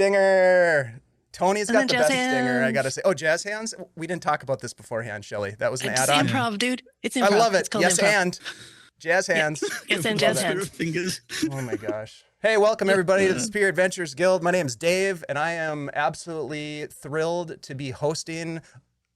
Stinger. Tony's And got then the jazz best stinger, I gotta hands. say. Oh, jazz hands? We didn't talk about this beforehand, Shelly. That was an It's add-on. improv, dude. It's I improv. love It's it. called Yes, improv. and jazz Yeah. hands. Yes, and Love jazz it. hands. Fingers. Oh my gosh. Hey, welcome everybody to the Spear Adventures Guild. My name's Dave, and I am absolutely thrilled to be hosting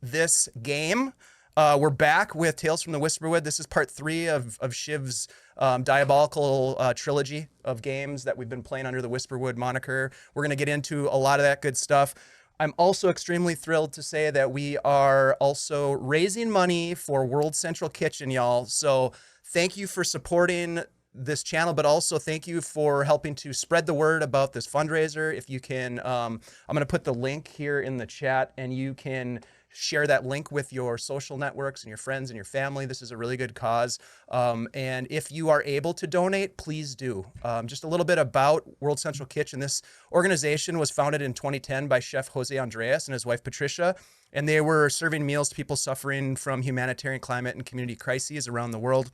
this game. We're back with Tales from the Whisperwood. This is part 3 of Shiv's diabolical trilogy of games that we've been playing under the Whisperwood moniker. We're going to get into a lot of that good stuff. I'm also extremely thrilled to say that we are also raising money for World Central Kitchen, y'all. So thank you for supporting this channel, but also thank you for helping to spread the word about this fundraiser. If you can, I'm going to put the link here in the chat, and you can share that link with your social networks and your friends and your family. This is a really good cause. And if you are able to donate, please do. Just a little bit about World Central Kitchen. This organization was founded in 2010 by Chef Jose Andreas and his wife Patricia, and they were serving meals to people suffering from humanitarian, climate, and community crises around the world.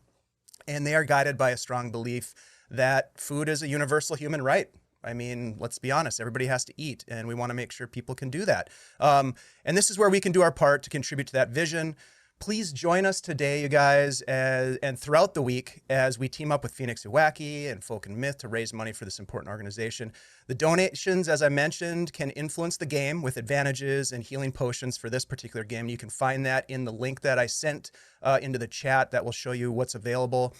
And they are guided by a strong belief that food is a universal human right. I mean, let's be honest, everybody has to eat, and we want to make sure people can do that. And this is where we can do our part to contribute to that vision. Please join us today, you guys, and throughout the week as we team up with Phoenix Uwaki and Folk and Myth to raise money for this important organization. The donations, as I mentioned, can influence the game with advantages and healing potions for this particular game. You can find that in the link that I sent into the chat that will show you what's available.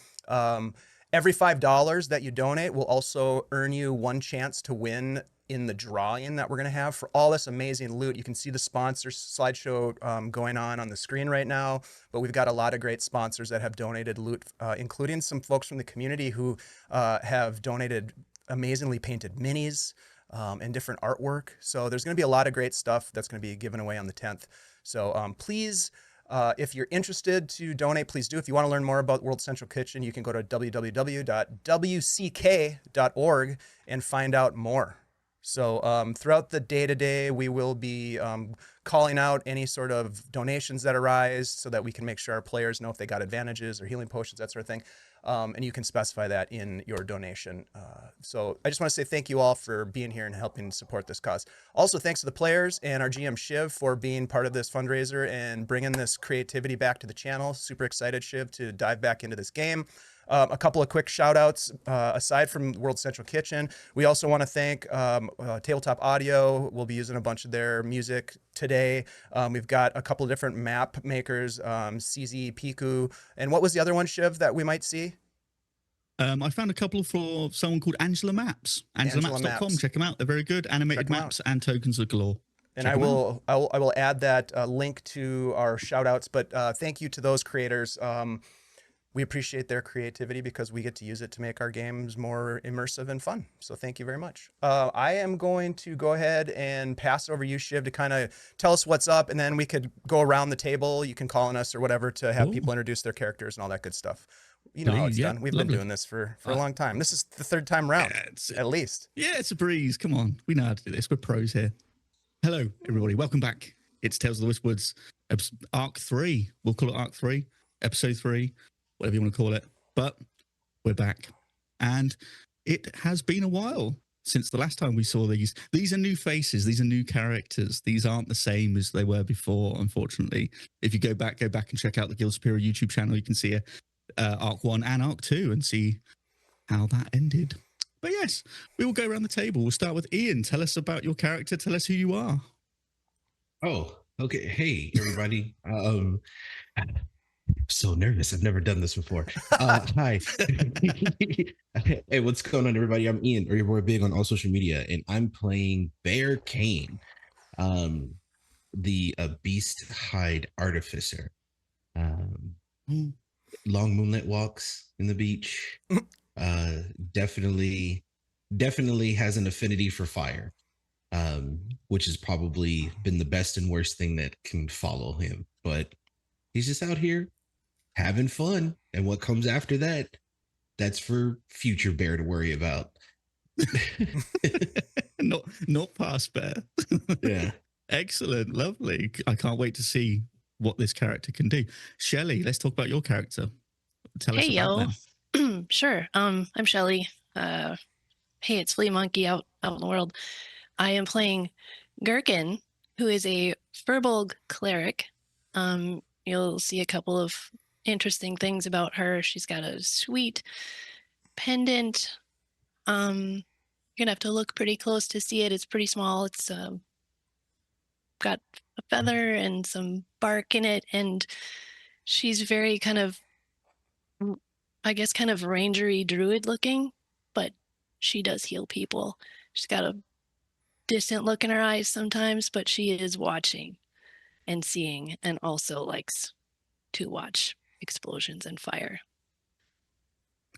Every $5 that you donate will also earn you one chance to win in the drawing that we're going to have for all this amazing loot. You can see the sponsor slideshow going on the screen right now, but we've got a lot of great sponsors that have donated loot, including some folks from the community who have donated amazingly painted minis and different artwork. So there's going to be a lot of great stuff that's going to be given away on the 10th. So please, if you're interested to donate, please do. If you want to learn more about World Central Kitchen, you can go to www.wck.org and find out more. So throughout the day-to-day, we will be calling out any sort of donations that arise so that we can make sure our players know if they got advantages or healing potions, that sort of thing. And you can specify that in your donation. So I just want to say thank you all for being here and helping support this cause. Also, thanks to the players and our GM Shiv for being part of this fundraiser and bringing this creativity back to the channel. Super excited, Shiv, to dive back into this game. A couple of quick shout outs aside from World Central Kitchen. We also want to thank Tabletop Audio. We'll be using a bunch of their music today. We've got a couple of different map makers, CZEPEKU. And what was the other one, Shiv, that we might see? I found a couple for someone called Angela Maps. AngelaMaps.com. Check them out. They're very good. Animated maps and tokens of galore. And I will add that link to our shout outs. But thank you to those creators. We appreciate their creativity because we get to use it to make our games more immersive and fun. So thank you very much. I am going to go ahead and pass over you, Shiv, to kind of tell us what's up, and then we could go around the table. You can call on us or whatever to have people introduce their characters and all that good stuff. You know how it's done. We've been doing this for a long time. This is the 3rd time round, at least. Yeah, it's a breeze. Come on. We know how to do this. We're pros here. Hello, everybody. Welcome back. It's Tales of the Whisperwoods, Arc 3. We'll call it Arc 3, Episode 3. Whatever you want to call it, but we're back, and it has been a while since the last time we saw these. These are new faces, these are new characters. These aren't the same as they were before, unfortunately. If you go back and check out the Guild Superior YouTube channel, you can see Arc 1 and Arc 2 and see how that ended. But yes, we will go around the table. We'll start with Ian. Tell us about your character. Tell us who you are. Oh, okay. Hey, everybody. So nervous. I've never done this before. Hi. Hey, what's going on, everybody? I'm Ian, or your boy Big on all social media, and I'm playing Bear Kane, the Beast Hide Artificer. Long moonlit walks in the beach. Definitely has an affinity for fire, which has probably been the best and worst thing that can follow him. But he's just out here having fun, and what comes after that, that's for future Bear to worry about. not past Bear. Yeah. Excellent. Lovely. I can't wait to see what this character can do. Shelley, let's talk about your character. Tell us about them. Sure. I'm Shelley. Hey, it's Flea Monkey out in the world. I am playing Gherkin, who is a Furbolg cleric. You'll see a couple of interesting things about her. She's got a sweet pendant. You're gonna have to look pretty close to see it. It's pretty small. It's got a feather and some bark in it, and she's very kind of, I guess, kind of rangery druid looking, but she does heal people. She's got a distant look in her eyes sometimes, but she is watching and seeing, and also likes to watch explosions and fire.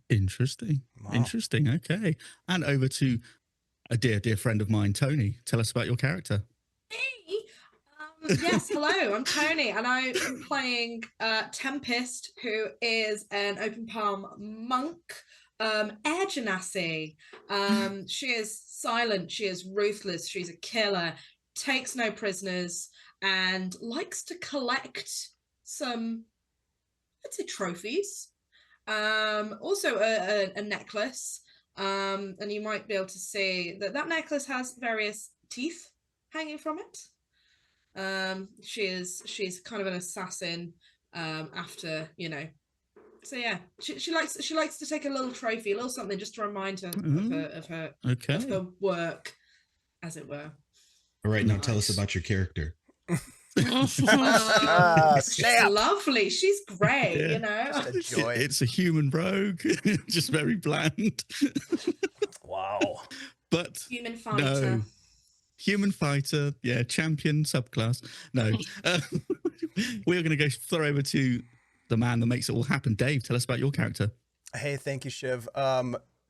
Interesting. Wow. Interesting. Okay. And over to a dear friend of mine, Tony. Tell us about your character. Hey, yes, hello, I'm Tony, and I am playing Tempest, who is an open palm monk, air genasi. She is silent, she is ruthless, she's a killer, takes no prisoners, and likes to collect some, I'd say, trophies. Also a necklace, and you might be able to see that necklace has various teeth hanging from it. She's kind of an assassin, after, you know. So yeah, she likes to take a little trophy, a little something, just to remind her of her work, as it were. All right, now tell us about your character. She's lovely. She's great, Yeah. you know. Just a joy. It's a human rogue, just very bland. Wow. But Human fighter. no. Human fighter, yeah, champion subclass. No. We're going to throw over to the man that makes it all happen. Dave, tell us about your character. Hey, thank you, Shiv.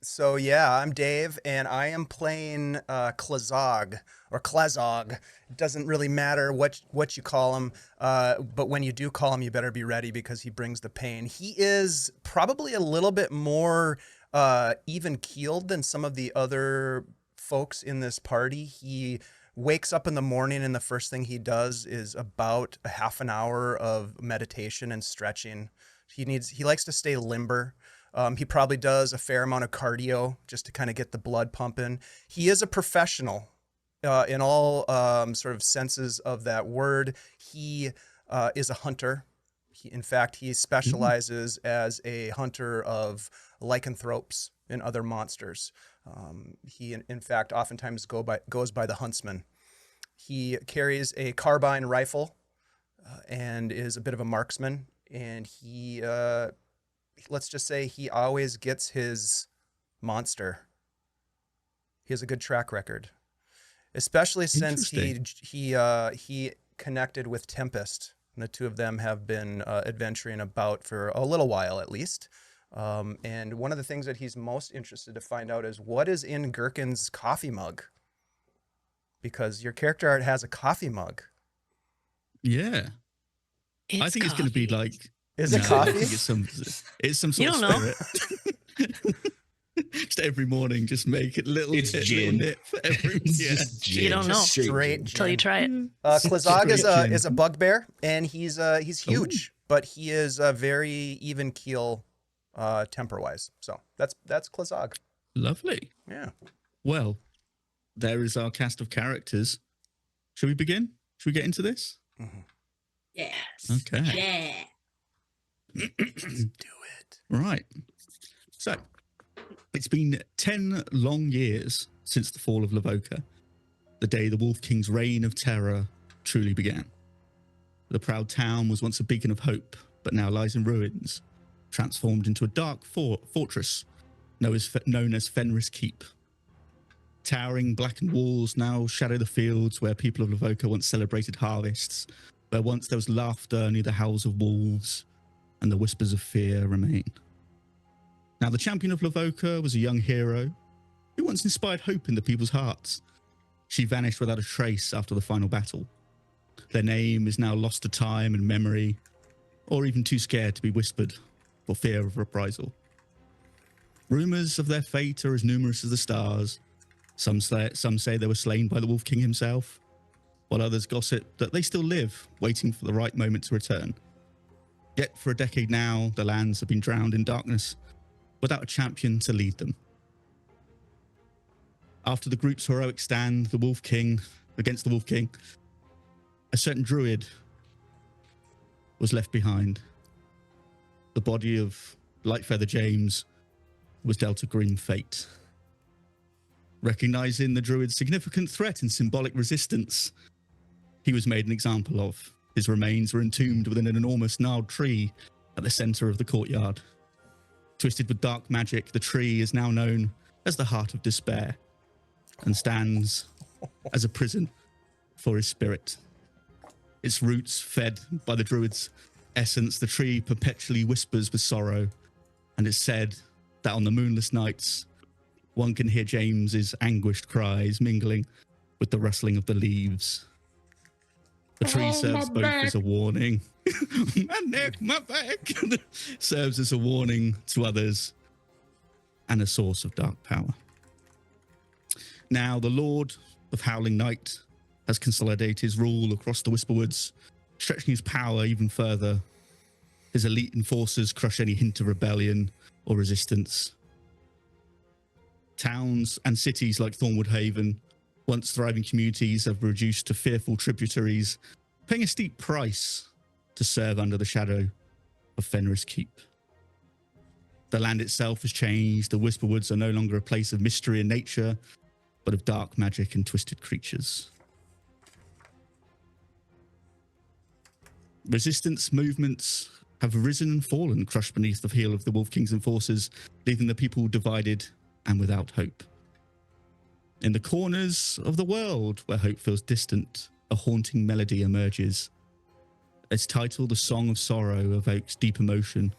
So yeah, I'm Dave, and I am playing Klazog or Klazog. It doesn't really matter what you call him, but when you do call him, you better be ready because he brings the pain. He is probably a little bit more even-keeled than some of the other folks in this party. He wakes up in the morning, and the first thing he does is about a half an hour of meditation and stretching. He likes to stay limber. He probably does a fair amount of cardio just to kind of get the blood pumping. He is a professional in all sort of senses of that word. He is a hunter. In fact, he specializes as a hunter of lycanthropes and other monsters. He, in fact, oftentimes goes by the huntsman. He carries a carbine rifle and is a bit of a marksman. And he, let's just say, he always gets his monster. He has a good track record, especially since he connected with Tempest. And the two of them have been adventuring about for a little while, at least. And one of the things that he's most interested to find out is what is in Gherkin's coffee mug. Because your character art has a coffee mug. Yeah. I think it's going to be like... Is it coffee? I think it's some sort of spirit. Just every morning, just make it little. It's gin. Little nip every, Just gin. You don't know. Straight Until you try it. Klazog is a bugbear, and he's huge, but he is very even keel temper-wise. So that's Klazog. Lovely. Yeah. Well, there is our cast of characters. Should we begin? Should we get into this? Mm-hmm. Yes. Okay. Yeah. Let's do it. Right. So, it's been 10 long years since the fall of Lavoca, the day the Wolf King's reign of terror truly began. The proud town was once a beacon of hope, but now lies in ruins, transformed into a dark fortress known as Fenris Keep. Towering blackened walls now shadow the fields where people of Lavoca once celebrated harvests, where once there was laughter near the howls of wolves, and the whispers of fear remain. Now, the Champion of Lavoca was a young hero who once inspired hope in the people's hearts. She vanished without a trace after the final battle. Their name is now lost to time and memory, or even too scared to be whispered for fear of reprisal. Rumors of their fate are as numerous as the stars. Some say they were slain by the Wolf King himself, while others gossip that they still live, waiting for the right moment to return. Yet for a decade now, the lands have been drowned in darkness, without a champion to lead them. After the group's heroic stand, the Wolf King, against the Wolf King, a certain druid was left behind. The body of Lightfeather James was dealt a grim fate. Recognizing the druid's significant threat and symbolic resistance, he was made an example of. His remains were entombed within an enormous gnarled tree at the center of the courtyard. Twisted with dark magic, the tree is now known as the Heart of Despair and stands as a prison for his spirit. Its roots fed by the druid's essence, the tree perpetually whispers with sorrow, and it's said that on the moonless nights, one can hear James's anguished cries mingling with the rustling of the leaves. The tree serves both as a warning. My neck, my back. Serves as a warning to others and a source of dark power. Now, the Lord of Howling Night has consolidated his rule across the Whisperwoods, stretching his power even further. His elite enforcers crush any hint of rebellion or resistance. Towns and cities like Thornwood Haven, once thriving communities, have reduced to fearful tributaries, paying a steep price to serve under the shadow of Fenris Keep. The land itself has changed. The Whisperwoods are no longer a place of mystery and nature, but of dark magic and twisted creatures. Resistance movements have risen and fallen, crushed beneath the heel of the Wolf King's enforcers, leaving the people divided and without hope. In the corners of the world where hope feels distant, a haunting melody emerges. Its title, The Song of Sorrow, evokes deep emotion,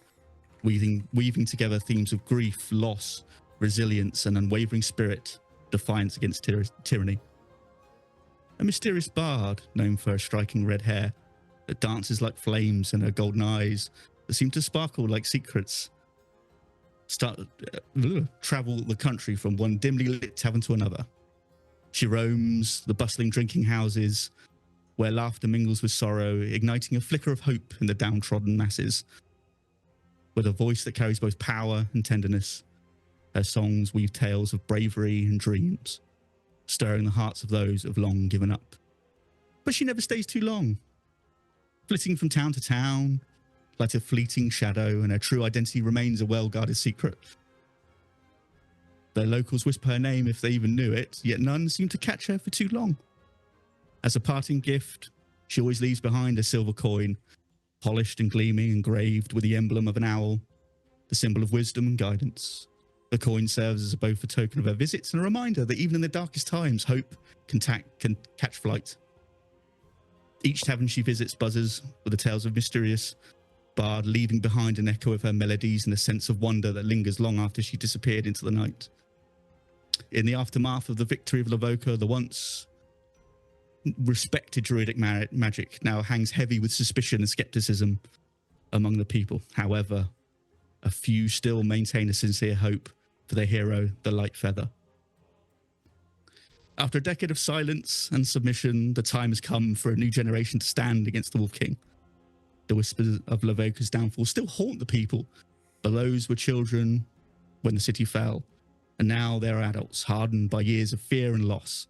weaving together themes of grief, loss, resilience, and unwavering spirit, defiance against tyranny. A mysterious bard, known for her striking red hair, that dances like flames and her golden eyes that seem to sparkle like secrets, travel the country from one dimly lit tavern to another. She roams the bustling drinking houses where laughter mingles with sorrow, igniting a flicker of hope in the downtrodden masses. With a voice that carries both power and tenderness, her songs weave tales of bravery and dreams, stirring the hearts of those who have long given up. But she never stays too long, flitting from town to town like a fleeting shadow, and her true identity remains a well-guarded secret. The locals whisper her name if they even knew it, yet none seem to catch her for too long. As a parting gift, she always leaves behind a silver coin, polished and gleaming, engraved with the emblem of an owl, the symbol of wisdom and guidance. The coin serves as both a token of her visits and a reminder that even in the darkest times, hope can catch flight. Each tavern she visits buzzes with the tales of mysterious bard, leaving behind an echo of her melodies and a sense of wonder that lingers long after she disappeared into the night. In the aftermath of the victory of Lavoca, the once respected druidic magic now hangs heavy with suspicion and skepticism among the people. However, a few still maintain a sincere hope for their hero, the Lightfeather. After a decade of silence and submission, the time has come for a new generation to stand against the Wolf King. The whispers of Lavoca's downfall still haunt the people, but those were children when the city fell, and now they're adults, hardened by years of fear and loss.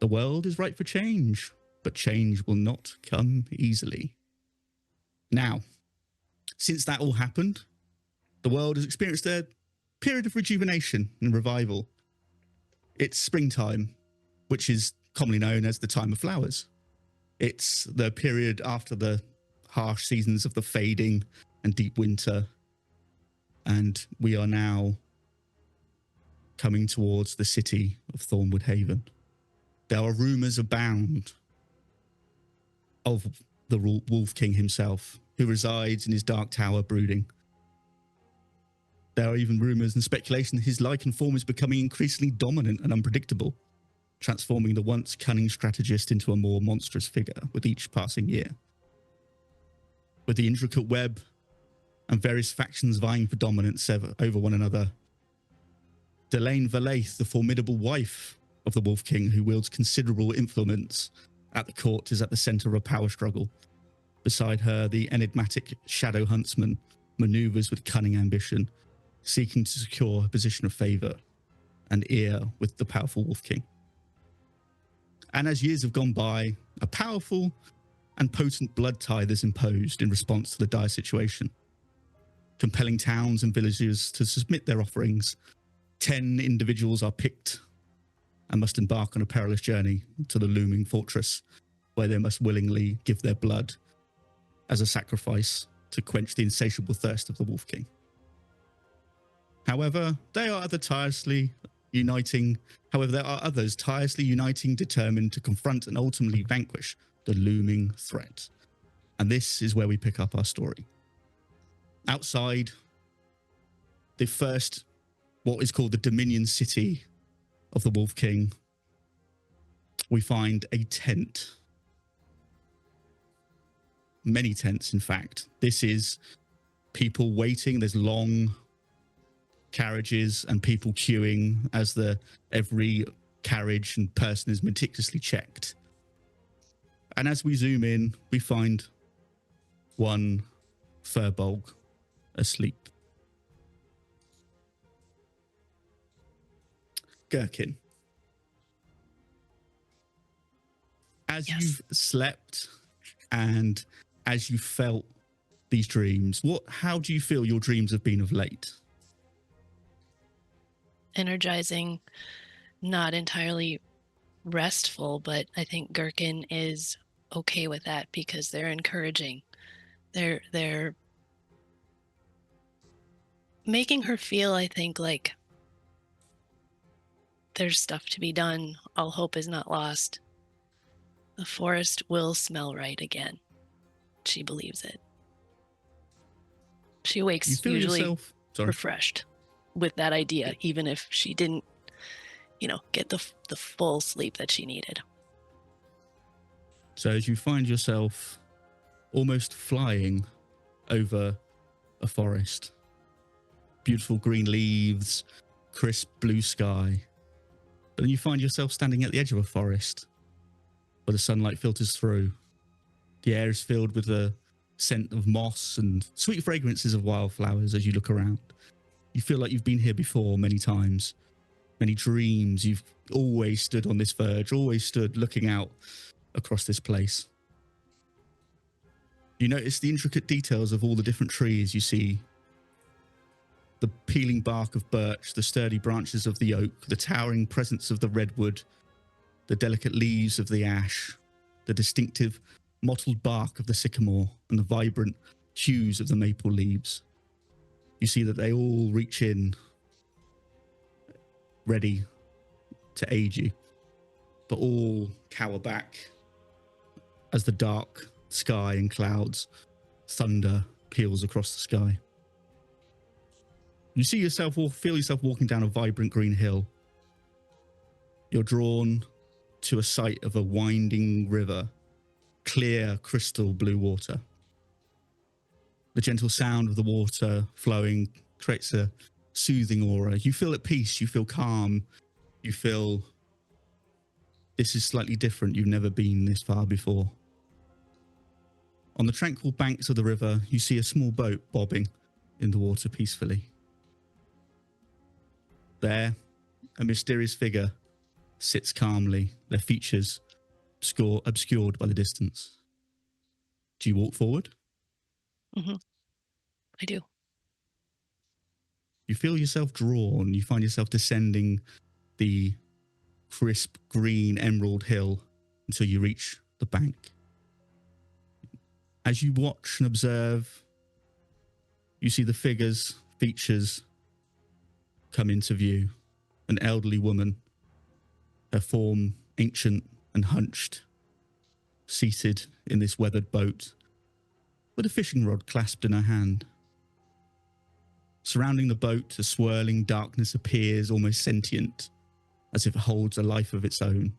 The world is ripe for change, but change will not come easily. Now, since that all happened, the world has experienced a period of rejuvenation and revival. It's springtime, which is commonly known as the time of flowers. It's the period after the harsh seasons of the fading and deep winter, and we are now coming towards the city of Thornwood Haven. There are rumors abound of the Wolf King himself, who resides in his dark tower brooding. There are even rumors and speculation that his lichen form is becoming increasingly dominant and unpredictable, transforming the once cunning strategist into a more monstrous figure with each passing year. With the intricate web and various factions vying for dominance over one another, Delaine Valaith, the formidable wife of the Wolf King, who wields considerable influence at the court, is at the center of a power struggle. Beside her, the enigmatic Shadow Huntsman maneuvers with cunning ambition, seeking to secure a position of favor and ear with the powerful Wolf King. And as years have gone by, a powerful and potent blood tithe is imposed in response to the dire situation, compelling towns and villages to submit their offerings. 10 individuals are picked and must embark on a perilous journey to the looming fortress, where they must willingly give their blood as a sacrifice to quench the insatiable thirst of the Wolf King. However, there are others tirelessly uniting, determined to confront and ultimately vanquish the looming threat. And this is where we pick up our story. Outside the first, what is called the Dominion City of the Wolf King, we find a tent. Many tents, in fact. This is people waiting. There's long carriages and people queuing as every carriage and person is meticulously checked. And as we zoom in, we find one Firbolg asleep. Gherkin. As you've slept and as you felt these dreams, how do you feel your dreams have been of late? Energizing, not entirely restful, but I think Gherkin is okay with that because they're encouraging. They're making her feel, I think, like there's stuff to be done. All hope is not lost. The forest will smell right again. She believes it. She wakes usually refreshed with that idea, even if she didn't, get the full sleep that she needed. So as you find yourself almost flying over a forest, beautiful green leaves, crisp blue sky, but then you find yourself standing at the edge of a forest where the sunlight filters through. The air is filled with the scent of moss and sweet fragrances of wildflowers as you look around. You feel like you've been here before many times, many dreams. You've always stood on this verge, always stood looking out across this place. You notice the intricate details of all the different trees you see. The peeling bark of birch, the sturdy branches of the oak, the towering presence of the redwood, the delicate leaves of the ash, the distinctive mottled bark of the sycamore, and the vibrant hues of the maple leaves. You see that they all reach in, ready to aid you, but all cower back as the dark sky and clouds, thunder peals across the sky. You see yourself, or feel yourself walking down a vibrant green hill. You're drawn to a sight of a winding river, clear crystal blue water. The gentle sound of the water flowing creates a soothing aura. You feel at peace, you feel calm, you feel this is slightly different. You've never been this far before. On the tranquil banks of the river, you see a small boat bobbing in the water peacefully. There, a mysterious figure sits calmly, their features obscured by the distance. Do you walk forward? Mm-hmm. I do. You feel yourself drawn. You find yourself descending the crisp green emerald hill until you reach the bank. As you watch and observe, you see the features come into view. An elderly woman, her form ancient and hunched, seated in this weathered boat with a fishing rod clasped in her hand. Surrounding the boat, a swirling darkness appears, almost sentient, as if it holds a life of its own.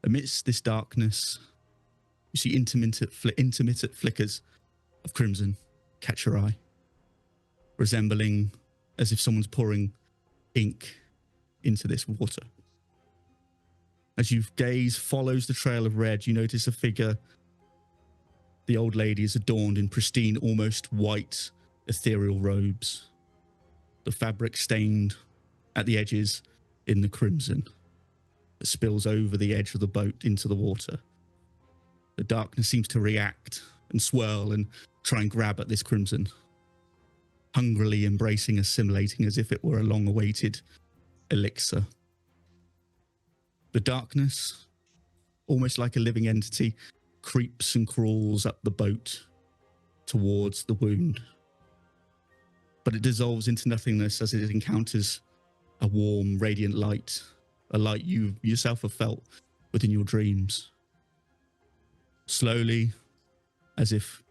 Amidst this darkness, you see intermittent flickers of crimson catch your eye, resembling as if someone's pouring ink into this water. As your gaze follows the trail of red, you notice a figure. The old lady is adorned in pristine, almost white, ethereal robes. The fabric stained at the edges in the crimson that spills over the edge of the boat into the water. The darkness seems to react and swirl and try and grab at this crimson, hungrily embracing, assimilating as if it were a long-awaited elixir. The darkness, almost like a living entity, creeps and crawls up the boat towards the wound. But it dissolves into nothingness as it encounters a warm, radiant light, a light you yourself have felt within your dreams. Slowly, as if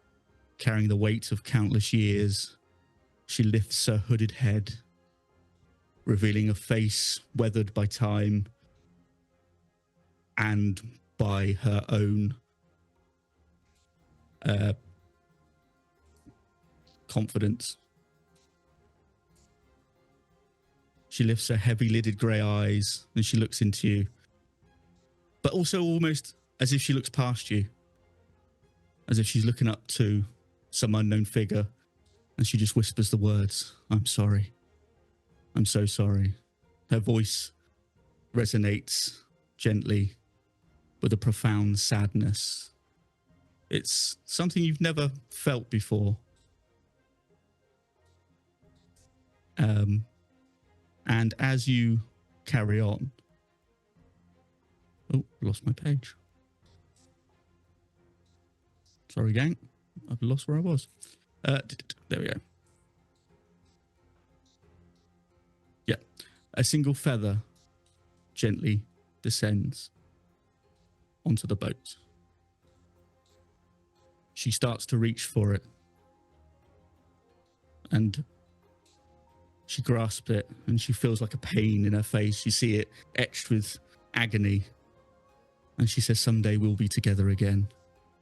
carrying the weight of countless years, she lifts her hooded head, revealing a face weathered by time and by her own confidence. She lifts her heavy-lidded grey eyes and she looks into you, but also almost as if she looks past you, as if she's looking up to some unknown figure, and she just whispers the words, "I'm sorry. I'm so sorry." Her voice resonates gently with a profound sadness. It's something you've never felt before. And as you carry on... Oh, lost my page. Sorry, gang. I've lost where I was. There we go. Yeah. A single feather gently descends onto the boat. She starts to reach for it. And she grasps it and she feels like a pain in her face. You see it etched with agony. And she says, "Someday we'll be together again,"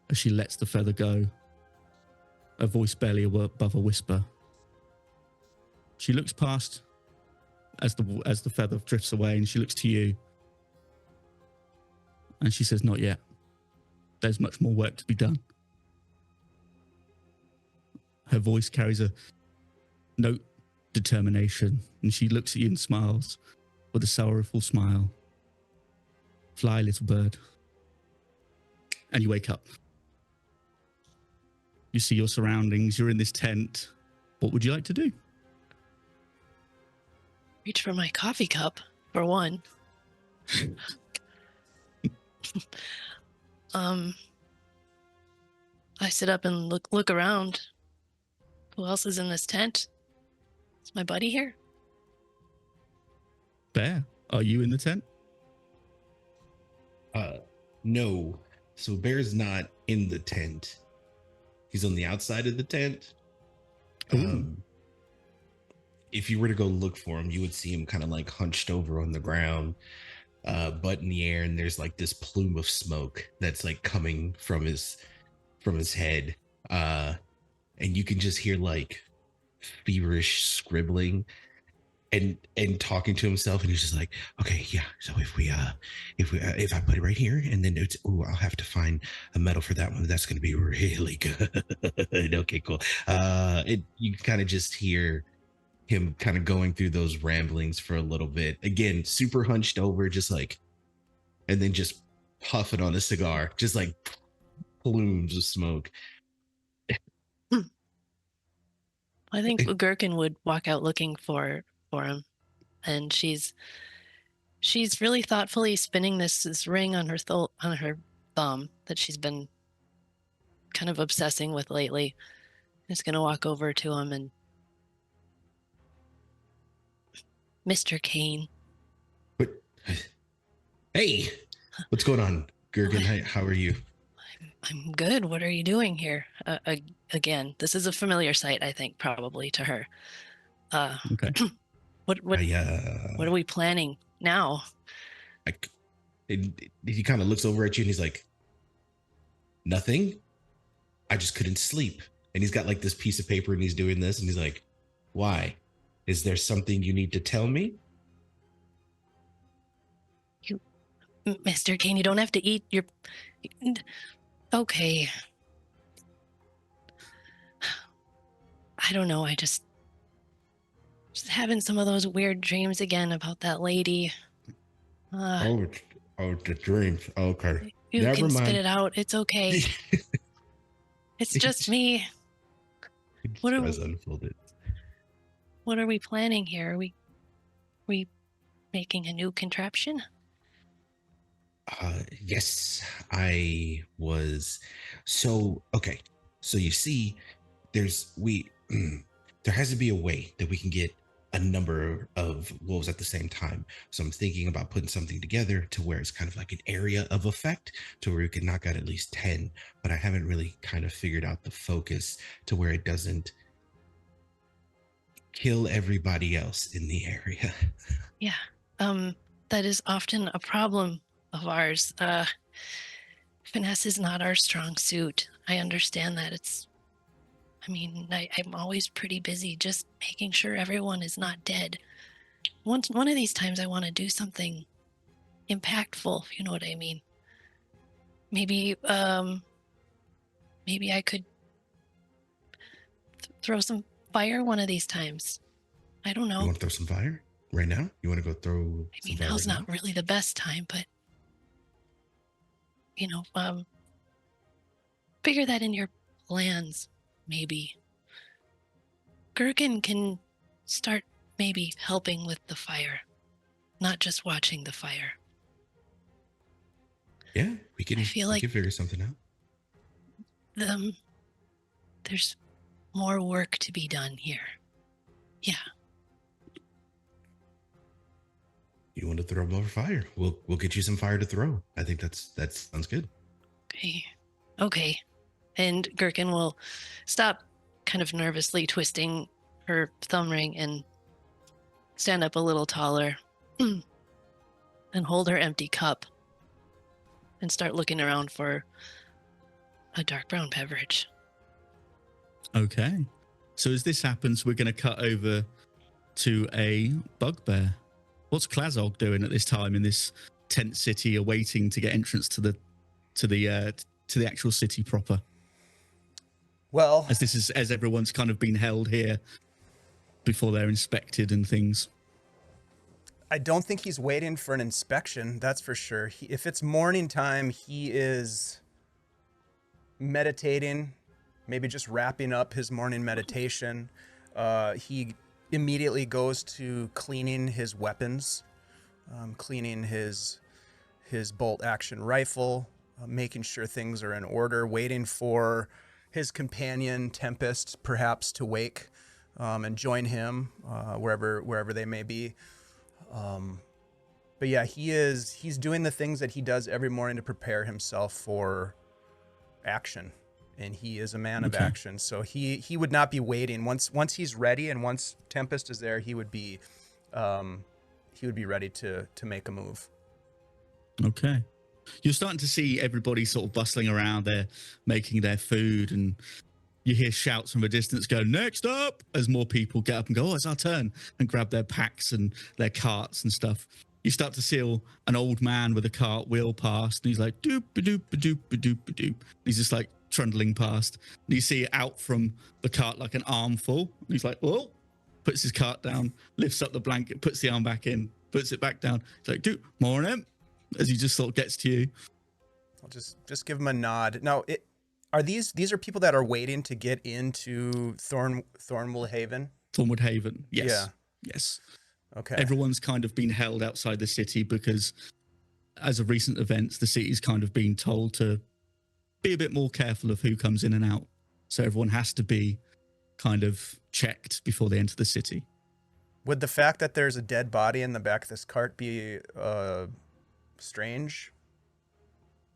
as she lets the feather go. Her voice barely above a whisper. She looks past as the feather drifts away, and she looks to you. And she says, "Not yet. There's much more work to be done." Her voice carries a note of determination, and she looks at you and smiles with a sorrowful smile. "Fly, little bird." And you wake up. You see your surroundings. You're in this tent. What would you like to do? Reach for my coffee cup, for one. I sit up and look around. Who else is in this tent? Is my buddy here? Bear, are you in the tent? No. So Bear's not in the tent. He's on the outside of the tent. Ooh. If you were to go look for him, you would see him kind of like hunched over on the ground, butt in the air, and there's like this plume of smoke that's like coming from his head. And you can just hear like feverish scribbling and talking to himself, and he's just like, "Okay, yeah, so if I put it right here, and then I'll have to find a medal for that one. That's going to be really good." Okay, cool. You kind of just hear him kind of going through those ramblings for a little bit. Again, super hunched over, just like, and then just puffing on a cigar, just like plumes of smoke. I think Gherkin would walk out looking for him, and she's really thoughtfully spinning this ring on her thumb that she's been kind of obsessing with lately. Is gonna walk over to him and, "Mr. Kane." But hey, what's going on, Gherkin? How are you? I'm good. What are you doing here? Again, this is a familiar sight, I think, probably to her. Okay. What are we planning now? He kind of looks over at you and he's like, "Nothing. I just couldn't sleep." And he's got like this piece of paper and he's doing this and he's like, "Why? Is there something you need to tell me?" Mr. Kane, you don't have to eat your... Okay. I don't know. Just having some of those weird dreams again about that lady. Oh, the dreams. Okay. You Never can spit mind. it out. It's okay. It's just me. What are Tries to unfold it. what are we planning here? Are we making a new contraption? Yes, I was. So, okay. So you see, there has to be a way that we can get a number of wolves at the same time. So I'm thinking about putting something together to where it's kind of like an area of effect to where we can knock out at least 10, but I haven't really kind of figured out the focus to where it doesn't kill everybody else in the area. Yeah. That is often a problem of ours. Finesse is not our strong suit. I understand that. I'm always pretty busy just making sure everyone is not dead. One of these times I want to do something impactful, if you know what I mean. Maybe maybe I could throw some fire one of these times. I don't You know. want to throw some fire right now? You want to go throw I some mean, fire now's right not now? really the best time, but figure that in your plans, maybe. Gherkin can start maybe helping with the fire, not just watching the fire. Yeah, we can. I feel We like can figure something out. There's more work to be done here. Yeah. You want to throw more fire? We'll get you some fire to throw. I think that sounds good. Okay. And Gherkin will stop kind of nervously twisting her thumb ring and stand up a little taller and hold her empty cup and start looking around for a dark brown beverage. Okay. So as this happens, we're going to cut over to a bugbear. What's Klazog doing at this time in this tent city, awaiting to get entrance to the actual city proper? Well, As everyone's kind of been held here before they're inspected and things. I don't think he's waiting for an inspection. That's for sure. If it's morning time, he is meditating, maybe just wrapping up his morning meditation. He immediately goes to cleaning his weapons, cleaning his bolt action rifle, making sure things are in order, waiting for his companion Tempest perhaps to wake and join him wherever they may be. But yeah, he's doing the things that he does every morning to prepare himself for action, and he is a man of action. So he would not be waiting. Once he's ready, and once Tempest is there, he would be ready to make a move. Okay. You're starting to see everybody sort of bustling around there, making their food, and you hear shouts from a distance go, "Next up!" as more people get up and go, "Oh, it's our turn," and grab their packs and their carts and stuff. You start to see an old man with a cart wheel past, and he's like, doop a doop a doop a doop a doop. He's just like trundling past. And you see out from the cart like an armful. And he's like, "Whoa," puts his cart down, lifts up the blanket, puts the arm back in, puts it back down. He's like, "Doop, morning," as he just sort of gets to you. I'll just give him a nod. Now, are these are people that are waiting to get into Thornwood Haven? Thornwood Haven, yes. Yeah. Yes. Okay. Everyone's kind of been held outside the city because, as of recent events, the city's kind of been told to be a bit more careful of who comes in and out. So everyone has to be kind of checked before they enter the city. Would the fact that there's a dead body in the back of this cart be strange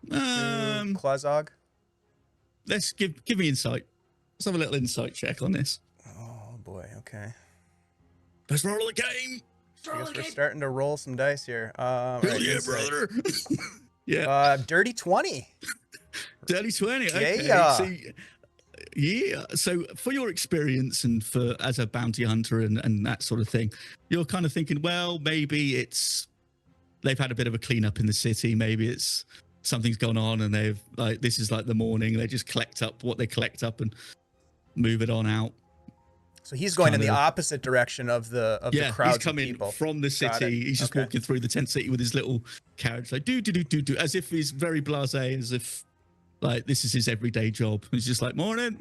to Klazog? Let's give me insight. Let's have a little insight check on this. Oh boy. Okay. Let's roll the game. I guess we're starting to roll some dice here. Hell right, yeah, insight. brother. Yeah. Dirty 20. Dirty 20. Okay. Yeah. Yeah. So for your experience and for as a bounty hunter and that sort of thing, you're kind of thinking, well, maybe they've had a bit of a cleanup in the city. Maybe it's something's gone on and they've this is like the morning. They just collect up what they collect up and move it on out. So he's going in the kinda- opposite direction of the crowds he's of coming people. from the Got it. city. He's just Okay. walking through the tent city with his little carriage, like do, as if he's very blasé, as if like this is his everyday job. He's just like morning.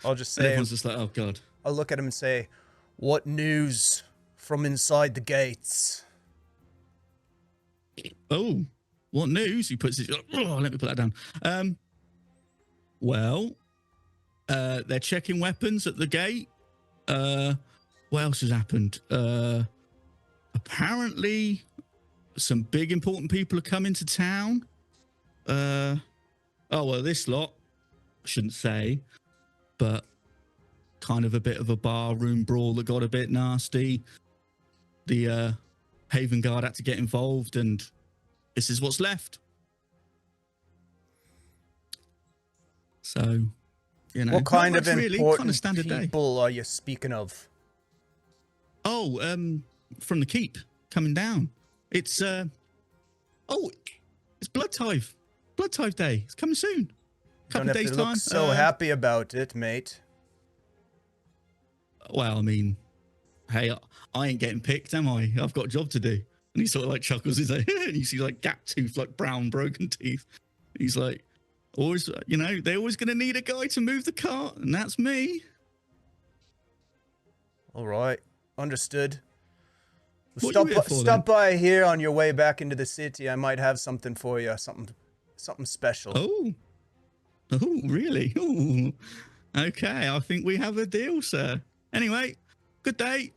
I'll just And say, everyone's just like, oh god. I'll look at him and say, "What news from inside the gates?" Oh, what news? He puts it. Oh, let me put that down. Well, they're checking weapons at the gate. What else has happened? Apparently, some big important people are coming to town. Oh well, this lot, I shouldn't say, but kind of a bit of a barroom brawl that got a bit nasty. The Haven Guard had to get involved, and this is what's left. So, you know, What kind not of much really, important kind of standard day. people are you speaking of? Oh, from the keep coming down. It's it's Blood Tithe. Blood Tithe Day. It's coming soon. Don't Couple have days to look time. so happy about it, mate. Well, I mean, hey, I ain't getting picked, am I? I've got a job to do. And he sort of like chuckles. He's like, and you see like gap tooth, like brown broken teeth. He's like, always, you know, they're always going to need a guy to move the cart, and that's me. All right, understood. What you here for, Stop by here on your way back into the city. I might have something for you, something special. Oh, really? Oh, okay. I think we have a deal, sir. Anyway, good day.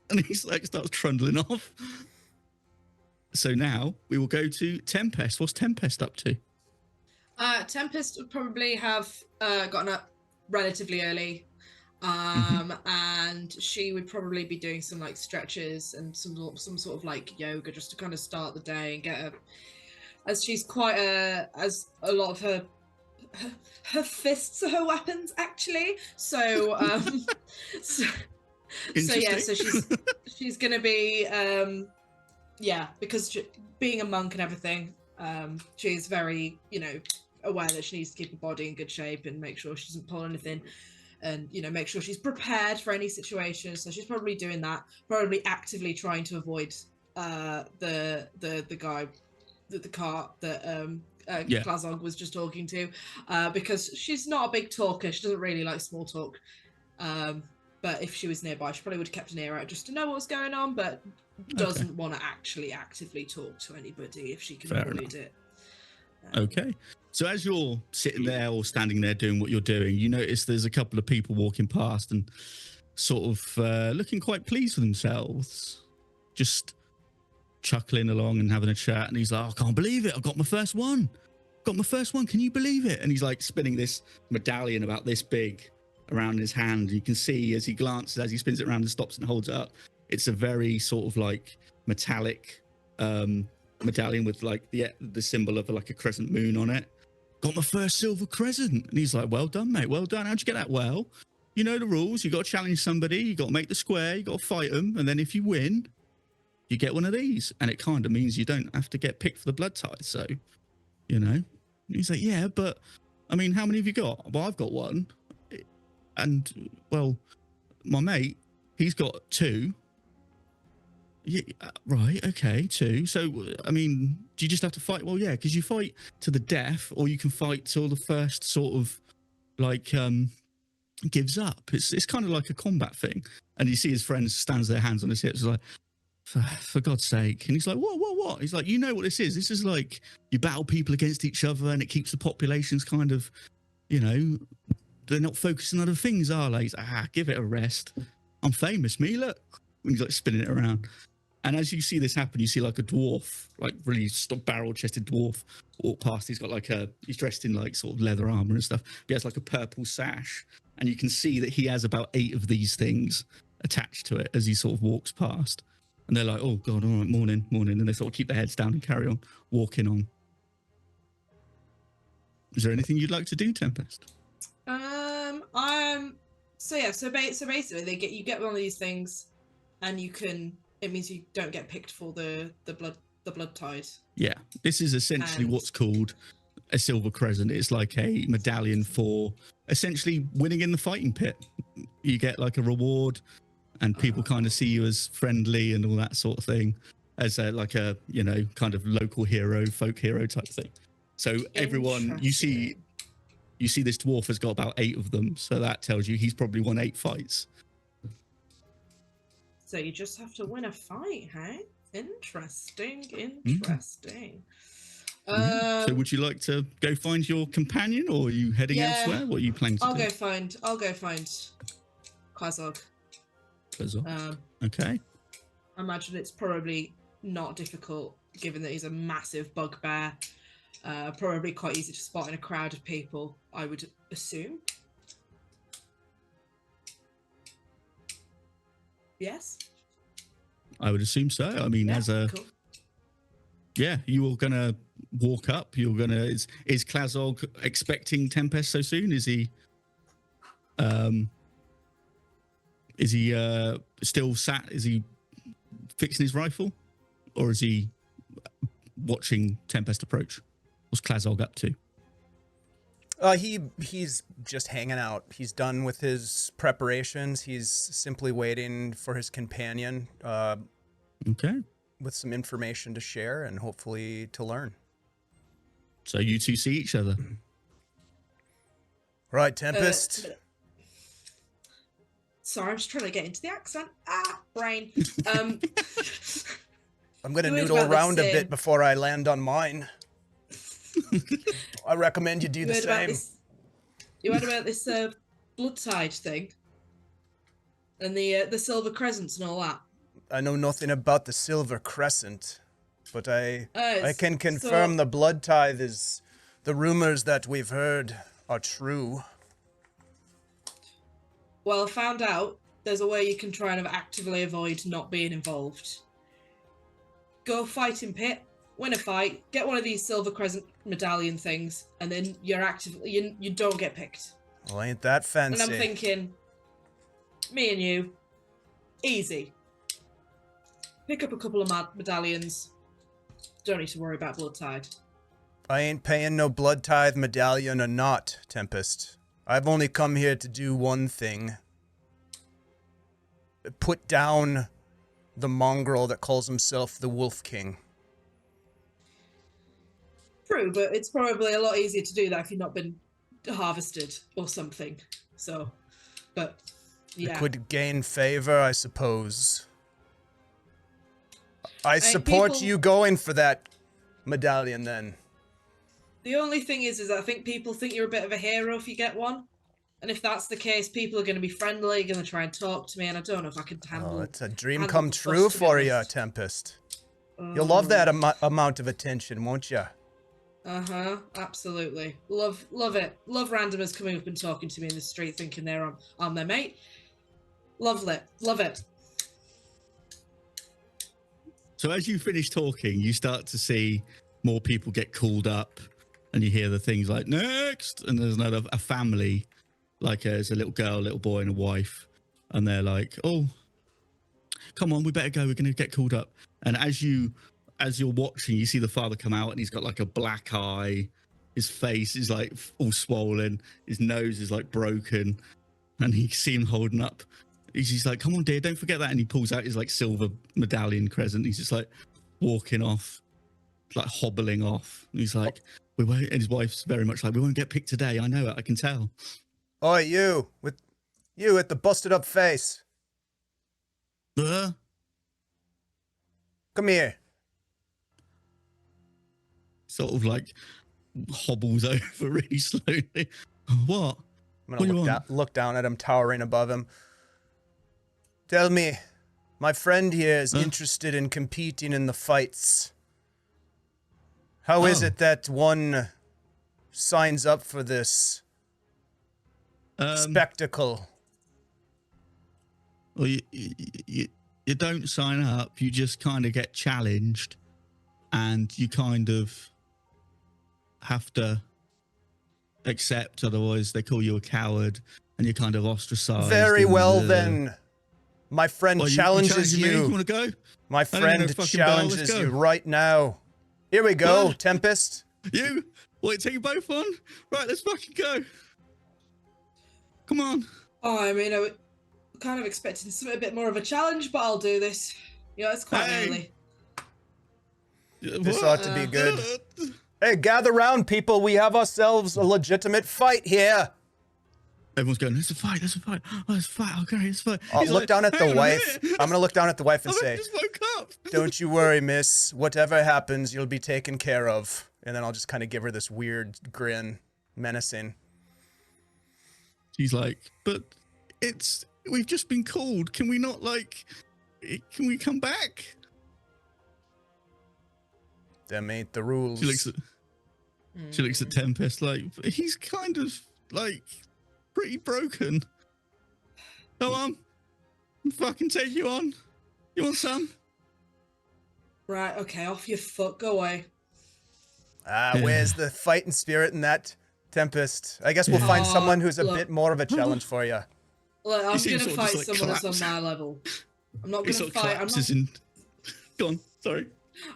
And he's like starts trundling off. So now we will go to Tempest. What's Tempest up to? Tempest would probably have gotten up relatively early. And she would probably be doing some like stretches and some sort of like yoga just to kind of start the day and get her, as she's quite as a lot of her fists are her weapons actually. So so yeah, so she's gonna be because being a monk and everything, she's very, you know, aware that she needs to keep her body in good shape and make sure she doesn't pull anything, and, you know, make sure she's prepared for any situation. So she's probably doing that, probably actively trying to avoid the guy, the cart that Klazog was just talking to, because she's not a big talker. She doesn't really like small talk. But if she was nearby, she probably would have kept an ear out just to know what was going on, but doesn't want to actually actively talk to anybody if she can avoid it. Okay. So as you're sitting there or standing there doing what you're doing, you notice there's a couple of people walking past and sort of looking quite pleased with themselves, just chuckling along and having a chat. And he's like, oh, I can't believe it. I got my first one. Can you believe it? And he's like spinning this medallion about this big around his hand. You can see as he glances, as he spins it around and stops and holds it up, it's a very sort of like metallic medallion with like the symbol of like a crescent moon on it. Got my first silver crescent. And he's like, well done, mate. Well done. How'd you get that? Well, you know the rules. You got to challenge somebody. You got to make the square. You got to fight them. And then if you win, you get one of these. And it kind of means you don't have to get picked for the blood tithe. So, you know, and he's like, yeah, but I mean, how many have you got? Well, I've got one. And well, my mate, he's got two. Yeah, right. Okay, two. So, I mean, do you just have to fight? Well, yeah, because you fight to the death, or you can fight till the first sort of like gives up. It's kind of like a combat thing. And you see his friends stands their hands on his hips, like, for God's sake. And he's like, what? He's like, you know what this is? This is like you battle people against each other, and it keeps the populations kind of, you know, they're not focusing on other things, are they? He's like, give it a rest. I'm famous, me. Look, and he's like spinning it around. And as you see this happen, you see like a dwarf, like really barrel-chested dwarf walk past. He's got like he's dressed in like sort of leather armor and stuff. He has like a purple sash, and you can see that he has about 8 of these things attached to it as he sort of walks past. And they're like, oh God, all right, morning. And they sort of keep their heads down and carry on walking on. Is there anything you'd like to do, Tempest? So basically you get one of these things, and it means you don't get picked for the blood tithe. Yeah, this is essentially what's called a silver crescent. It's like a medallion for essentially winning in the fighting pit. you get like a reward, and people kind of see you as friendly and all that sort of thing, as like a kind of local hero, folk hero type thing. So everyone you see this dwarf has got about 8 of them, so that tells you he's probably won 8 fights. So you just have to win a fight, hey? Interesting. So would you like to go find your companion, or are you heading elsewhere? What are you planning to do? I'll go find Quazog. Okay. I imagine it's probably not difficult, given that he's a massive bugbear. Probably quite easy to spot in a crowd of people, I would assume. Yes? I would assume so. I mean, Cool. Yeah, you were gonna walk up. You're gonna. Is Klazog expecting Tempest so soon? Is he? Still sat? Is he fixing his rifle, or is he watching Tempest approach? What's Klazog up to? He's just hanging out. He's done with his preparations. He's simply waiting for his companion. Okay. With some information to share and hopefully to learn. So you two see each other. Right, Tempest. Sorry, I'm just trying to get into the accent. Brain. I'm going to You heard noodle about around a this, bit before I land on mine. I recommend you do the same. You heard about this blood tide thing? And the silver crescents and all that? I know nothing about the Silver Crescent, but I can confirm so- the blood tithe is the rumors that we've heard are true. Well, I found out there's a way you can try and actively avoid not being involved. Go fighting pit, win a fight, get one of these Silver Crescent medallion things, and then you don't get picked. Well, ain't that fancy. And I'm thinking, me and you, easy. Pick up a couple of medallions. Don't need to worry about blood tide. I ain't paying no blood tithe medallion or not, Tempest. I've only come here to do one thing. Put down the mongrel that calls himself the Wolf King. True, but it's probably a lot easier to do that if you've not been harvested or something. So, but yeah. It could gain favor, I suppose. I support you going for that medallion then. The only thing is I think people think you're a bit of a hero if you get one. And if that's the case, people are going to be friendly, going to try and talk to me, and I don't know if I can handle. Oh, it's a dream handle come the true fuss, to be for you, honest. Tempest. You'll love that amount of attention, won't you? Absolutely. Love it. Love randomers coming up and talking to me in the street thinking they're on their mate. Love it. So as you finish talking, you start to see more people get called up, and you hear the things like next, and there's a family, like there's a little girl, little boy, and a wife, and they're like, "Oh, come on, we better go. We're going to get called up." And as you're watching, you see the father come out, and he's got like a black eye. His face is like all swollen. His nose is like broken, and you see him holding up. He's like, "Come on, dear, don't forget that." And he pulls out his like silver medallion crescent. He's just like walking off, like hobbling off. And he's like, "We won't." And his wife's very much like, "We won't get picked today. I know it. I can tell." Oi, you with the busted up face. Come here. Sort of like hobbles over really slowly. What? I'm What do you gonna want? look down at him, towering above him. Tell me, my friend here is interested in competing in the fights. How is it that one signs up for this spectacle? Well, you don't sign up. You just kind of get challenged, and you kind of have to accept. Otherwise, they call you a coward, and you're kind of ostracized. Very well, then. My friend Well, challenges you. You You want to go? My friend fucking bell, let's challenges go. you right now. Here we go, What? Tempest. You? What, take you both on? Right, let's fucking go. Come on. Oh, I mean, kind of expecting something a bit more of a challenge, but I'll do this. Yeah, it's quite Hey. early. This What? ought to be good. Hey, gather round, people. We have ourselves a legitimate fight here. Everyone's going, there's a fight, there's a fight. Oh, there's a fight, okay, there's a fight. I'll He's look like, down at the "Hang on a wife. minute." I'm going to look down at the wife and I say, just woke up. don't you worry, miss. Whatever happens, you'll be taken care of. And then I'll just kind of give her this weird grin, menacing. She's like, but we've just been called. Can we not, can we come back? Them ain't the rules. She looks at Tempest like, he's kind of, pretty broken. Go on. I'll fucking take you on. You want some? Right, okay, off your foot, go away. Where's the fighting spirit in that, Tempest? I guess we'll find someone who's a look. bit more of a challenge for you. Look, I'm seems gonna sort of fight just, someone that's collapse. on my level. I'm not He gonna sort of fight. I'm collapses not, in. Go on, sorry.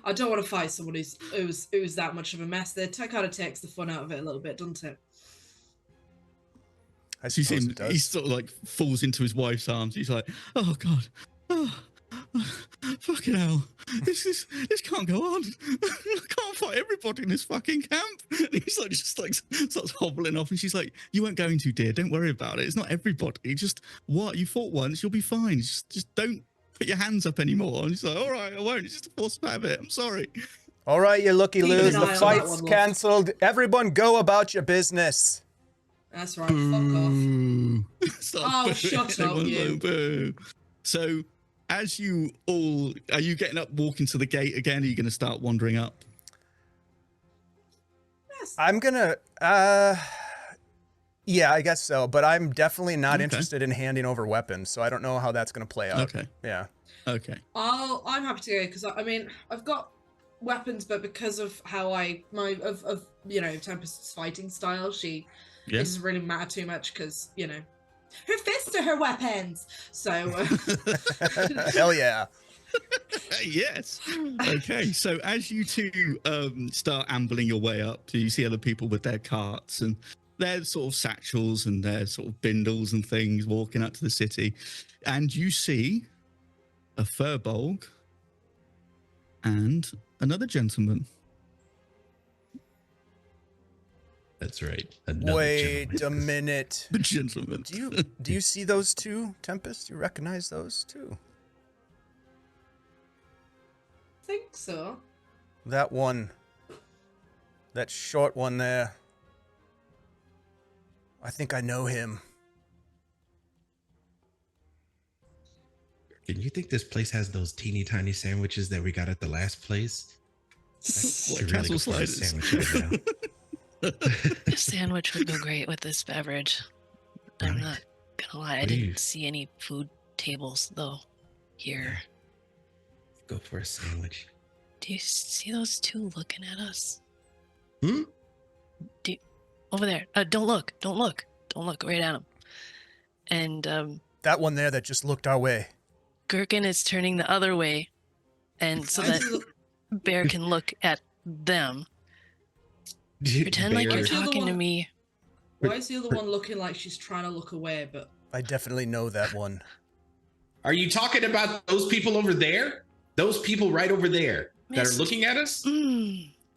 I don't want to fight someone who's that much of a mess. That kind of takes the fun out of it a little bit, doesn't it? I You see suppose him, it does. he sort of falls into his wife's arms. He's like, oh God. Oh, fucking hell. This can't go on. I can't fight everybody in this fucking camp. And he's starts hobbling off, and she's like, you weren't going to, dear. Don't worry about it. It's not everybody. Just what? You fought once, you'll be fine. Just don't put your hands up anymore. And he's like, all right, I won't. It's just a force of habit. I'm sorry. All right, you looky Keep loos. an The eye on that fight's one, love. cancelled. Everyone go about your business. That's right. Fuck off. Boo. Start Oh, booing. shut up, Everyone's you. like, boo. So, as you all, are you getting up, walking to the gate again? Are you going to start wandering up? Yes. I'm gonna, yeah, I guess so. But I'm definitely not Okay. interested in handing over weapons, so I don't know how that's gonna play out. Okay. Yeah. Okay. I'm happy to go because I mean I've got weapons, but because of how Tempest's fighting style, it Yeah. doesn't really matter too much because her fists are her weapons. So Hell yeah. Yes. Okay. So as you two start ambling your way up, you see other people with their carts and their sort of satchels and their sort of bindles and things walking up to the city, and you see a furbolg and another gentleman. That's right. Another Wait gentleman. a minute. The gentleman. Do you see those two, Tempest? You recognize those two? I think so. That one. That short one there. I think I know him. And you think this place has those teeny tiny sandwiches that we got at the last place? What, Should castle go for a sliders? sandwich right now. The sandwich would go great with this beverage. I'm Right. not gonna lie, I What do you- didn't see any food tables though here. Go for a sandwich. Do you see those two looking at us? Hmm? Over there. Don't look right at them. And That one there that just looked our way. Gherkin is turning the other way, and so Why that is the- Bear can look at them. Pretend like you're Bears. You're the talking to one- me. Why is the other one looking like she's trying to look away? But I definitely know that one. Are you talking about those people over there? Those people right over there that are Missed. looking at us?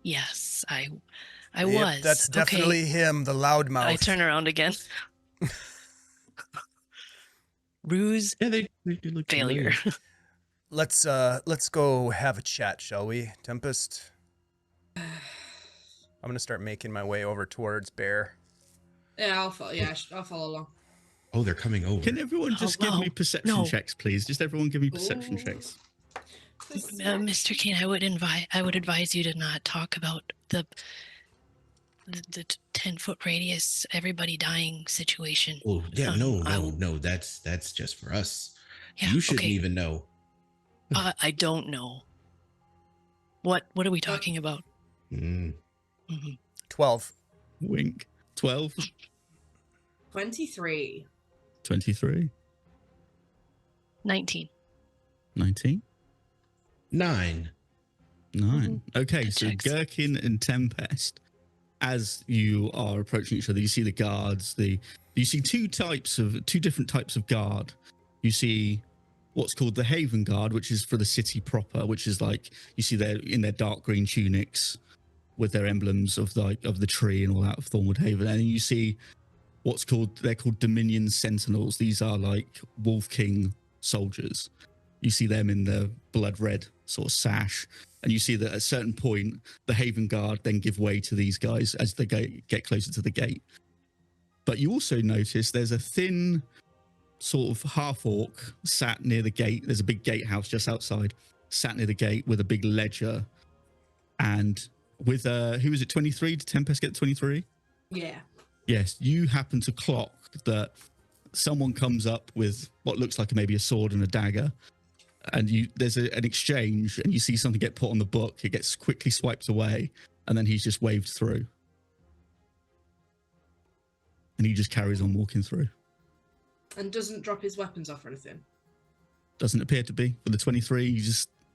Yes, I Yep, was. That's definitely him, the loudmouth. I turn around again. Ruse Yeah, they do look failure. familiar. Let's go have a chat, shall we, Tempest? I'm gonna start making my way over towards Bear. yeah, I'll follow along. Oh, they're coming over. Can everyone just give Hello? me perception No. checks, please? Just everyone give me perception Ooh. checks. Mr. Kane, I would advise you to not talk about the 10-foot radius, everybody dying situation. Oh, yeah, I- no. That's just for us. Yeah, You shouldn't okay. even know. I don't know. What are we talking about? Mm. 12. Wink. 12, 23. 23, 19. 19, 9. 9. Okay, That so checks. Gherkin and Tempest, as you are approaching each other, you see the guards. You see two different types of guard. You see what's called the Haven Guard, which is for the city proper, which is like you see they're in their dark green tunics with their emblems of the tree and all that of Thornwood Haven. And then you see they're called Dominion Sentinels. These are like Wolf King soldiers. You see them in the blood red sort of sash, and you see that at a certain point the Haven Guard then give way to these guys as they get closer to the gate. But you also notice there's a thin sort of half orc sat near the gate. There's a big gatehouse just outside, sat near the gate with a big ledger, and with who is it, 23? Did Tempest get 23? Yeah. Yes, you happen to clock that someone comes up with what looks like maybe a sword and a dagger, and there's an exchange, and you see something get put on the book. It gets quickly swiped away, and then he's just waved through. And he just carries on walking through. And doesn't drop his weapons off or anything? Doesn't appear to be. For the 23,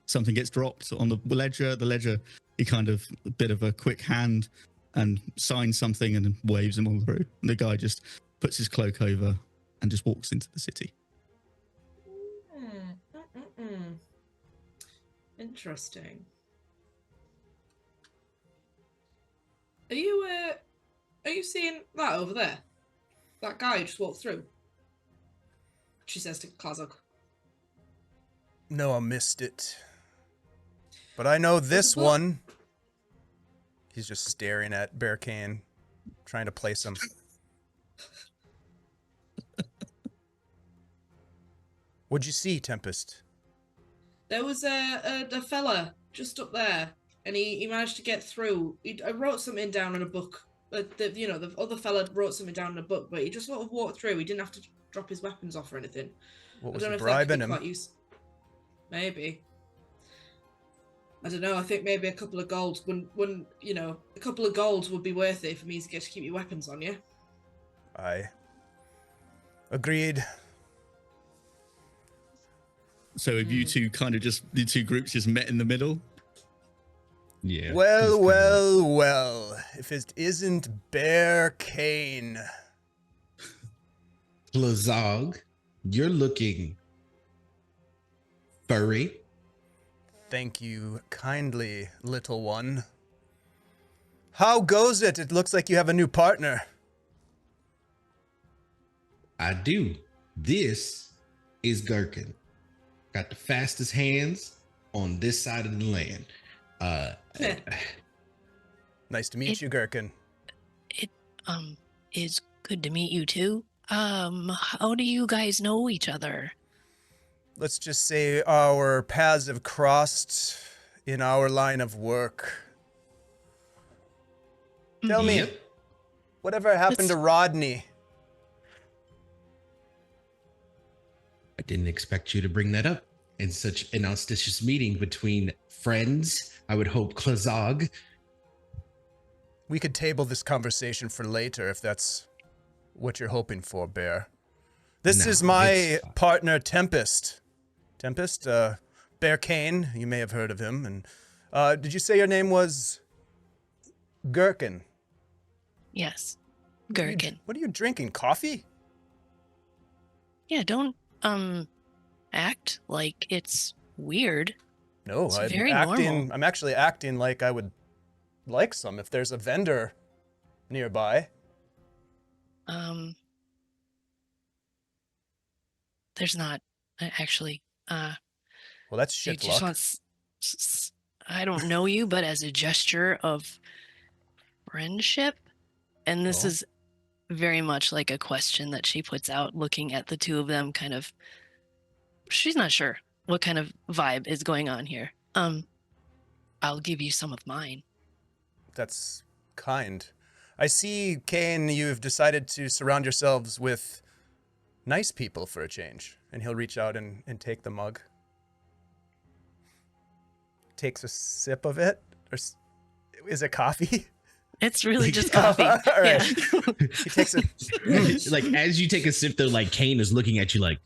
something gets dropped on the ledger. The ledger, he kind of, a bit of a quick hand and signs something and then waves him on through. And the guy just puts his cloak over and just walks into the city. Interesting. Are you seeing that over there? That guy who just walked through? She says to Klazok. No, I missed it. But I know this one. He's just staring at Bear Cane, trying to place him. What'd you see, Tempest? There was a fella just up there, and he managed to get through. I wrote something down in a book. The other fella wrote something down in a book, but he just sort of walked through. He didn't have to drop his weapons off or anything. What I was don't know he if that could bribing be him? quite maybe. I don't know. I think maybe a couple of golds a couple of golds would be worth it for me to get to keep your weapons on you. Aye. Agreed. So have you two the two groups just met in the middle? Yeah. Well. If it isn't Bear Cane. Klazog, you're looking furry. Thank you kindly, little one. How goes it? It looks like you have a new partner. I do. This is Gherkin. Got the fastest hands on this side of the land. Nice to meet you, Gherkin. It is good to meet you too. How do you guys know each other? Let's just say our paths have crossed in our line of work. Tell me, Yep. whatever happened to Rodney? I didn't expect you to bring that up in such an auspicious meeting between friends. I would hope, Klazog. We could table this conversation for later if that's what you're hoping for, Bear. This No, is my it's fine. partner, Tempest. Tempest, Bear Cane, you may have heard of him. And did you say your name was Gherkin? Yes, Gherkin. What are you drinking? Coffee? Yeah, don't act like it's weird. No, It's very normal. I'm actually acting like I would like some if there's a vendor nearby. There's not actually. Well, that's He shit just luck. wants. I don't know you, but as a gesture of friendship, and this Oh. is very much like a question that she puts out, looking at the two of them. Kind of, she's not sure what kind of vibe is going on here. I'll give you some of mine. That's kind. I see, Kane, you've decided to surround yourselves with nice people for a change. And he'll reach out and take the mug. Takes a sip of it. Is it coffee? It's really just coffee. All right. Yeah. He takes it. Like, as you take a sip, though, like, Kane is looking at you like,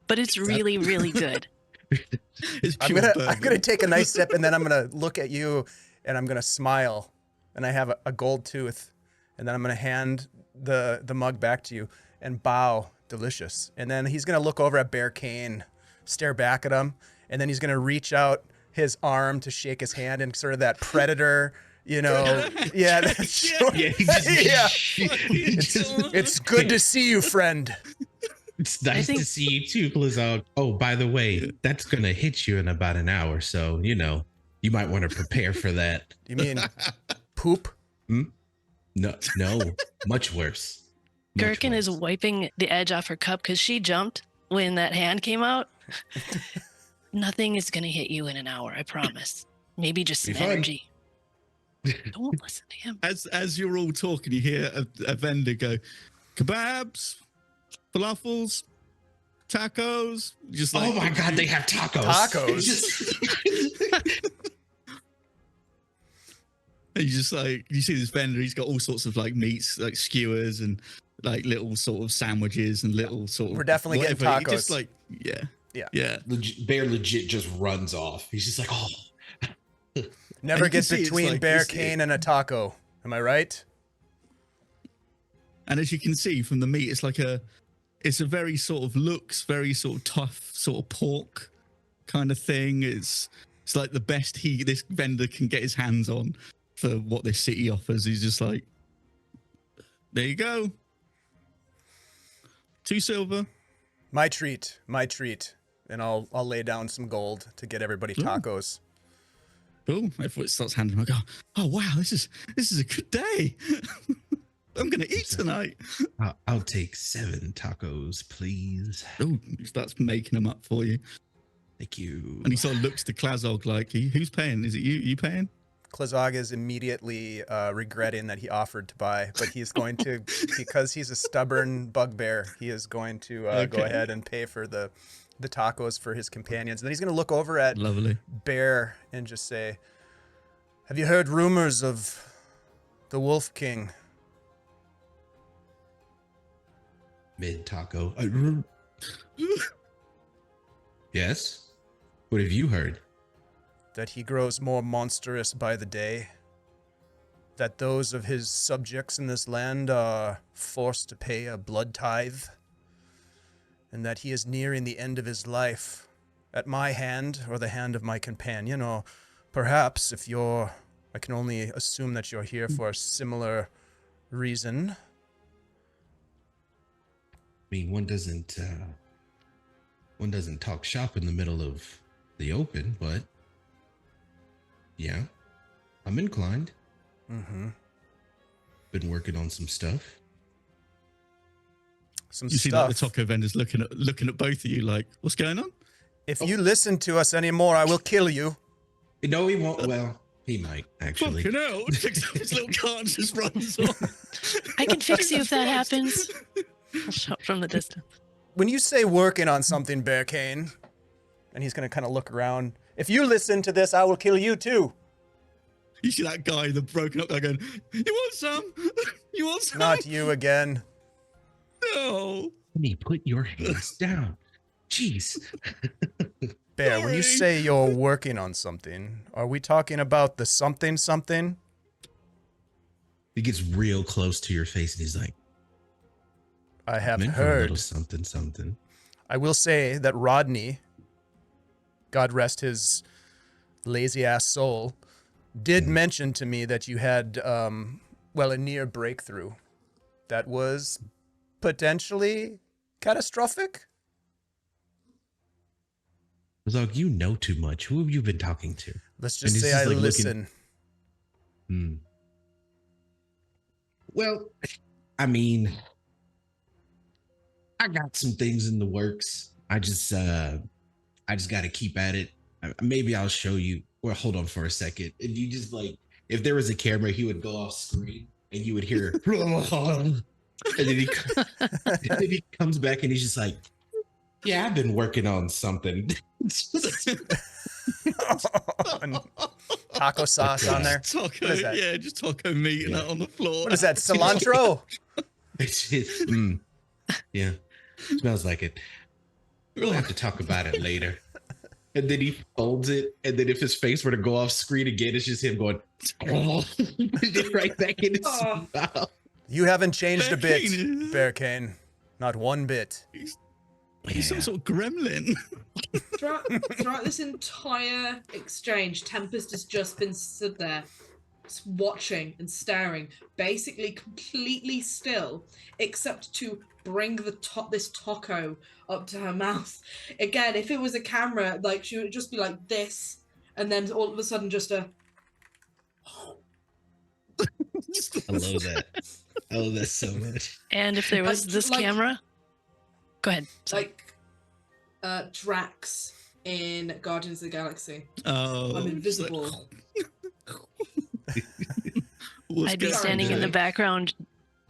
But it's really, really good. It's I'm pure gonna bourbon. take a nice sip and then I'm gonna look at you and I'm gonna smile. And I have a gold tooth. And then I'm gonna hand the mug back to you and bow delicious. And then he's going to look over at Bear Kane, stare back at him, and then he's going to reach out his arm to shake his hand in sort of that predator, yeah, that's Yeah, he just, yeah. It's good to see you, friend. It's nice to see you too, Blizzard. Oh, by the way, that's gonna hit you in about an hour, so you might want to prepare for that. You mean poop? No, much worse. Gherkin is wiping the edge off her cup because she jumped when that hand came out. Nothing is going to hit you in an hour, I promise. Maybe just some energy. Don't listen to him. As you're all talking, you hear a vendor go, kebabs, falafels, tacos. Just like, oh my God, they have tacos. And you just like, you see this vendor, he's got all sorts of like meats, like skewers and like little sort of sandwiches and little sort of. We're definitely whatever. getting tacos. He just like, yeah. Bear legit just runs off. He's just like, oh. Never get between Bear Kane and a taco. Am I right? And as you can see from the meat, it's a very sort of very sort of tough sort of pork kind of thing. It's like the best this vendor can get his hands on for what this city offers. He's just like, there you go. 2 silver. My treat. And I'll lay down some gold to get everybody tacos. Cool. Everyone starts handing them. I go, oh wow, this is a good day. I'm gonna eat tonight. I'll take 7 tacos, please. Oh, he starts making them up for you. Thank you. And he sort of looks to Klazog like, who's paying? Is it you? You paying? Klazog is immediately regretting that he offered to buy, but he's going to, because he's a stubborn bugbear, he is going to go ahead and pay for the tacos for his companions. And then he's going to look over at Bear and just say, have you heard rumors of the Wolf King? Mid taco. Yes? What have you heard? That he grows more monstrous by the day. That those of his subjects in this land are forced to pay a blood tithe. And that he is nearing the end of his life at my hand or the hand of my companion, or perhaps I can only assume that you're here for a similar reason. I mean, one doesn't talk shop in the middle of the open, but yeah, I'm inclined. Mm-hmm. Been working on some stuff. You see like the taco vendors looking at both of you like, what's going on? If you listen to us anymore, I will kill you. No, he won't. Well, he might actually. Fucking hell! His little cart just runs off. I can fix you if that happens. I'll shout from the distance. When you say working on something, Bear Kane, and he's going to kind of look around. If you listen to this, I will kill you too. You see that guy, the broken up guy going, you want some? You want some? Not you again. No. Honey, put your hands down. Jeez. Bear, when you say you're working on something, are we talking about the something? He gets real close to your face and he's like, I have a heard. little something. I will say that Rodney, God rest his lazy ass soul, did mention to me that you had, a near breakthrough that was potentially catastrophic. Zog, you know too much. Who have you been talking to? Let's just say I listen. Well, I mean, I got some things in the works. I just got to keep at it. Maybe I'll show you. Well, hold on for a second. And you just like, if there was a camera, he would go off screen and you would hear, and then he comes back and he's just like, yeah, I've been working on something. Taco sauce on there. Taco, yeah, just taco meat and that on the floor. What is that, cilantro? It's just, yeah, smells like it. We'll have to talk about it later. And then he folds it, and then if his face were to go off screen again, it's just him going right back in his mouth. You haven't changed a bit, Bear Kane. Not one bit. He's some sort of gremlin. Throughout this entire exchange, Tempest has just been stood there, just watching and staring, basically completely still, except to bring this taco up to her mouth. Again, if it was a camera, like she would just be like this, and then all of a sudden just a. I love that. I love that so much. And if there was this camera, go ahead. Sorry. Like Drax in Guardians of the Galaxy. Oh, I'm invisible. I'd be standing in the background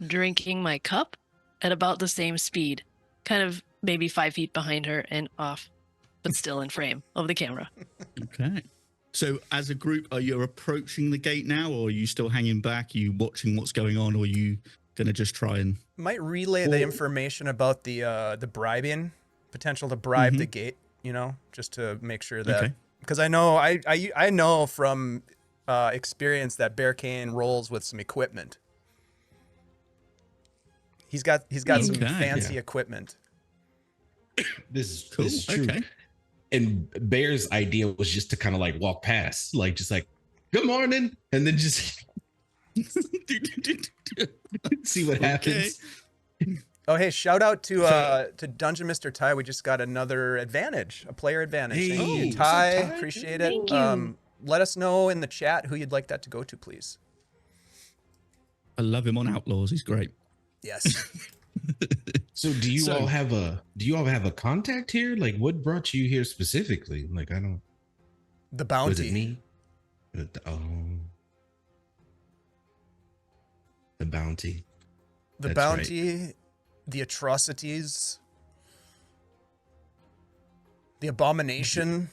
drinking my cup at about the same speed, kind of maybe 5 feet behind her and off, but still in frame of the camera. Okay. So as a group, are you approaching the gate now, or are you still hanging back? Are you watching what's going on, or are you going to just try and... Might relay the information about the bribing, potential to bribe the gate, you know, just to make sure that... Because I know I know from experience that Bear Kane rolls with some equipment. He's got some fancy equipment. This is true. Okay. And Bear's idea was just to kind of like walk past, like just like, good morning, and then just see what happens. Oh, hey, shout out to Dungeon Mr. Ty. We just got another advantage, a player advantage. Hey, Thank you, what's up, Ty. Ty? Appreciate Thank it. you. Let us know in the chat who you'd like that to go to, please. I love him on Outlaws. He's great. Yes. So do you all have a contact here? Like, what brought you here specifically? Like, I don't. The Was it bounty. me? The bounty. The That's bounty, the atrocities, the abomination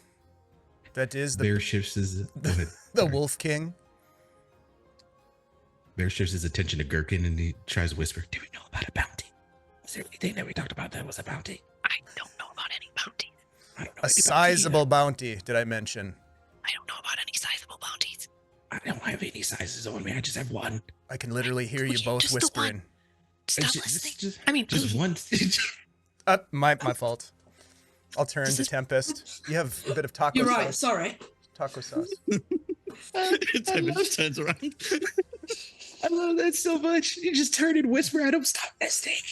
that is Bear shifts his. Go ahead. the Sorry. Wolf King. Bear shifts his attention to Gherkin and he tries to whisper, "Do we know about a bounty? Was there anything that we talked about that was a bounty?" I don't know about any bounties. I don't know A any bounty sizable either. bounty, did I mention? I don't know about any sizable bounties. I don't have any sizes on me. I just have one. I can literally hear you Would you both just the whispering. Stop Just- listening. just- I mean, Just one. My fault. I'll turn to Tempest. You have a bit of taco You're sauce. right. Sorry. Taco sauce. Tempest turns around. I love that so much. You just turn and whisper at him, "Stop listening."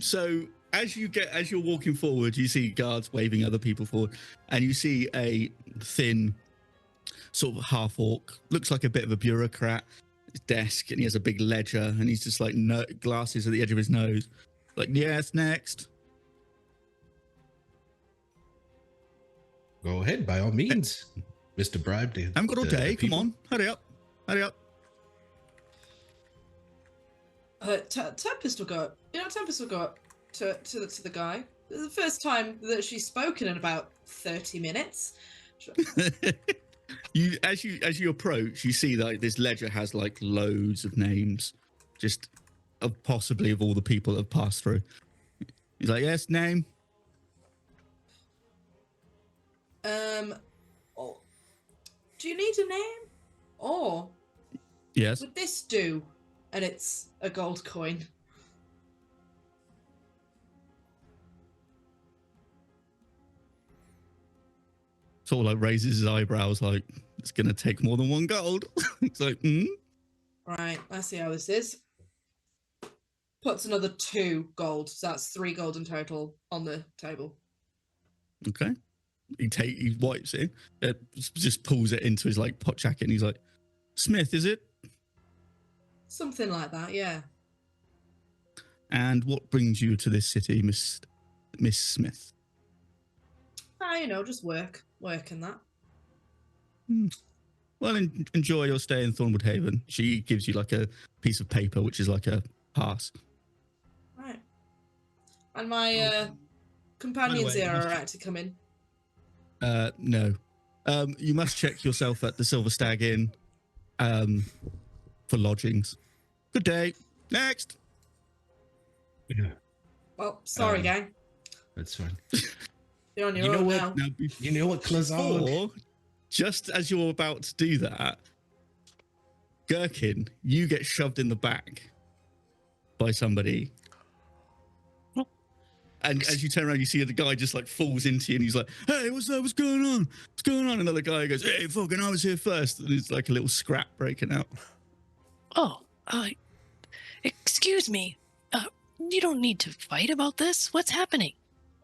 So as you're walking forward, you see guards waving other people forward, and you see a thin, sort of half orc, looks like a bit of a bureaucrat. His desk, and he has a big ledger, and he's just like glasses at the edge of his nose. Like, yes, next. Go ahead, by all means, Mr. Bribe. I haven't got all day. Come on, hurry up, hurry up. Tempest will go up. Tempest will go up to the guy. This is the first time that she's spoken in about 30 minutes. As you approach, you see like this ledger has like loads of names, just possibly of all the people that have passed through. He's like, yes, name. Oh, do you need a name? Or Yes. would this do? And it's a gold coin. Sort of like raises his eyebrows, like it's gonna take more than one gold. It's like, Right, I see how this is. Puts another 2 gold, so that's 3 gold in total on the table. okay. He wipes it, just pulls it into his like pot jacket, and he's like, Smith, is it? Something like that, yeah. And what brings you to this city, Miss Smith? Just work and that. Well, enjoy your stay in Thornwood Haven. She gives you like a piece of paper, which is like a pass. Right. And my companions way, here you are must- right to come in. No. You must check yourself at the Silver Stag Inn for lodgings. Good day. Next. Yeah, Well, sorry, gang. that's fine. You're on your You know own what? now. Now, You know what, Klazog? before, just as you're about to do that, Gherkin, you get shoved in the back by somebody. And as you turn around, you see the guy just like falls into you and he's like, hey, what's up? What's going on? What's going on? Another guy goes, hey, fucking, I was here first. And it's like a little scrap breaking out. Oh, excuse me. You don't need to fight about this. What's happening?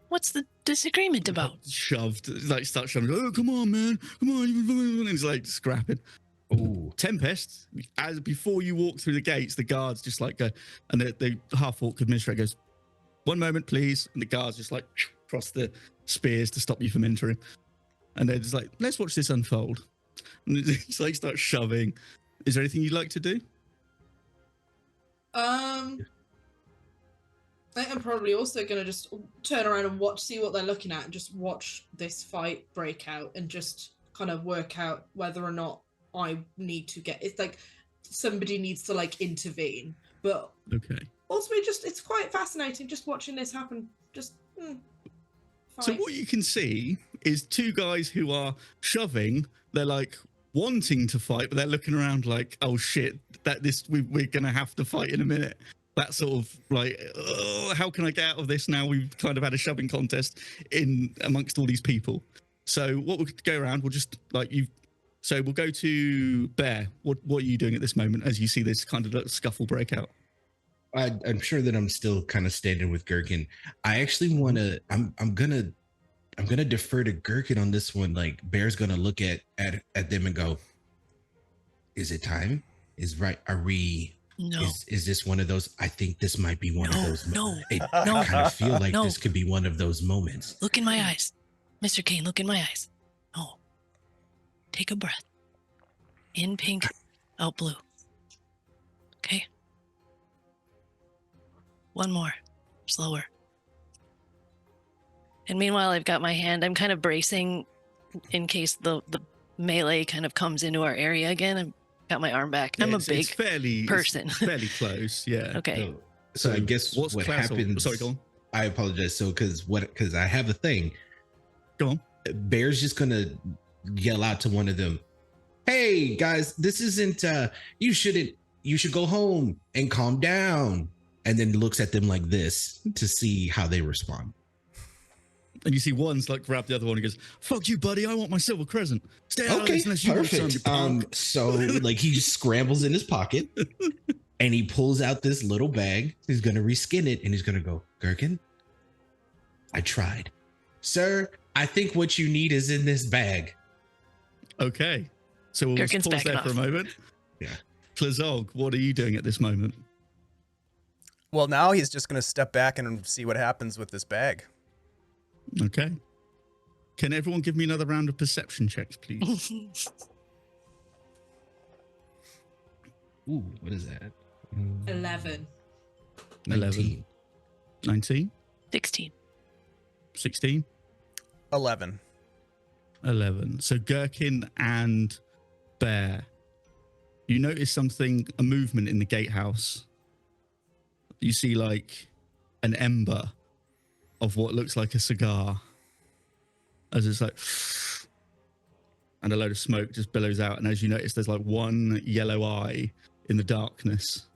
What's the disagreement about? Shoved, like start shoving. Oh, come on, man. Come on. And he's like scrapping. Ooh. Tempest, as before you walk through the gates, the guards just like go, and the half-orc administrator goes, 1 moment, please. And the guards just like cross the spears to stop you from entering. And they're just like, let's watch this unfold. And it's like start shoving. Is there anything you'd like to do? I'm probably also gonna just turn around and see what they're looking at, and just watch this fight break out, and just kind of work out whether or not I need to get. It's like somebody needs to like intervene, but Okay. also it's quite fascinating just watching this happen. Just So what you can see is 2 guys who are shoving. They're like wanting to fight, but they're looking around like, oh shit, we're gonna have to fight in a minute. That sort of like, oh, how can I get out of this now? We've kind of had a shoving contest in amongst all these people. So what we'll go around, we'll just like you. So we'll go to Bear. What are you doing at this moment as you see this kind of scuffle break out? I'm sure that I'm still kind of standing with Gherkin. I actually want to. I'm gonna defer to Gherkin on this one. Like Bear's gonna look at them and go, "Is it time? Are we? No. Is this one of those? I think this might be one of those. No. I kind of feel like No. this could be one of those moments. Look in my eyes. Mr. Kane, look in my eyes. No. Take a breath. In pink, out blue. Okay? 1 more. Slower. And meanwhile, I've got my hand. I'm kind of bracing in case the melee kind of comes into our area again. I've got my arm back. I'm a big person. It's fairly close, yeah. Okay. So I guess what happens? Sorry, go on. I apologize. So because I have a thing. Go on. Bear's just gonna yell out to one of them, "Hey guys, this isn't. You should go home and calm down." And then looks at them like this to see how they respond. And you see one's like grab the other one and goes, "Fuck you, buddy! I want my silver crescent. Stay out of Okay, this unless you want some, you perfect. punk." So like he just scrambles in his pocket and he pulls out this little bag. He's gonna reskin it and he's gonna go, "Gherkin, I tried, sir. I think what you need is in this bag." Okay, so we'll Gherkin's pause there backing for a off. moment. Yeah. Klazog, what are you doing at this moment? Well, now he's just going to step back and see what happens with this bag. Okay. Can everyone give me another round of perception checks, please? Ooh, what is that? 11. 11. 19? 16. 16? 11. 11. So Gherkin and Bear, you notice a movement in the gatehouse. You see like an ember of what looks like a cigar as it's like, and a load of smoke just billows out. And as you notice, there's like one yellow eye in the darkness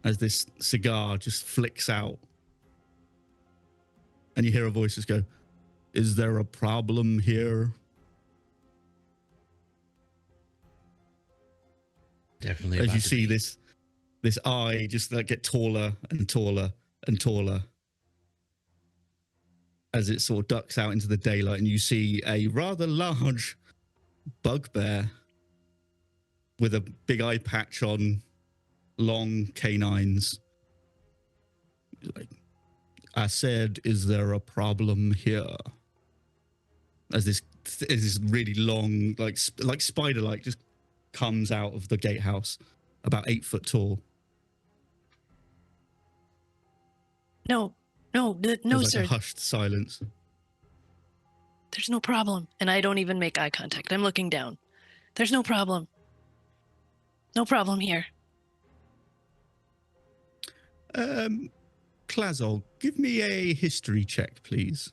as this cigar just flicks out. And you hear a voice just go, "Is there a problem here?" Definitely. As about you to see be. this eye just like get taller and taller and taller as it sort of ducks out into the daylight, and you see a rather large bugbear with a big eye patch on, long canines. Like, I said, "Is there a problem here?" As this really long, like spider-like, just comes out of the gatehouse, about 8 foot tall. No, There's like sir. a hushed silence. There's no problem. And I don't even make eye contact. I'm looking down. There's no problem. No problem here. Klazol, give me a history check, please.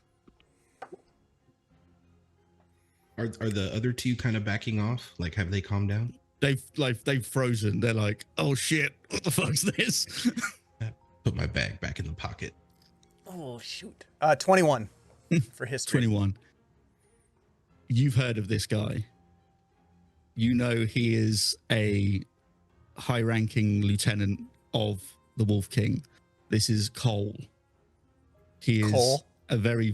Are the other two kind of backing off? Like, have they calmed down? they've frozen. They're like, oh shit, what the fuck's this? Put my bag back in the pocket. Oh shoot. 21 for history. 21. You've heard of this guy. You know he is a high-ranking lieutenant of the Wolf King. This is Cole. He is Cole? a very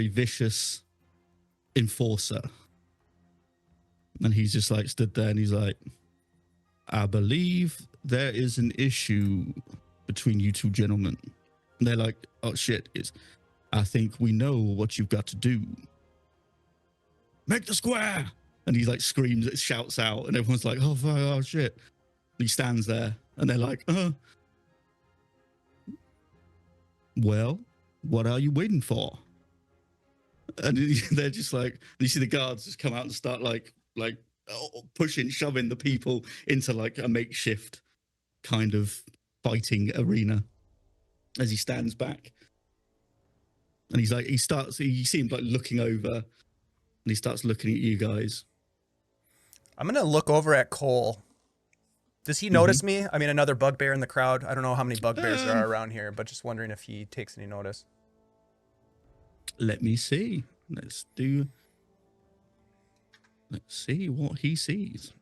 vicious enforcer. And he's just like stood there and he's like, I believe there is an issue between you two gentlemen. And they're like, oh shit, I think we know what you've got to do. Make the square. And he like screams, shouts out, and everyone's like, oh, fuck, oh shit. He stands there and they're like, well, what are you waiting for? And they're just like, you see the guards just come out and start like pushing, shoving the people into like a makeshift kind of fighting arena as he stands back. And he's like, you see him like looking over and he starts looking at you guys. I'm going to look over at Cole. Does he notice me? I mean, another bugbear in the crowd. I don't know how many bugbears there are around here, but just wondering if he takes any notice. Let me see. Let's see what he sees.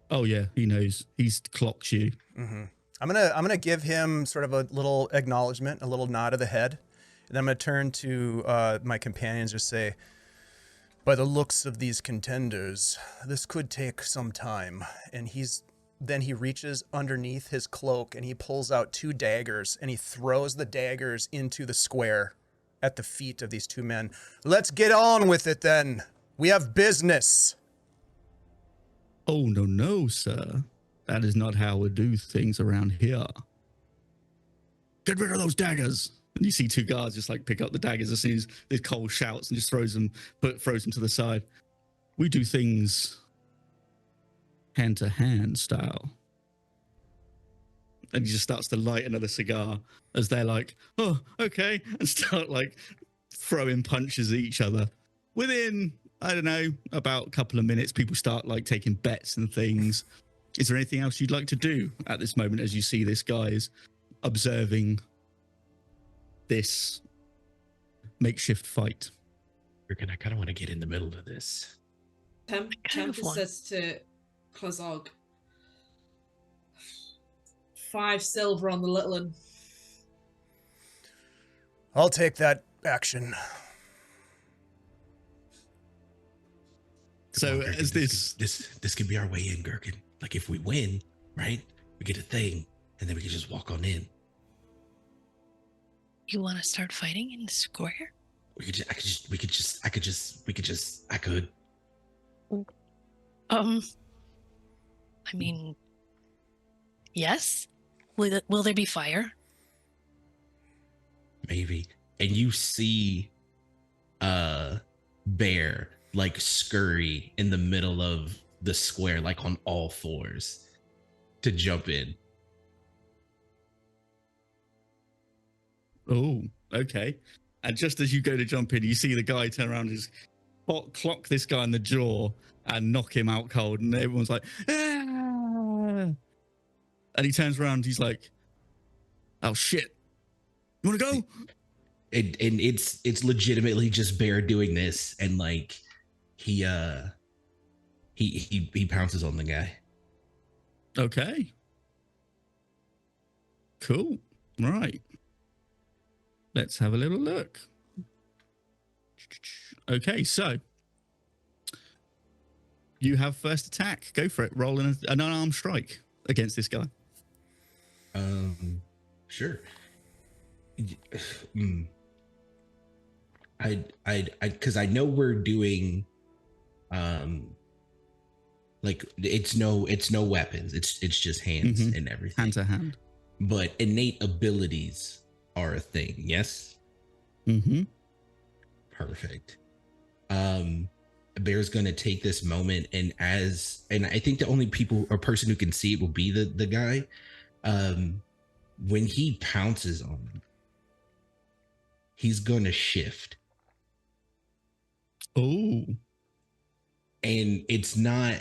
Oh yeah, he knows. He's clocked you. Mm-hmm. I'm gonna give him sort of a little acknowledgement, a little nod of the head, and I'm gonna turn to my companions and just say, by the looks of these contenders, this could take some time. And then he reaches underneath his cloak and he pulls out 2 daggers and he throws the daggers into the square at the feet of these 2 men. Let's get on with it then. We have business. Oh, no, sir. That is not how we do things around here. Get rid of those daggers. And you see 2 guards just like pick up the daggers as soon as this Cole shouts and just throws them to the side. We do things hand-to-hand style. And he just starts to light another cigar as they're like, oh, okay, and start like throwing punches at each other. Within, I don't know, about a couple of minutes, people start like taking bets and things. Is there anything else you'd like to do at this moment as you see this guy is observing this makeshift fight? I kind of want to get in the middle of this. Tempest says to Klazog, 5 silver on the little one. I'll take that action. So Gherkin, as this could be our way in, Gherkin. Like if we win, right? We get a thing, and then we can just walk on in. You want to start fighting in the square? I could. I mean, yes. Will there be fire? Maybe. And you see Bear like scurry in the middle of the square, like on all fours to jump in. Oh, okay. And just as you go to jump in, you see the guy turn around and just clock this guy in the jaw and knock him out cold. And everyone's like, ah! And he turns around, he's like, oh shit, you want to go? And it's legitimately just Bear doing this, and like he pounces on the guy. Okay. Cool. All right. Let's have a little look. Okay, so you have first attack. Go for it. Roll an unarmed strike against this guy. Sure. Because I know we're doing, like it's no weapons. It's just hands and everything. Hand to hand. But innate abilities are a thing. Yes. Mm-hmm. Perfect. Bear's gonna take this moment, and I think the only person who can see it will be the guy. When he pounces on him, he's going to shift. Oh, And it's not,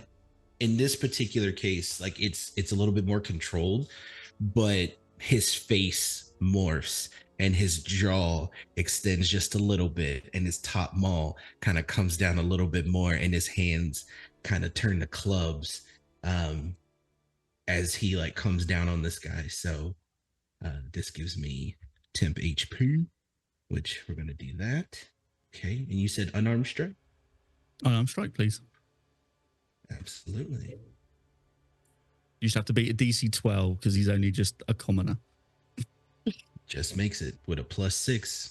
in this particular case, like it's a little bit more controlled, but his face morphs and his jaw extends just a little bit, and his top maul kind of comes down a little bit more, and his hands kind of turn to clubs as he like comes down on this guy. So this gives me temp HP, which we're gonna do that. Okay, and you said unarmed strike? unarmed strike, please. Absolutely. You just have to beat a DC 12 because he's only just a commoner. Just makes it with a +6,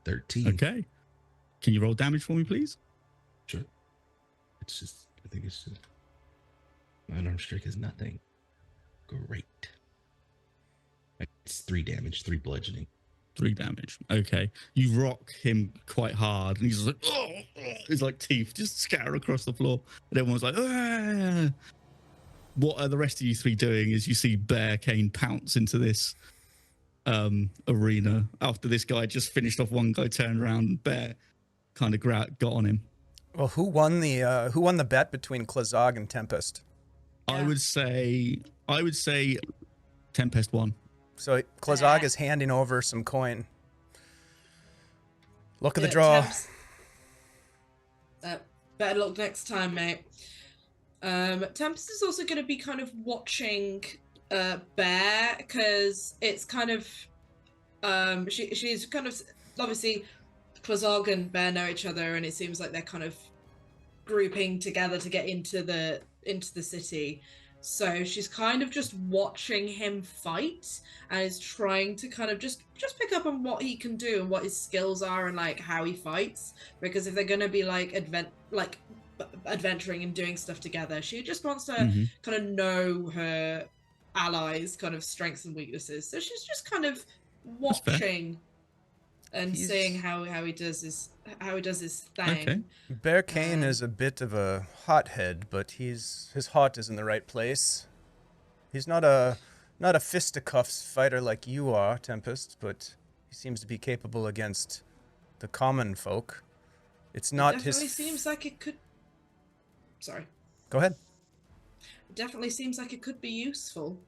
13. Okay. Can you roll damage for me, please? Sure. It's just, I think it's just, my unarmed strike is nothing. Great. It's 3 damage, 3 bludgeoning. 3 damage. Okay. You rock him quite hard, and he's like, oh, his like teeth just scatter across the floor, and everyone's like, ah. What are the rest of you 3 doing as you see Bear Cane pounce into this arena after this guy just finished off one guy, turned around, and Bear kind of got on him? Well, who won the bet between Klazag and Tempest? I Yeah. would say Tempest won. So Klazag is handing over some coin. Look at the Yeah, draw. Temps. Better luck next time, mate. Tempest is also going to be kind of watching Bear, because it's kind of she's kind of, obviously Klazag and Bear know each other, and it seems like they're kind of grouping together to get into the city. So she's kind of just watching him fight and is trying to kind of just pick up on what he can do and what his skills are and like how he fights. Because if they're going to be like adventuring and doing stuff together, she just wants to kind of know her allies' kind of strengths and weaknesses. So she's just kind of watching and seeing how he does his thing. Okay. Bear Cane is a bit of a hothead, but his heart is in the right place. He's not a fisticuffs fighter like you are, Tempest, but he seems to be capable against the common folk. It's not It definitely seems like it could. Sorry. Go ahead. It definitely seems like it could be useful.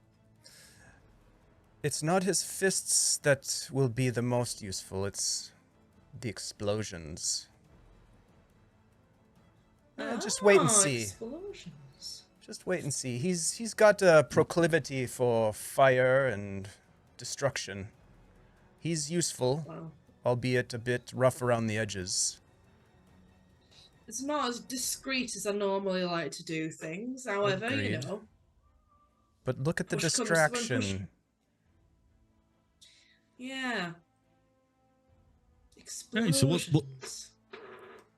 It's not his fists that will be the most useful. It's the explosions. Just wait and see. Explosions. Just wait and see. He's got a proclivity for fire and destruction. He's useful, Well, albeit a bit rough around the edges. it's not as discreet as I normally like to do things. However, Agreed. you know. But look at the Push comes to when distraction. Yeah. Hey, Explosions. so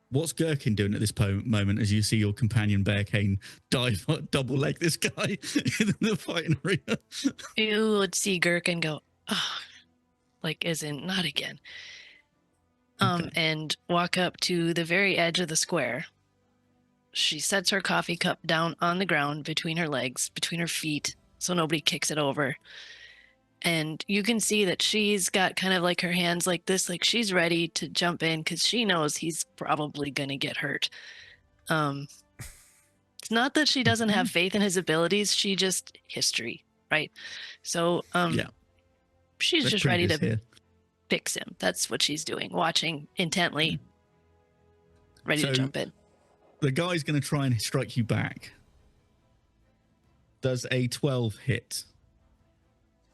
what's Gherkin doing at this moment as you see your companion Bear Cane double leg this guy in the fighting arena? You would see Gherkin go, oh, like, as in, not again. Okay. And walk up to the very edge of the square. She sets her coffee cup down on the ground between her legs, between her feet, so nobody kicks it over. And you can see that she's got kind of like her hands like this, like she's ready to jump in because she knows he's probably going to get hurt. It's not that she doesn't have faith in his abilities, she just history, right? So Yeah. she's Let's just prove ready this to here. fix him. That's what she's doing, watching intently, ready to So- jump in. The guy's going to try and strike you back. Does a 12 hit?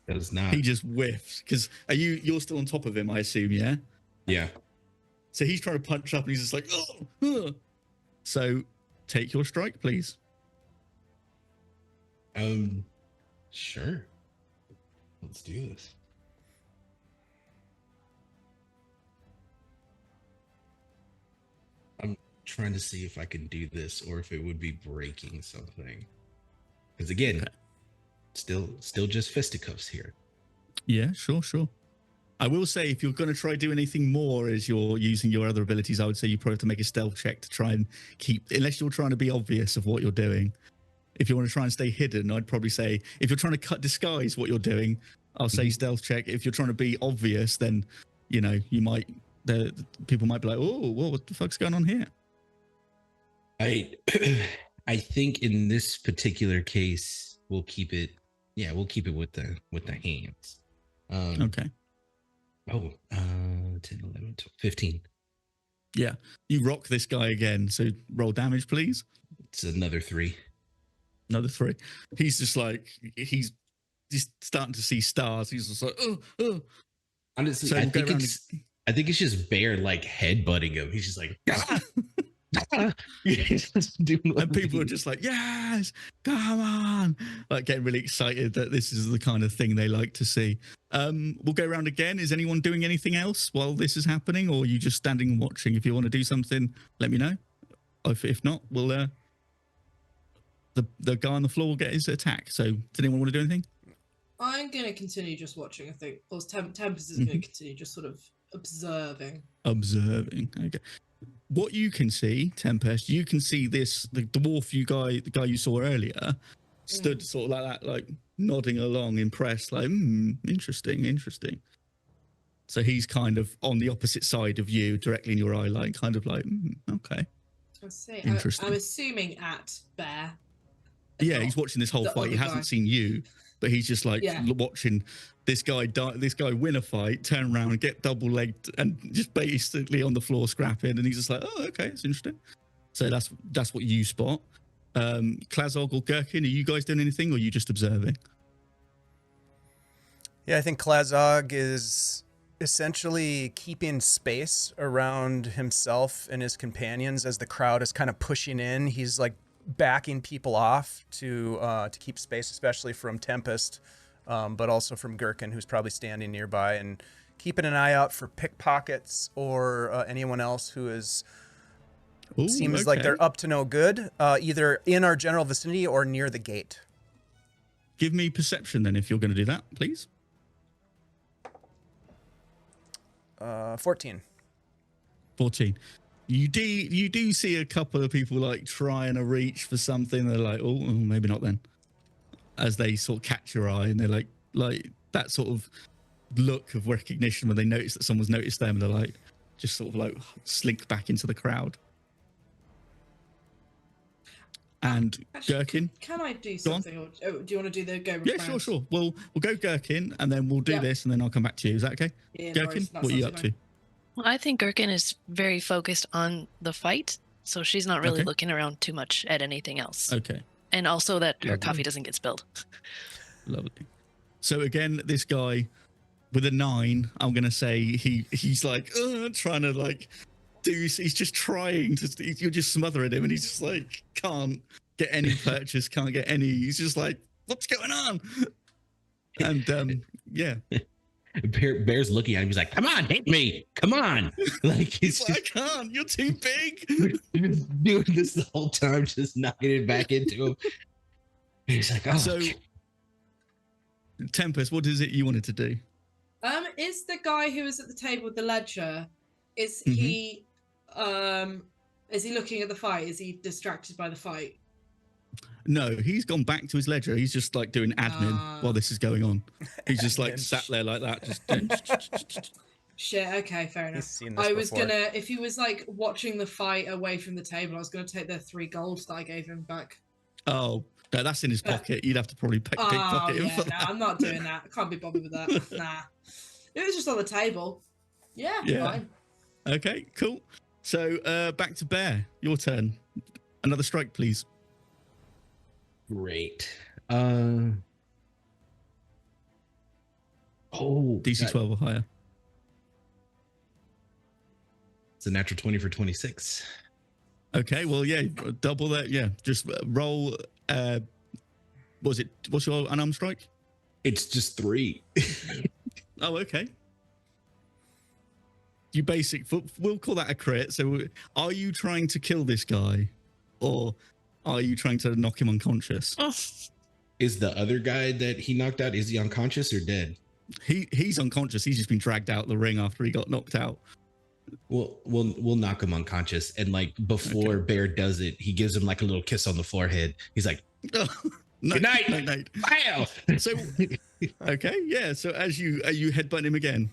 Does not. He just whiffs because you're still on top of him, I assume, yeah? Yeah. So he's trying to punch up and he's just like, oh. So take your strike, please. Sure. Let's do this. I'm trying to see if I can do this or if it would be breaking something. Because again, Okay. still just fisticuffs here. Yeah, sure. I will say if you're going to try do anything more as you're using your other abilities, I would say you probably have to make a stealth check to try and keep, unless you're trying to be obvious of what you're doing. If you want to try and stay hidden, I'd probably say if you're trying to disguise what you're doing, I'll say stealth check. If you're trying to be obvious, then, you know, you might people might be like, "Oh, what the fuck's going on here?" I think in this particular case, we'll keep it. Yeah, we'll keep it with the hands. Okay. 10, 11, 12, 15. Yeah, you rock this guy again. So roll damage, please. It's another 3. Another 3. He's just like he's starting to see stars. He's just like, oh. Honestly, So I we'll go think it's just Bear like headbutting him. He's just like, and people are just like, yes, come on, like getting really excited that this is the kind of thing they like to see. We'll go around again. Is anyone doing anything else while this is happening, or are you just standing and watching? If you want to do something, let me know. If not, we'll the guy on the floor will get his attack. So does anyone want to do anything? I'm going to continue just watching, I think. Or Tempest is going to continue just sort of observing. Okay. What you can see, Tempest, you can see the dwarf the guy you saw earlier, stood sort of like that, like nodding along, impressed, like, interesting. So he's kind of on the opposite side of you, directly in your eye line, kind of like, okay. I see. Interesting. I'm assuming at Bear. Yeah, he's watching this whole fight. He hasn't seen you, but he's just like watching this guy win a fight, turn around and get double legged and just basically on the floor scrapping. And he's just like, oh, okay, it's interesting. So that's what you spot. Klazog or Gherkin, are you guys doing anything, or are you just observing? Yeah, I think Klazog is essentially keeping space around himself and his companions as the crowd is kind of pushing in. He's like backing people off to keep space, especially from Tempest, but also from Gherkin, who's probably standing nearby, and keeping an eye out for pickpockets or anyone else who is seems like they're up to no good, either in our general vicinity or near the gate. Give me perception then, if you're going to do that, please. 14. You do see a couple of people like trying to reach for something. They're like, oh, maybe not then. As they sort of catch your eye, and they're like that sort of look of recognition when they notice that someone's noticed them. They're like, just sort of like slink back into the crowd. And Gherkin, can I do something, or do you want to do the go? Yeah, round? sure. We'll go Gherkin, and then we'll do this, and then I'll come back to you. Is that okay? Yeah, Gherkin, what are you up to? Well, I think Gherkin is very focused on the fight, so she's not really looking around too much at anything else. Okay. And also that her coffee doesn't get spilled. Lovely. So again, this guy with a 9, I'm going to say he's like trying to like he's just trying to, you're just smothering him, and he's just like, can't get any purchase, can't get any, he's just like, what's going on? And yeah. Bear's looking at him. He's like, "Come on, hit me! Come on!" Like he's I can't. You're too big. just doing this the whole time, just knocking it back into him. He's like, "Oh." So, Tempest, what is it you wanted to do? Is the guy who was at the table with the ledger? Is he looking at the fight? Is he distracted by the fight? No, he's gone back to his ledger. He's just like doing admin while this is going on. He's just like sat there like that. Just Shit. Okay, fair enough. I was gonna, if he was like watching the fight away from the table, I was gonna take the 3 gold that I gave him back. Oh, no, that's in his pocket. You'd have to probably pickpocket him for that. I'm not doing that. I can't be bothered with that. Nah. It was just on the table. Yeah. Fine. Okay, cool. So back to Bear. Your turn. Another strike, please. Great. DC 12 or higher. It's a natural 20 for 26. Okay, well, yeah, double that. Yeah, just roll. What's your unarmed strike? It's just 3. Oh, okay. We'll call that a crit. So, are you trying to kill this guy, or are you trying to knock him unconscious? Is the other guy that he knocked out, is he unconscious or dead? He's unconscious. He's just been dragged out the ring after he got knocked out. We'll knock him unconscious, and like before Bear does it, he gives him like a little kiss on the forehead. He's like, "Good night." Wow. So, okay, yeah. So as you headbutt him again,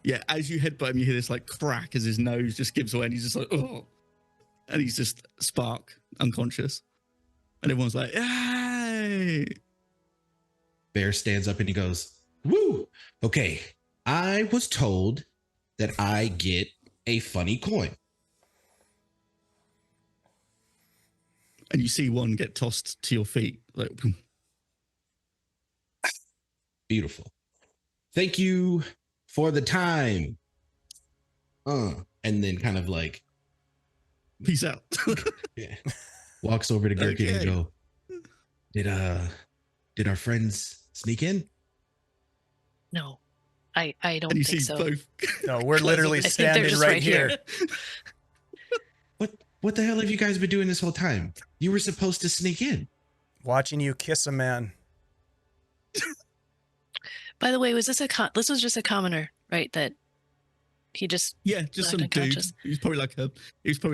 Yeah, as you headbutt him, you hear this like crack as his nose just gives away, and he's just like, oh, and he's just spark unconscious, and everyone's like, hey. Bear stands up and he goes, woo, okay, I was told that I get a funny coin. And you see one get tossed to your feet, like, boom. Beautiful. Thank you for the time. And then kind of like Peace out. yeah, walks over to Gherkin and Okay. go, did our friends sneak in? No, I don't And you think see so. both. No, we're literally I think they're standing just right right here. here. What the hell have you guys been doing this whole time? You were supposed to sneak in. Watching you kiss a man. By the way, was this this was just a commoner, right? That he just Yeah, just left some dude. unconscious. He was probably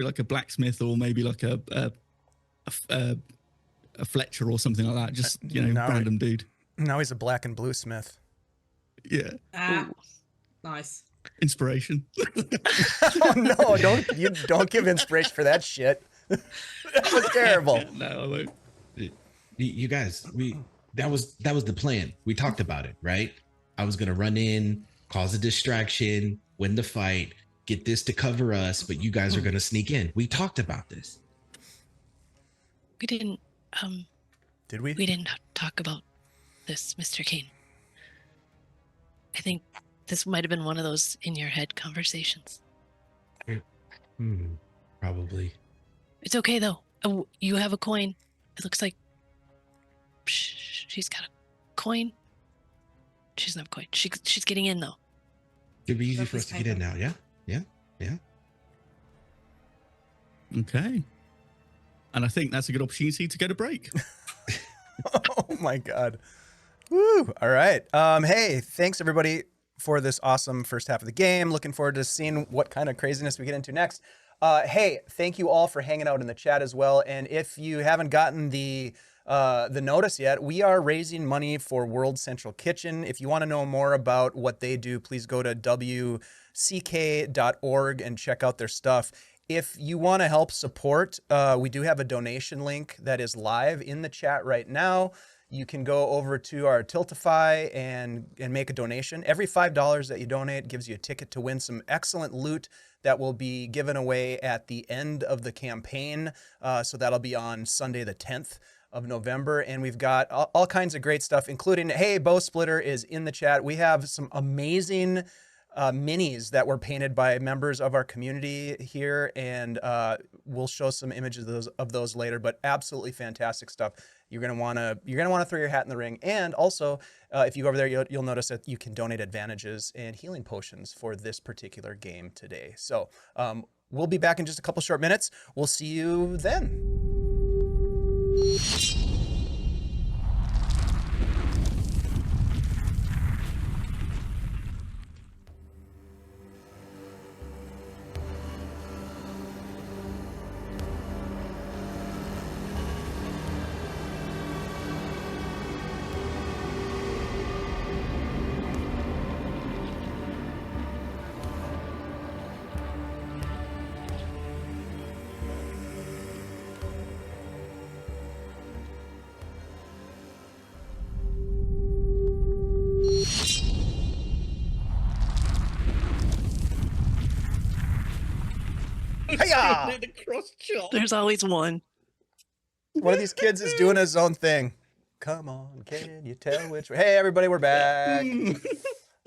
like a blacksmith or maybe like a Fletcher or something like that. Just No. random dude. Now he's a black and blue smith. Yeah, Ah, Ooh. nice. inspiration. Oh no, don't give inspiration for that shit. That was terrible. No, I won't. You guys, that was the plan. We talked about it, right? I was gonna run in, cause a distraction, win the fight, get this to cover us, but you guys are gonna sneak in. We talked about this. We didn't Did we? we didn't talk about this, Mr. Kane. I think this might have been one of those in your head conversations. Probably. It's okay though. Oh, you have a coin. It looks like she's got a coin. She doesn't have a coin. She's getting in though. It'd be easy for us to get in now, yeah? Yeah. Okay. And I think that's a good opportunity to go to break. Oh my god. Woo. All right. Hey, thanks everybody for this awesome first half of the game. Looking forward to seeing what kind of craziness we get into next. Hey, thank you all for hanging out in the chat as well. And if you haven't gotten the notice yet, we are raising money for World Central Kitchen. If you want to know more about what they do, please go to wck.org and check out their stuff. If you want to help support, we do have a donation link that is live in the chat right now. You can go over to our Tiltify and make a donation. Every $5 that you donate gives you a ticket to win some excellent loot that will be given away at the end of the campaign. So that'll be on Sunday the 10th of November. And we've got all kinds of great stuff, including, hey, Bow Splitter is in the chat. We have some amazing minis that were painted by members of our community here, and we'll show some images of those later. But absolutely fantastic stuff. You're gonna wanna throw your hat in the ring. And also, if you go over there, you'll notice that you can donate advantages and healing potions for this particular game today. So we'll be back in just a couple short minutes. We'll see you then. Hiya! There's always one. One of these kids is doing his own thing. Come on, can you tell which way? Hey, everybody, we're back.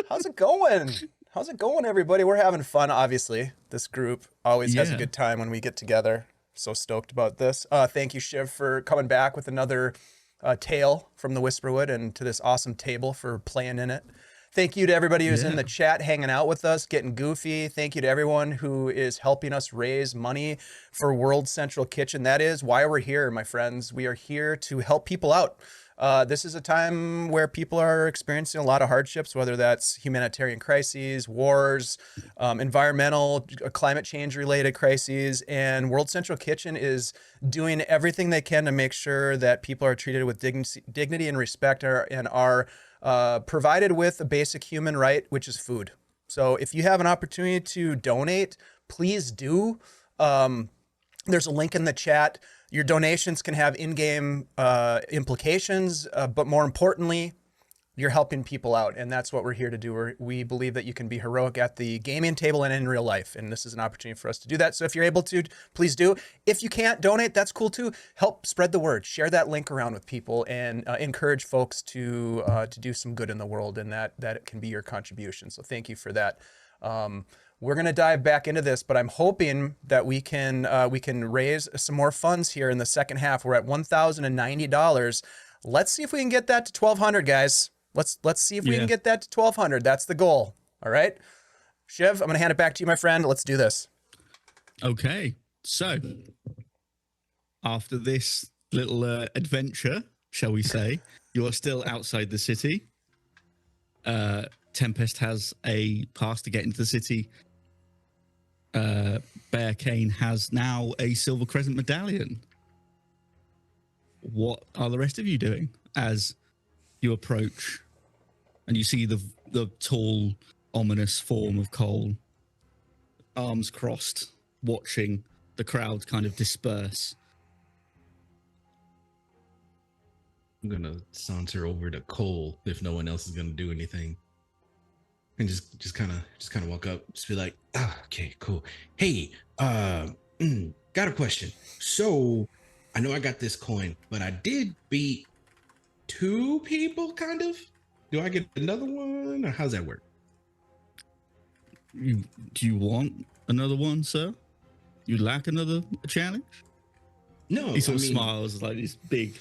How's it going? How's it going, everybody? We're having fun, obviously. This group always has a Yeah. good time when we get together. So stoked about this. Thank you, Shiv, for coming back with another tale from the Whisperwood and to this awesome table for playing in it. Thank you to everybody who's in Yeah. the chat hanging out with us, getting goofy. Thank you to everyone who is helping us raise money for World Central Kitchen. That is why we're here, my friends. We are here to help people out. This is a time where people are experiencing a lot of hardships, whether that's humanitarian crises, wars, environmental, climate change related crises. And World Central Kitchen is doing everything they can to make sure that people are treated with dignity and respect and are provided with a basic human right, which is food. So if you have an opportunity to donate, please do. There's a link in the chat. Your donations can have in-game implications, but more importantly, you're helping people out, and that's what we're here to do. We believe that you can be heroic at the gaming table and in real life, and this is an opportunity for us to do that. So if you're able to, please do. If you can't donate, that's cool too. Help spread the word. Share that link around with people, and encourage folks to do some good in the world, and that it can be your contribution. So thank you for that. We're gonna dive back into this, but I'm hoping that we can raise some more funds here in the second half. We're at $1,090. Let's see if we can get that to 1,200, guys. Let's see if we can get that to 1,200. That's the goal. All right, Shiv, I'm gonna hand it back to you, my friend. Let's do this. Okay, so after this little adventure, shall we say, you are still outside the city. Tempest has a pass to get into the city. Bear Cane has now a Silver Crescent medallion. What are the rest of you doing as you approach and you see the tall, ominous form of Cole, arms crossed, watching the crowd kind of disperse? I'm gonna saunter over to Cole if no one else is gonna do anything, and just kind of walk up, just be like, okay, cool. Hey, got a question. So I know I got this coin, but I did beat 2 people, kind of. Do I get another one, or how's that work? Do you want another one, sir? You like another challenge? No, He sort of smiles, like these big,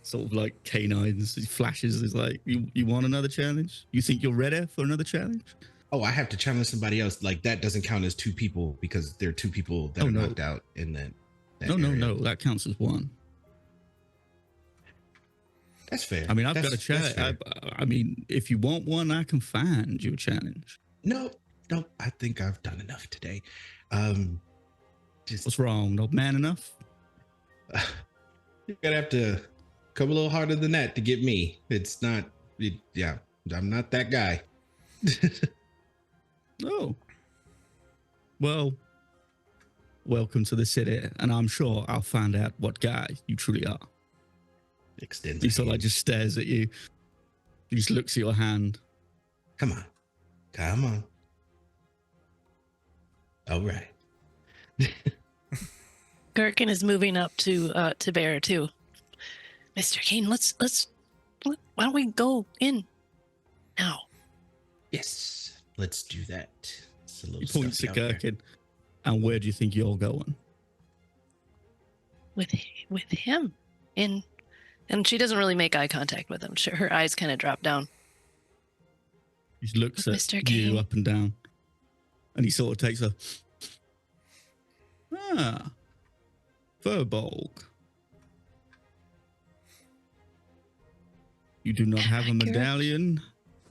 sort of like canines. He flashes. He's like, "You want another challenge? You think you're ready for another challenge?" Oh, I have to challenge somebody else. Like that doesn't count as 2 people because there are 2 people that are knocked out in that. No. That counts as one. That's fair. I mean, I've got a challenge. I mean, if you want one, I can find you a challenge. No. I think I've done enough today. What's wrong? Not man enough? You're gonna have to come a little harder than that to get me. It's not. Yeah, I'm not that guy. Oh. Well, welcome to the city, and I'm sure I'll find out what guy you truly are. Extends. He sort of like just stares at you. He just looks at your hand. Come on. All right. Gherkin is moving up to Bear too. Mr. Kane, let's why don't we go in now? Yes, let's do that. It's a little He points stuffy at out there. Gherkin. And where do you think you're going? With him. And she doesn't really make eye contact with him. Her eyes kind of drop down. He looks at Mr. you Kane. up and down. And he sort of takes a... Furbolg. You do not have a Accurate. medallion?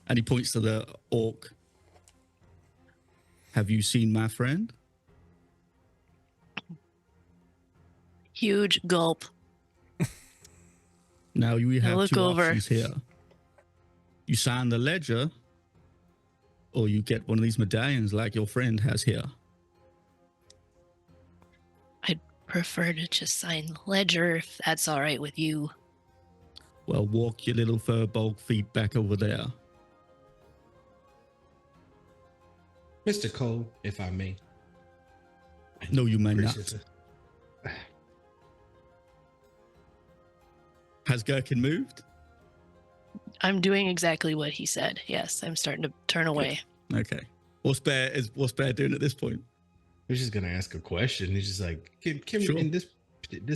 And he points to the orc. Have you seen my friend? Huge gulp. Now we have look 2 over. options here. You sign the ledger, or you get one of these medallions like your friend has here. I'd prefer to just sign the ledger if that's all right with you. Well, walk your little furbolg feet back over there. Mr. Cole, if I may. No, you may not. Appreciate it. Has Gherkin moved? I'm doing exactly what he said. Yes, I'm starting to turn away. Okay. What's Bear doing at this point? I was just gonna ask a question. He's just like, Kim, Sure. and this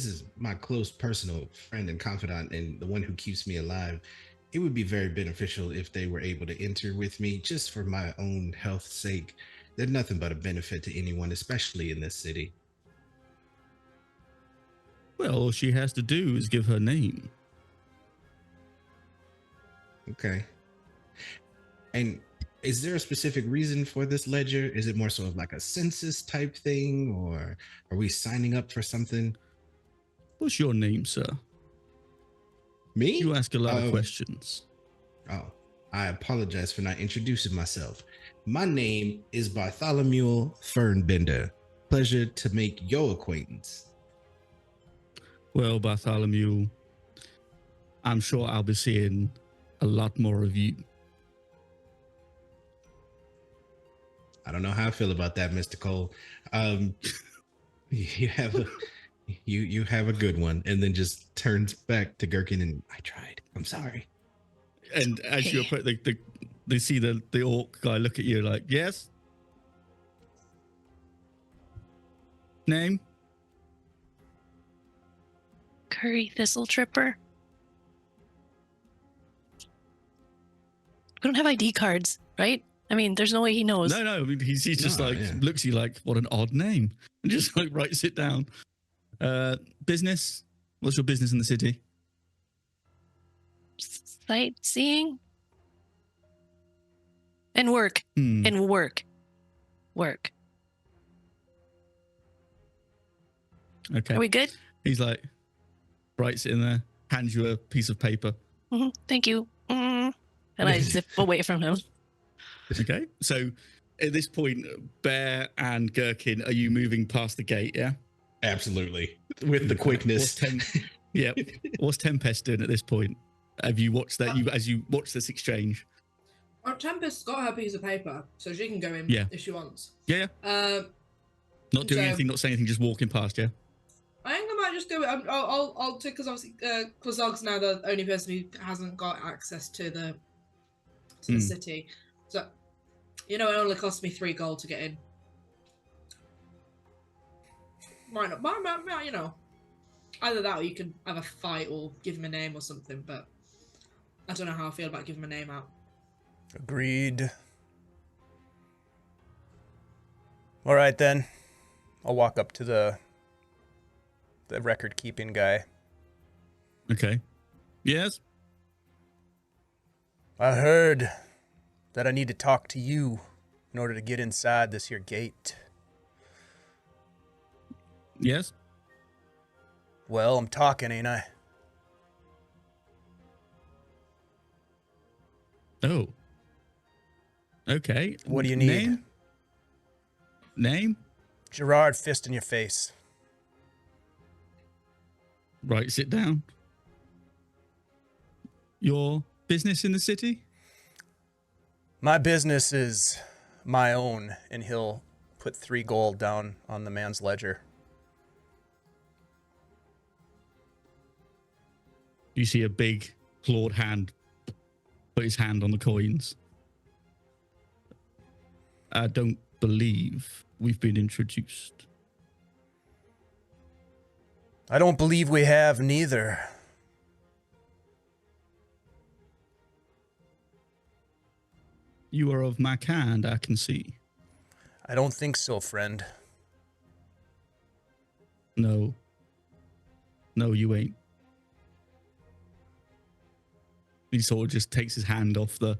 is my close personal friend and confidant, and the one who keeps me alive. It would be very beneficial if they were able to enter with me, just for my own health's sake. They're nothing but a benefit to anyone, especially in this city. Well, all she has to do is give her name. Okay. And is there a specific reason for this ledger? Is it more sort of like a census type thing, or are we signing up for something? What's your name, sir? Me? You ask a lot of questions. Oh, I apologize for not introducing myself. My name is Bartholomew Fernbender. Pleasure to make your acquaintance. Well, Bartholomew, I'm sure I'll be seeing a lot more of you. I don't know how I feel about that, Mr. Cole. You have a you have a good one, and then just turns back to Gherkin and I tried. I'm sorry. And as you approach, they see the orc guy look at you like, yes? Name? Curry Thistle Tripper. We don't have ID cards, right? I mean, there's no way he knows. No, I mean, he's just No, like, yeah. looks at you like, what an odd name. And just like writes it down. Business? What's your business in the city? Sightseeing and work and work. Okay. Are we good? He's like, writes it in there, hands you a piece of paper. Thank you. And I zip away from him. Okay. So at this point, Bear and Gherkin, are you moving past the gate? Yeah. Absolutely. With the quickness. What's Tempest doing at this point? Have you watched that? As you watch this exchange? Tempest's got her piece of paper, so she can go in if she wants. Yeah. Not doing anything, not saying anything, just walking past. Yeah. I think I might just go. I'll take because obviously Klazog's now the only person who hasn't got access to the city. So it only cost me 3 gold to get in. Might not, either that or you can have a fight or give him a name or something. But I don't know how I feel about giving him a name out. Agreed. All right, then. I'll walk up to the record-keeping guy. Okay. Yes? I heard that I need to talk to you in order to get inside this here gate. Yes? Well, I'm talking, ain't I? Oh. Okay. What do you need? Name? Gerard, fist in your face. Right, sit down. Your business in the city? My business is my own, and he'll put 3 gold down on the man's ledger. You see a big clawed hand put his hand on the coins. I don't believe we've been introduced. I don't believe we have neither. You are of my kind, I can see. I don't think so, friend. No. No, you ain't. He sort of just takes his hand off the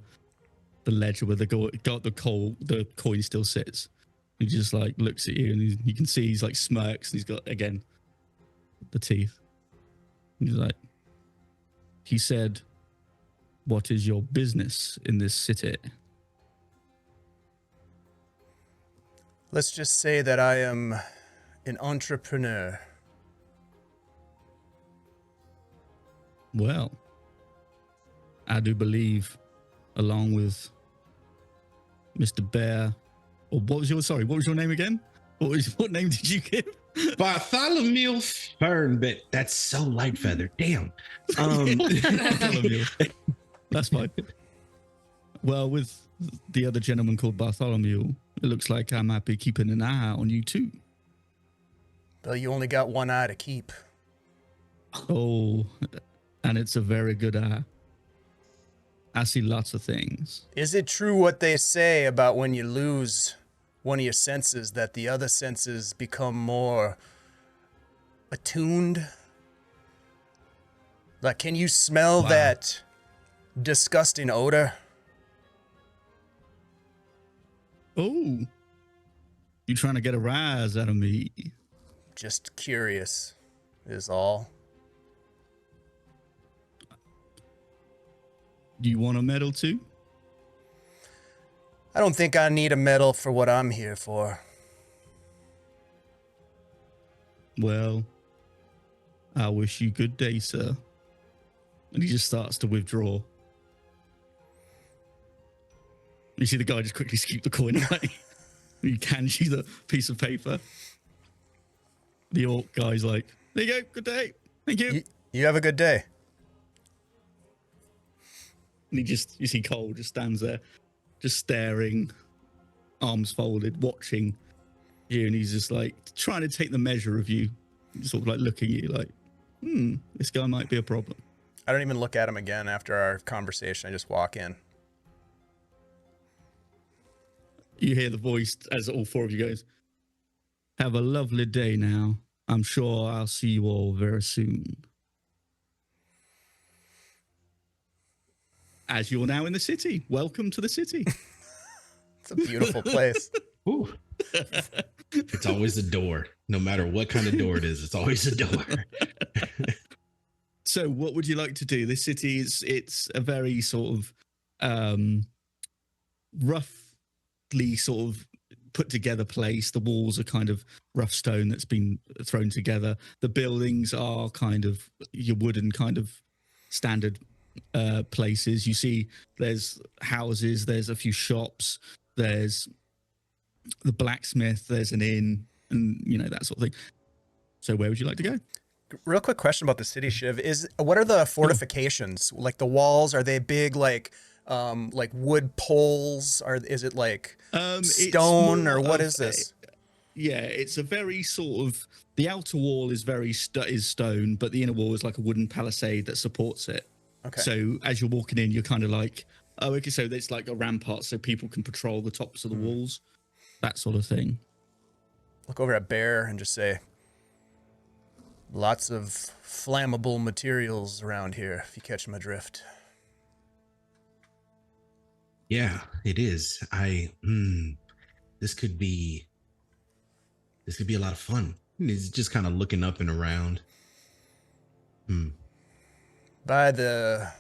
ledger where the coin still sits. He just like looks at you, and you can see he's like smirks, and he's got again the teeth. And he's like, he said, "What is your business in this city?" Let's just say that I am an entrepreneur. Well, I do believe, along with Mr. Bear, or what was your name again? What name did you give? Bartholomew Fernbender. That's so light feather. Damn. Bartholomew. That's fine. Well, with the other gentleman called Bartholomew, it looks like I might be keeping an eye on you too. Well, you only got one eye to keep. Oh, and it's a very good eye. I see lots of things. Is it true what they say about when you lose one of your senses, that the other senses become more attuned? Like, can you smell that disgusting odor? Oh, you trying to get a rise out of me? Just curious, is all. Do you want a medal too? I don't think I need a medal for what I'm here for. Well, I wish you good day, sir. And he just starts to withdraw. You see the guy just quickly scoop the coin away. He hands you the piece of paper. The orc guy's like, there you go, good day. Thank you. You have a good day. And you see Cole just stands there, just staring, arms folded, watching you. And he's just like trying to take the measure of you, sort of like looking at you like, this guy might be a problem. I don't even look at him again after our conversation. I just walk in. You hear the voice as all four of you goes, have a lovely day now. I'm sure I'll see you all very soon. As you're now in the city. Welcome to the city. It's a beautiful place. Ooh. It's always a door. No matter what kind of door it is, it's always a door. So what would you like to do? This city it's a very sort of roughly sort of put together place. The walls are kind of rough stone that's been thrown together. The buildings are kind of your wooden kind of standard places. You see there's houses, there's a few shops, there's the blacksmith, there's an inn, and that sort of thing. So where would you like to go? Real quick question about the city, Shiv. What are the fortifications? Like the walls, are they big like wood poles? Is it like stone, or what is this? It's a very sort of, the outer wall is very is stone, but the inner wall is like a wooden palisade that supports it. Okay. So as you're walking in, you're kind of like, oh, okay, so it's like a rampart so people can patrol the tops of the walls, that sort of thing. Look over at Bear and just say, lots of flammable materials around here, if you catch my drift. Yeah, it is. This could be a lot of fun. He's just kind of looking up and around. By the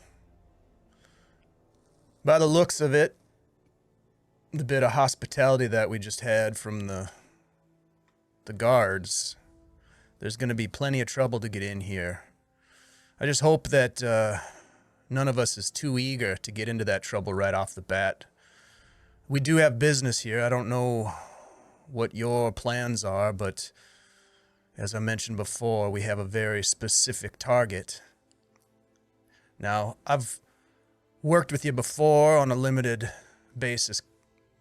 looks of it, the bit of hospitality that we just had from the guards, there's going to be plenty of trouble to get in here. I just hope that none of us is too eager to get into that trouble right off the bat. We do have business here. I don't know what your plans are, but as I mentioned before, we have a very specific target. Now, I've worked with you before on a limited basis,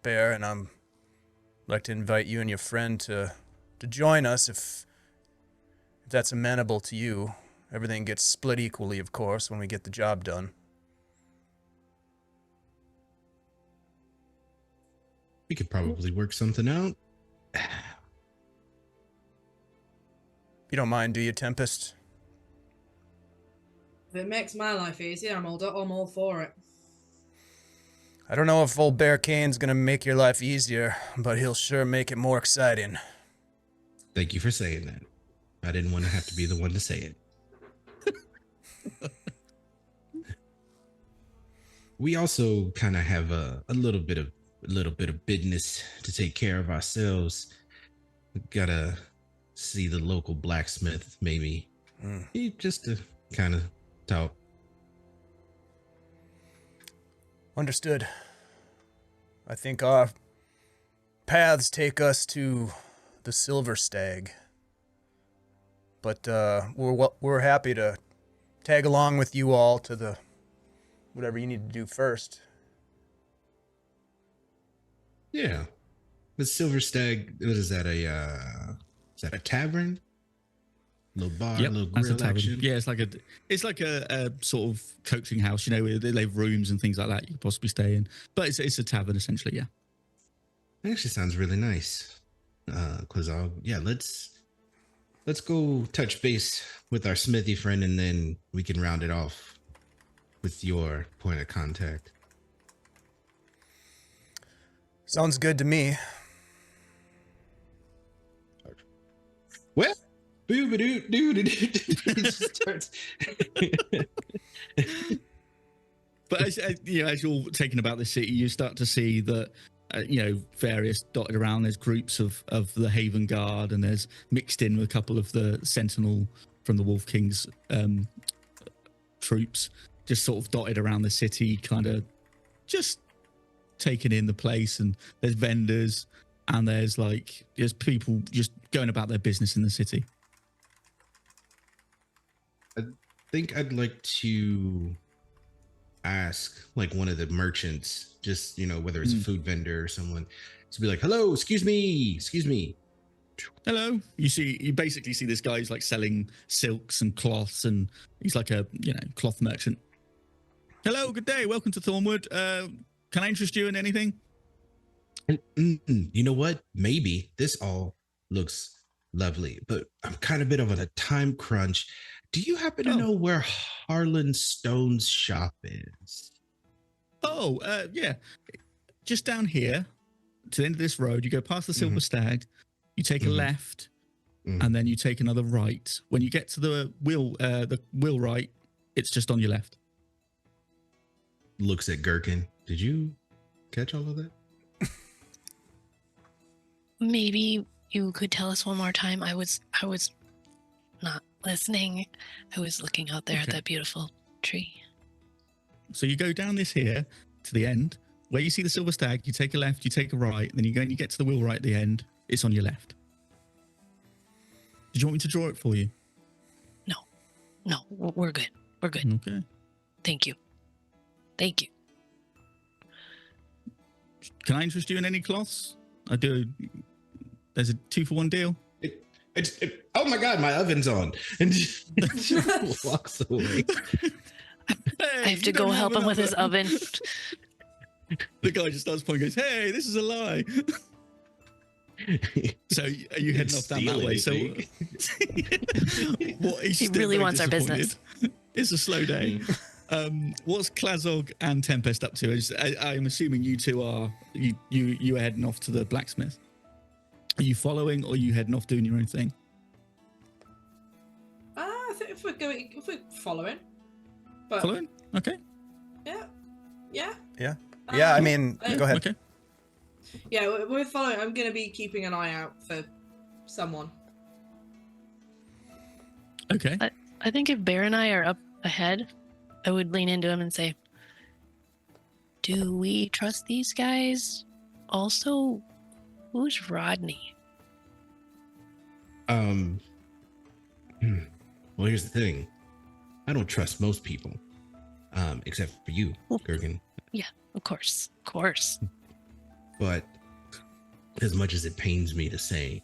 Bear, and I'd like to invite you and your friend to join us if that's amenable to you. Everything gets split equally, of course, when we get the job done. We could probably work something out. You don't mind, do you, Tempest? If it makes my life easier, I'm all for it. I don't know if old Bear Kane's gonna make your life easier, but he'll sure make it more exciting. Thank you for saying that. I didn't want to have to be the one to say it. We also kind of have a little bit of business to take care of ourselves. We gotta see the local blacksmith, maybe. Just to kind of talk. Understood. I think our paths take us to the Silver Stag. But we're happy to tag along with you all to the whatever you need to do first. Yeah. The Silver Stag, what is that, is that a tavern? Little bar, Yep, little that's a grill tavern. action? Yeah, it's like a sort of coaching house, where they have rooms and things like that you could possibly stay in. But it's a tavern essentially, yeah. It actually sounds really nice. Let's go touch base with our smithy friend, and then we can round it off with your point of contact. Sounds good to me. Well, it starts. But as you're taking about the city, you start to see that various dotted around. There's groups of the Haven Guard, and there's mixed in with a couple of the Sentinel from the Wolf King's troops, just sort of dotted around the city, kind of just taking in the place. And there's vendors, and there's people just going about their business in the city. I think I'd like to ask like one of the merchants, just whether it's a food vendor or someone, to be like, hello, excuse me. Hello. You basically see this guy who's like selling silks and cloths, and he's like a cloth merchant. Hello, good day, welcome to Thornwood. Can I interest you in anything? You know what, maybe this all looks lovely, but I'm kind of a bit of a time crunch. Do you happen to know where Harlan Stone's shop is? Oh, yeah. Just down here to the end of this road, you go past the Silver Stag, you take a left, and then you take another right. When you get to the wheel it's just on your left. Looks at Gherkin. Did you catch all of that? Maybe you could tell us one more time. I was not listening. I was looking out there at that beautiful tree. So you go down this here to the end where you see the Silver Stag. You take a left, you take a right, then you go and you get to the wheelwright at the end. It's on your left. Did you want me to draw it for you? No, we're good. We're good. Okay. Thank you. Can I interest you in any cloths? I do. There's a 2-for-1 deal. Oh my God, my oven's on. And just walks away. I have to go help him with his oven. The guy just starts pointing and goes, hey, this is a lie. So are you heading off down that way? So He really wants our business. It's a slow day. What's Klazog and Tempest up to? I'm assuming you two are you are heading off to the blacksmith. Are you following, or are you heading off doing your own thing? I think if we're following. But Following? Okay. Yeah. I mean, go ahead. Okay. Yeah, we're following. I'm going to be keeping an eye out for someone. Okay. I think if Bear and I are up ahead, I would lean into him and say, do we trust these guys? Also, who's Rodney? Well, here's the thing. I don't trust most people, except for you, Gherkin. Yeah, of course. But as much as it pains me to say,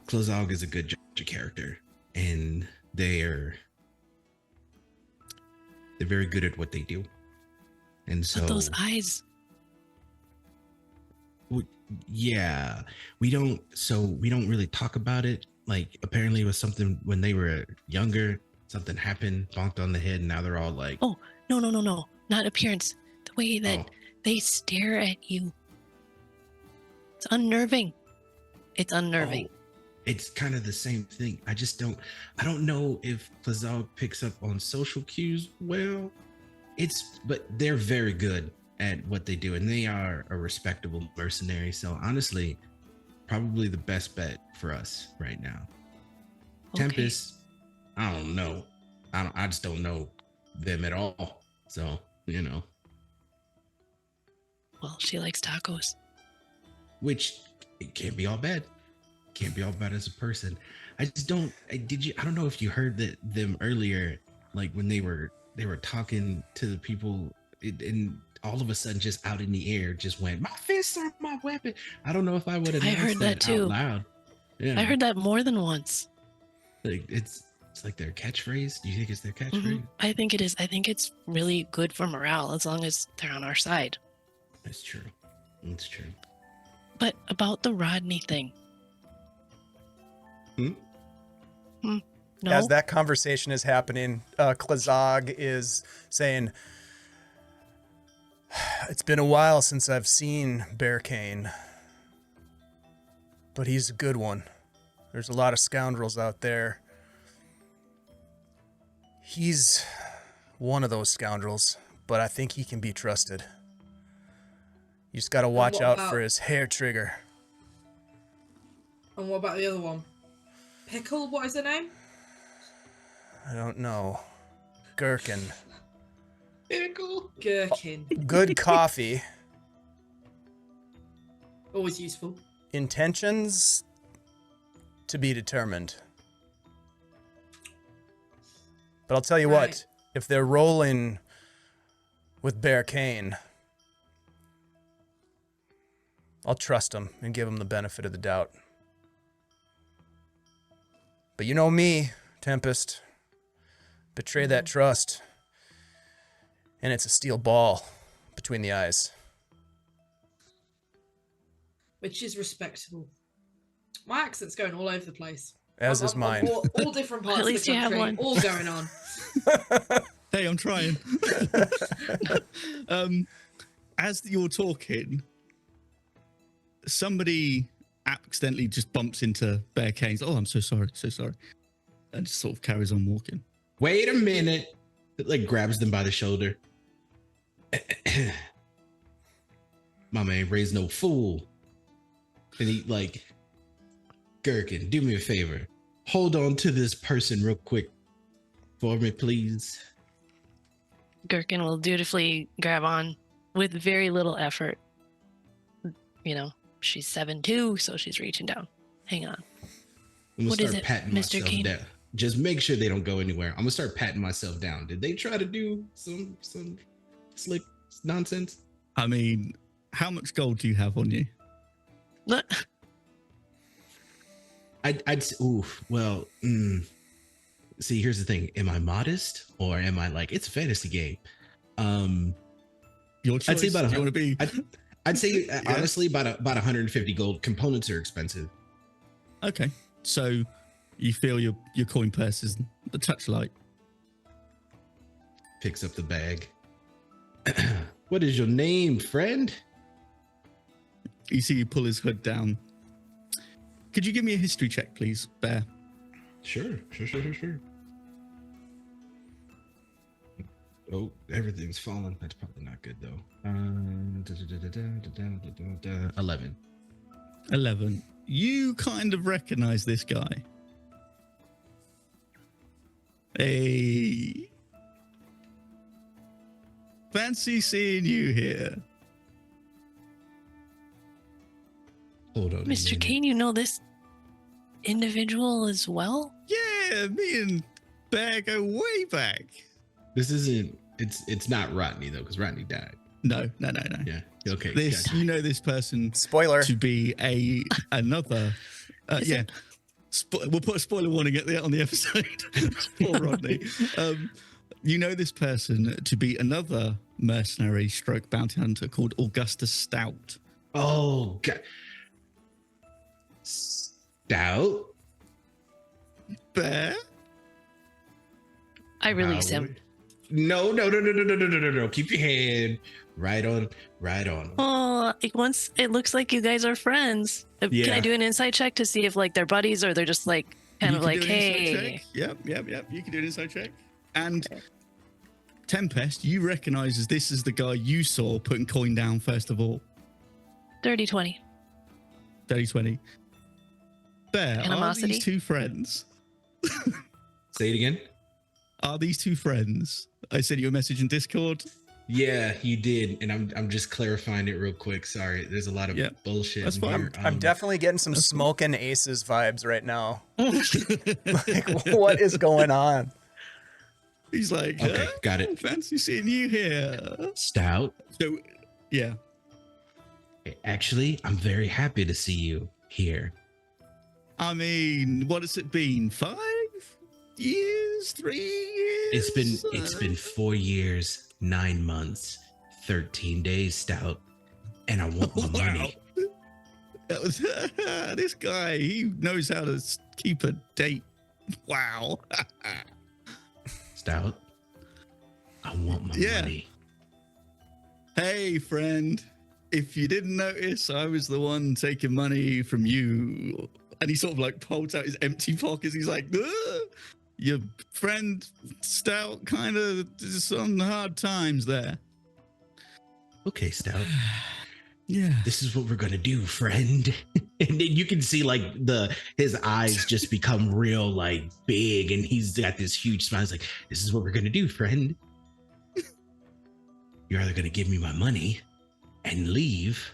Klazog is a good judge of character, and they're very good at what they do. And so But those eyes. Yeah, we don't really talk about it. Like, apparently it was something when they were younger, something happened, bonked on the head, and now they're all like, Oh, no, not appearance. The way that they stare at you. It's unnerving. It's kind of the same thing. I don't know if Klazog picks up on social cues well. But they're very good at what they do, and they are a respectable mercenary. So honestly, probably the best bet for us right now. Okay. Tempest, I don't know. I just don't know them at all. So, Well, she likes tacos. which it can't be all bad. Can't be all bad as a person. I don't know if you heard them earlier, like when they were talking to the people, and all of a sudden, just out in the air, just went, "My fists are my weapon." I don't know if I would have. I heard that too. Out loud. Yeah, I heard that more than once. Like, it's like their catchphrase. Do you think it's their catchphrase? I think it is. I think it's really good for morale as long as they're on our side. That's true. It's true. But about the Rodney thing. No. As that conversation is happening, Klazog is saying, "It's been a while since I've seen Bearcane, but he's a good one. There's a lot of scoundrels out there. He's one of those scoundrels, but I think he can be trusted. You just gotta watch what out about- for his hair trigger. And what about the other one? Pickle, what is her name? I don't know. Gherkin. Pickle. Gherkin. Good coffee. Always useful. Intentions to be determined. But I'll tell you Right. what, if they're rolling with Bear Kane, I'll trust them and give them the benefit of the doubt. But you know me, Tempest. Betray that trust, and it's a steel ball between the eyes. Which is respectable. My accent's going all over the place. As is I'm mine. all different parts At least of you the have country, one. all going on. Hey, I'm trying. As you're talking, somebody accidentally just bumps into Bear Kane's. Oh, I'm so sorry, and just sort of carries on walking. Wait a minute. It like grabs them by the shoulder. Mama ain't raised no fool. And he like, Gherkin, do me a favor. Hold on to this person real quick for me, please. Gherkin will dutifully grab on with very little effort. You know, she's 7'2", so she's reaching down. Hang on. I'm gonna What is start it, patting Mr. myself Kane? down. Just make sure they don't go anywhere. I'm gonna start patting myself down. Did they try to do some slick nonsense? I mean, how much gold do you have on you? Look, See, here's the thing. Am I modest or am I like it's a fantasy game? Your choice. I'd say about do you want to be? I'd say Yeah. honestly about 150 gold. Components are expensive. Okay, so you feel your coin purse is a touch light. Picks up the bag. What is your name, friend? You see, you pull his hood down. Could you give me a history check, please, Bear? Sure. Oh, everything's falling. That's probably not good though. 11. 11. You kind of recognize this guy. Hey. Fancy seeing you here. Hold on. a Mr. minute. Kane, you know this individual as well? Yeah, me and Bear go way back. This isn't. It's not Rodney though, because Rodney died. No. Yeah. Okay. This, gotcha. you know this person Spoiler. to be another. Is Yeah. We'll put a spoiler warning on the episode. Poor Rodney. You know this person to be another mercenary stroke bounty hunter called Augustus Stout. Oh God. Stout. Bear? I release Wow. him. No. Keep your hand right on. Oh, it looks like you guys are friends. Can Yeah. I do an insight check to see if like they're buddies or they're just like kind You of can like, do an insight hey, check. Yep. You can do an insight check. And Tempest, you recognize as this is the guy you saw putting coin down first of all. dirty 20. 30-20. Bear, are Animosity? these two friends? Say it again. Are these two friends? I sent you a message in Discord. Yeah, you did, and I'm just clarifying it real quick. Sorry, there's a lot of Yeah, bullshit. that's in fine. here. I'm definitely getting some that's cool. smoking aces vibes right now. Like, what is going on? He's like, Okay, got it. Fancy seeing you here. Stout. So, yeah. Actually, I'm very happy to see you here. I mean, what has it been? 5 years? 3 years? It's been 4 years, 9 months, 13 days, Stout, and I want my money. That was this guy. He knows how to keep a date. Wow. Stout, I want my Yeah. money. Hey, friend. If you didn't notice, I was the one taking money from you. And he sort of like pulls out his empty pockets. He's like, "Ugh, your friend Stout kind of is on hard times there." Okay, Stout. Yeah. This is what we're gonna do, friend. And then you can see like his eyes just become real like big, and he's got this huge smile. He's like, this is what we're gonna do, friend. You're either gonna give me my money and leave,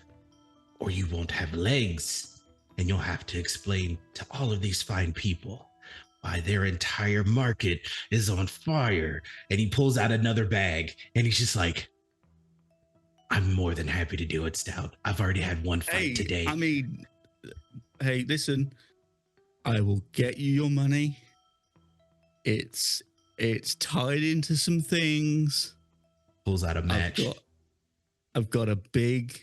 or you won't have legs, and you'll have to explain to all of these fine people why their entire market is on fire. And he pulls out another bag, and he's just like, I'm more than happy to do it, Stout. I've already had one fight today. I mean, hey, listen, I will get you your money. It's tied into some things. Pulls out a match. I've got a big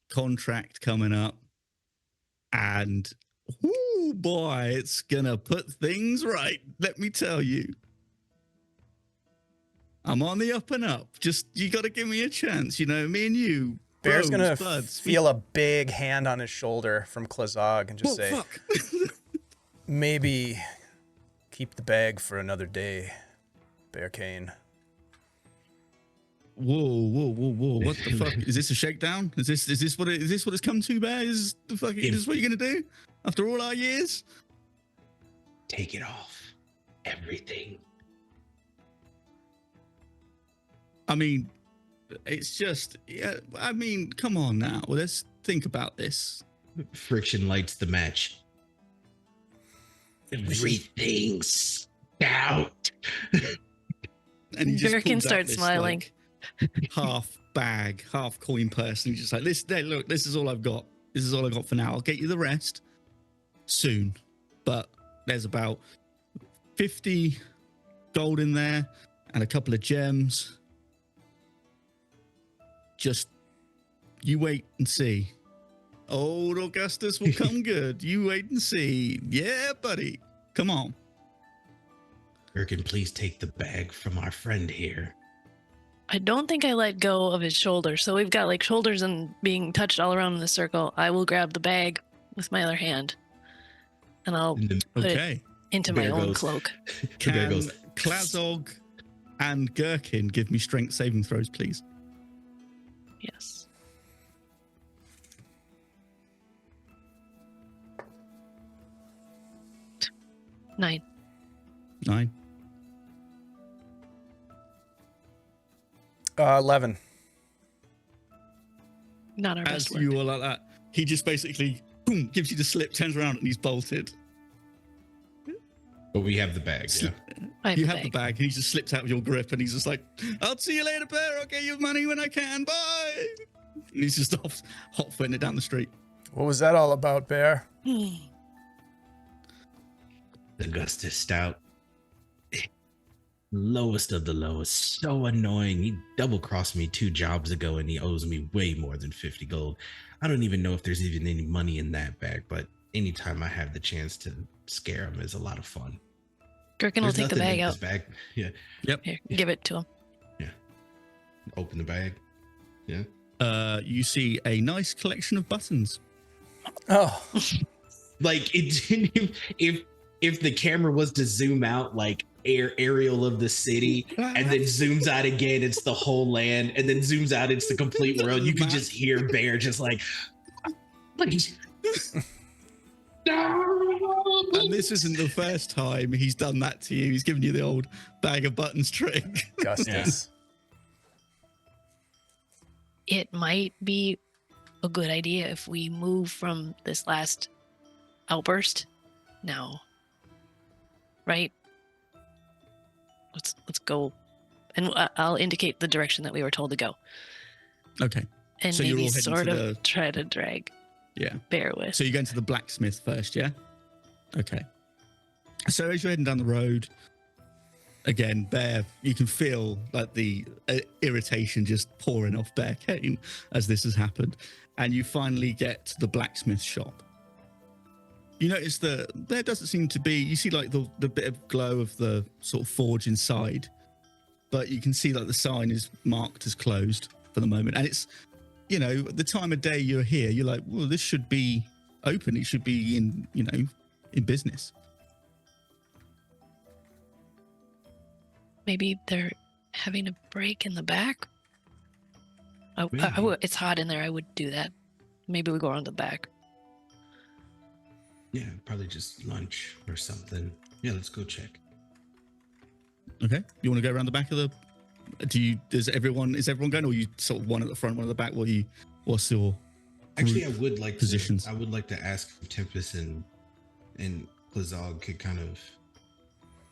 contract coming up, and oh boy, it's gonna put things right. Let me tell you. I'm on the up and up. Just, you got to give me a chance. You know, me and you. Bear's bros, gonna buds. feel a big hand on his shoulder from Klazog and just Whoa, say, fuck. maybe keep the bag for another day, Bear Kane. Whoa. What the fuck? Is this a shakedown? Is this what it's come to, Bear? Is this what you're gonna do? After all our years? Take it off. Everything. I mean, it's just, yeah, I mean, come on now. Let's think about this. Friction lights the match. Everything's out. And he just Birkin pulls out starts this, smiling. like, half bag, half coin purse. And he's just like, look, this is all I've got. This is all I got for now. I'll get you the rest soon. But there's about 50 gold in there and a couple of gems. Just, you wait and see. Old Augustus will come good. You wait and see. Yeah, buddy. Come on. Birkin, please take the bag from our friend here. I don't think I let go of his shoulder. So we've got like shoulders and being touched all around in the circle. I will grab the bag with my other hand and I'll put it into my Bear own goes- cloak. The bear Can goes, Klazog and Gherkin give me strength saving throws, please? Yes. Nine. 9. 11. Not our As best work. you are like that, he just basically boom, gives you the slip, turns around, and he's bolted. but we have the bag. Yeah. I have You the have the bag. bag, and he just slips out of your grip, and he's just like, I'll see you later, Bear. I'll get you money when I can. Bye. And he's just off, hot-footing it down the street. What was that all about, Bear? Augustus Stout. Lowest of the lowest. So annoying. He double-crossed me 2 jobs ago, and he owes me way more than 50 gold. I don't even know if there's even any money in that bag, but anytime I have the chance to scare him is a lot of fun. Gherkin will There's take the nothing bag in out. this bag. Yeah. Here, give it to him. Open the bag. Yeah. You see a nice collection of buttons. Oh, Like if the camera was to zoom out like aerial of the city and then zooms out again, it's the whole land, and then zooms out, it's the complete world. You could just hear Bear just like And this isn't the first time he's done that to you. He's given you the old bag of buttons trick. Gustus. It might be a good idea if we move from this last outburst now. Right? Let's go. And I'll indicate the direction that we were told to go. Okay. And So you're maybe all heading sort to of the- try to drag Yeah. Bear with. So you're going to the blacksmith first, yeah? Okay. So as you're heading down the road, again, Bear, you can feel like the irritation just pouring off Bear Kane as this has happened. And you finally get to the blacksmith shop. You notice that there doesn't seem to be, you see like the bit of glow of the sort of forge inside, but you can see like the sign is marked as closed for the moment. And it's, you know, the time of day you're here, you're like, well, this should be open. It should be in, you know, in business. Maybe they're having a break in the back. Maybe. It's hot in there. I would do that. Maybe we go around the back. Yeah, probably just lunch or something. Yeah, let's go check. Okay. You want to go around the back of the? Is everyone going, or you sort of one at the front, one at the back? What's your? Actually, I group would like positions? to. I would like to ask if Tempest and Klazog could kind of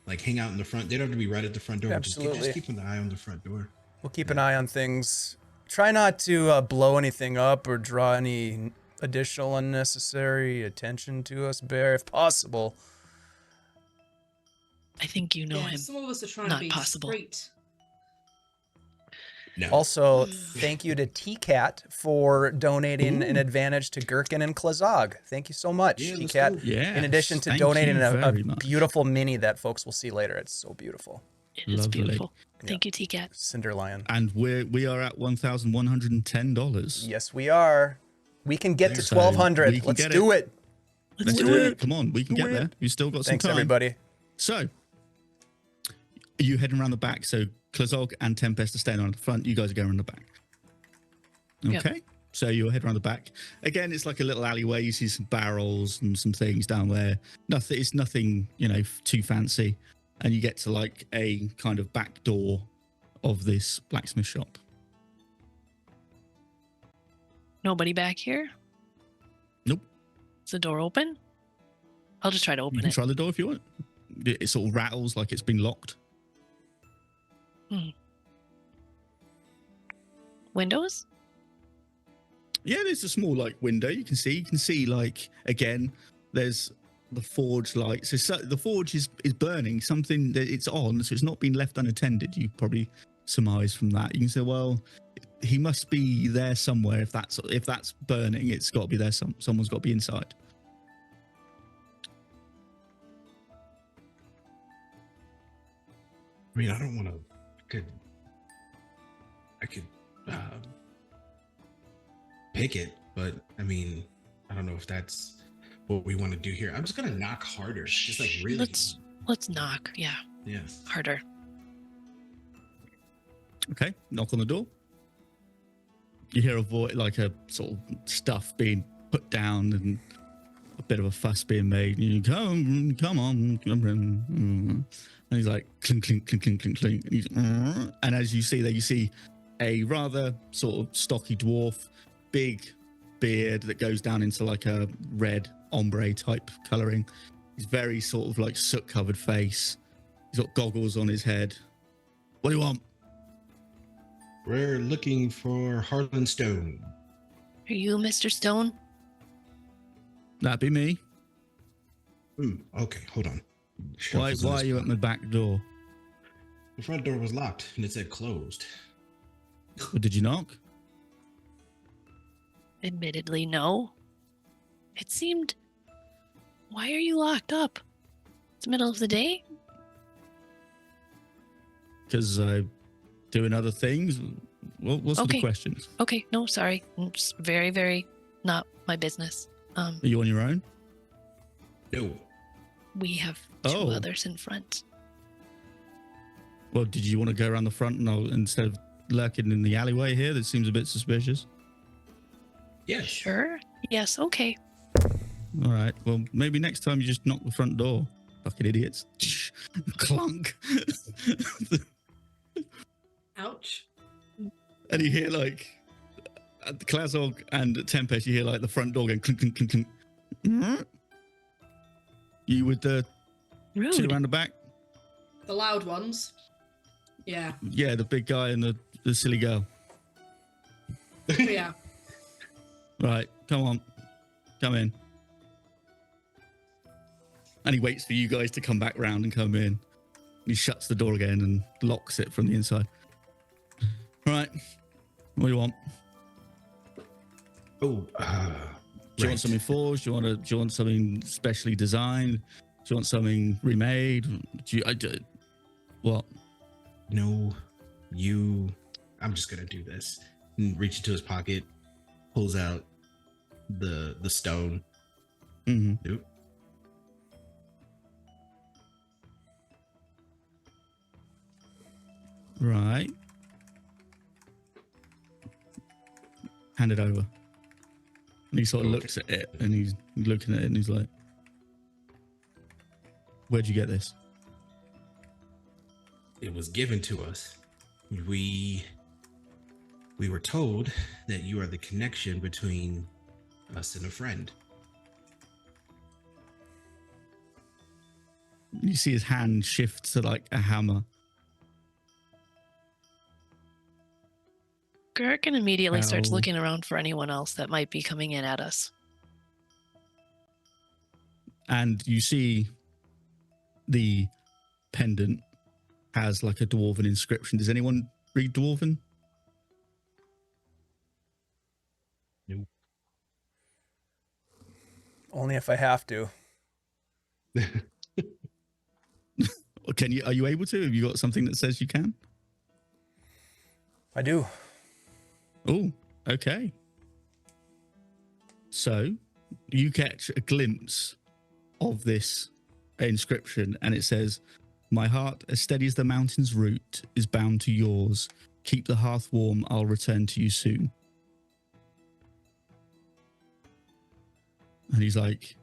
like hang out in the front. They don't have to be right at the front door. Absolutely. Just keep an eye on the front door. We'll keep an eye on things. Try not to blow anything up or draw any additional unnecessary attention to us, Bear, if possible. I think you know Yeah, him. some of us are trying Not to be possible. discreet. No. Also, thank you to T-Cat for donating an advantage to Gherkin and Klazog. Thank you so much, Yeah, let's T-Cat. go. Yeah. In addition to thank donating you a very much. beautiful mini that folks will see later. It's so beautiful. It is Lovely. beautiful. Thank you, T-Cat. Cinder Lion. And we are at $1,110. Yes, we are. We can get to So 1,200. we can Let's get do it. Let's do it. Come on, we can Do get it. there. We've still got some Thanks, time. everybody. So, are you heading around the back? So, Klazog and Tempest are staying on the front. You guys are going around the back. Yep. Okay. So, you'll head around the back. Again, it's like a little alleyway. You see some barrels and some things down there. It's nothing, too fancy. And you get to like a kind of back door of this blacksmith shop. Nobody back here? Nope. Is the door open? I'll just try to You open can it. try the door if you want. It sort of rattles like it's been locked. Windows? Yeah, there's a small like window you can see like again there's the forge lights. So the forge is burning something that it's on, so it's not been left unattended. You probably surmise from that. You can say, well, he must be there somewhere. If that's burning, it's got to be there. Someone's got to be inside. I mean, I don't want to. I could pick it, but I mean, I don't know if that's what we want to do here. I'm just gonna knock harder, just like really. Let's knock. Yeah, Yeah. harder. Okay, knock on the door. You hear a voice, like a sort of stuff being put down and a bit of a fuss being made. And you come on. And he's like, clink, clink, clink, clink, clink, clink. And, and as you see there, you see a rather sort of stocky dwarf, big beard that goes down into like a red ombre type coloring. He's very sort of like soot-covered face. He's got goggles on his head. What do you want? We're looking for Harlan Stone. Are you Mr. Stone? That'd be me. Okay, hold on. Why are you at my back door? The front door was locked and it said closed. Or did you knock? Admittedly, no. It seemed. Why are you locked up? It's the middle of the day? Because I'm doing other things. What's the Okay. questions? Okay, no, sorry. It's very, very not my business. Are you on your own? No. We have two Oh. others in front. Well, did you want to go around the front and instead of lurking in the alleyway here? That seems a bit suspicious. Yes. Sure. Yes, okay. All right. Well, maybe next time you just knock the front door. Fucking idiots. Clunk. Ouch. And you hear like at the Klazog and Tempest, you hear like the front door going clink, clink, clink, clink. You with the two Rude. around the back? The loud ones. Yeah. Yeah, the big guy and the silly girl. Yeah. Right, come on. Come in. And he waits for you guys to come back round and come in. He shuts the door again and locks it from the inside. Right. What do you want? Oh, Do you want something forged? Do you want something specially designed? Do you want something remade? What? No, you. I'm just gonna do this. And reach into his pocket, pulls out the stone. Mm-hmm. Nope. Right. hand it over. And he sort of looks at it, and he's looking at it, and he's like, "Where'd you get this?" It was given to us. We were told that you are the connection between us and a friend. You see his hand shift to like a hammer. Gherkin immediately starts Ow. looking around for anyone else that might be coming in at us. And you see the pendant has like a dwarven inscription. Does anyone read dwarven? Nope. Only if I have to. Or can you? Are you able to? Have you got something that says you can? I do. Oh, okay. So you catch a glimpse of this inscription, and it says, "My heart, as steady as the mountain's root, is bound to yours. Keep the hearth warm. I'll return to you soon." And he's like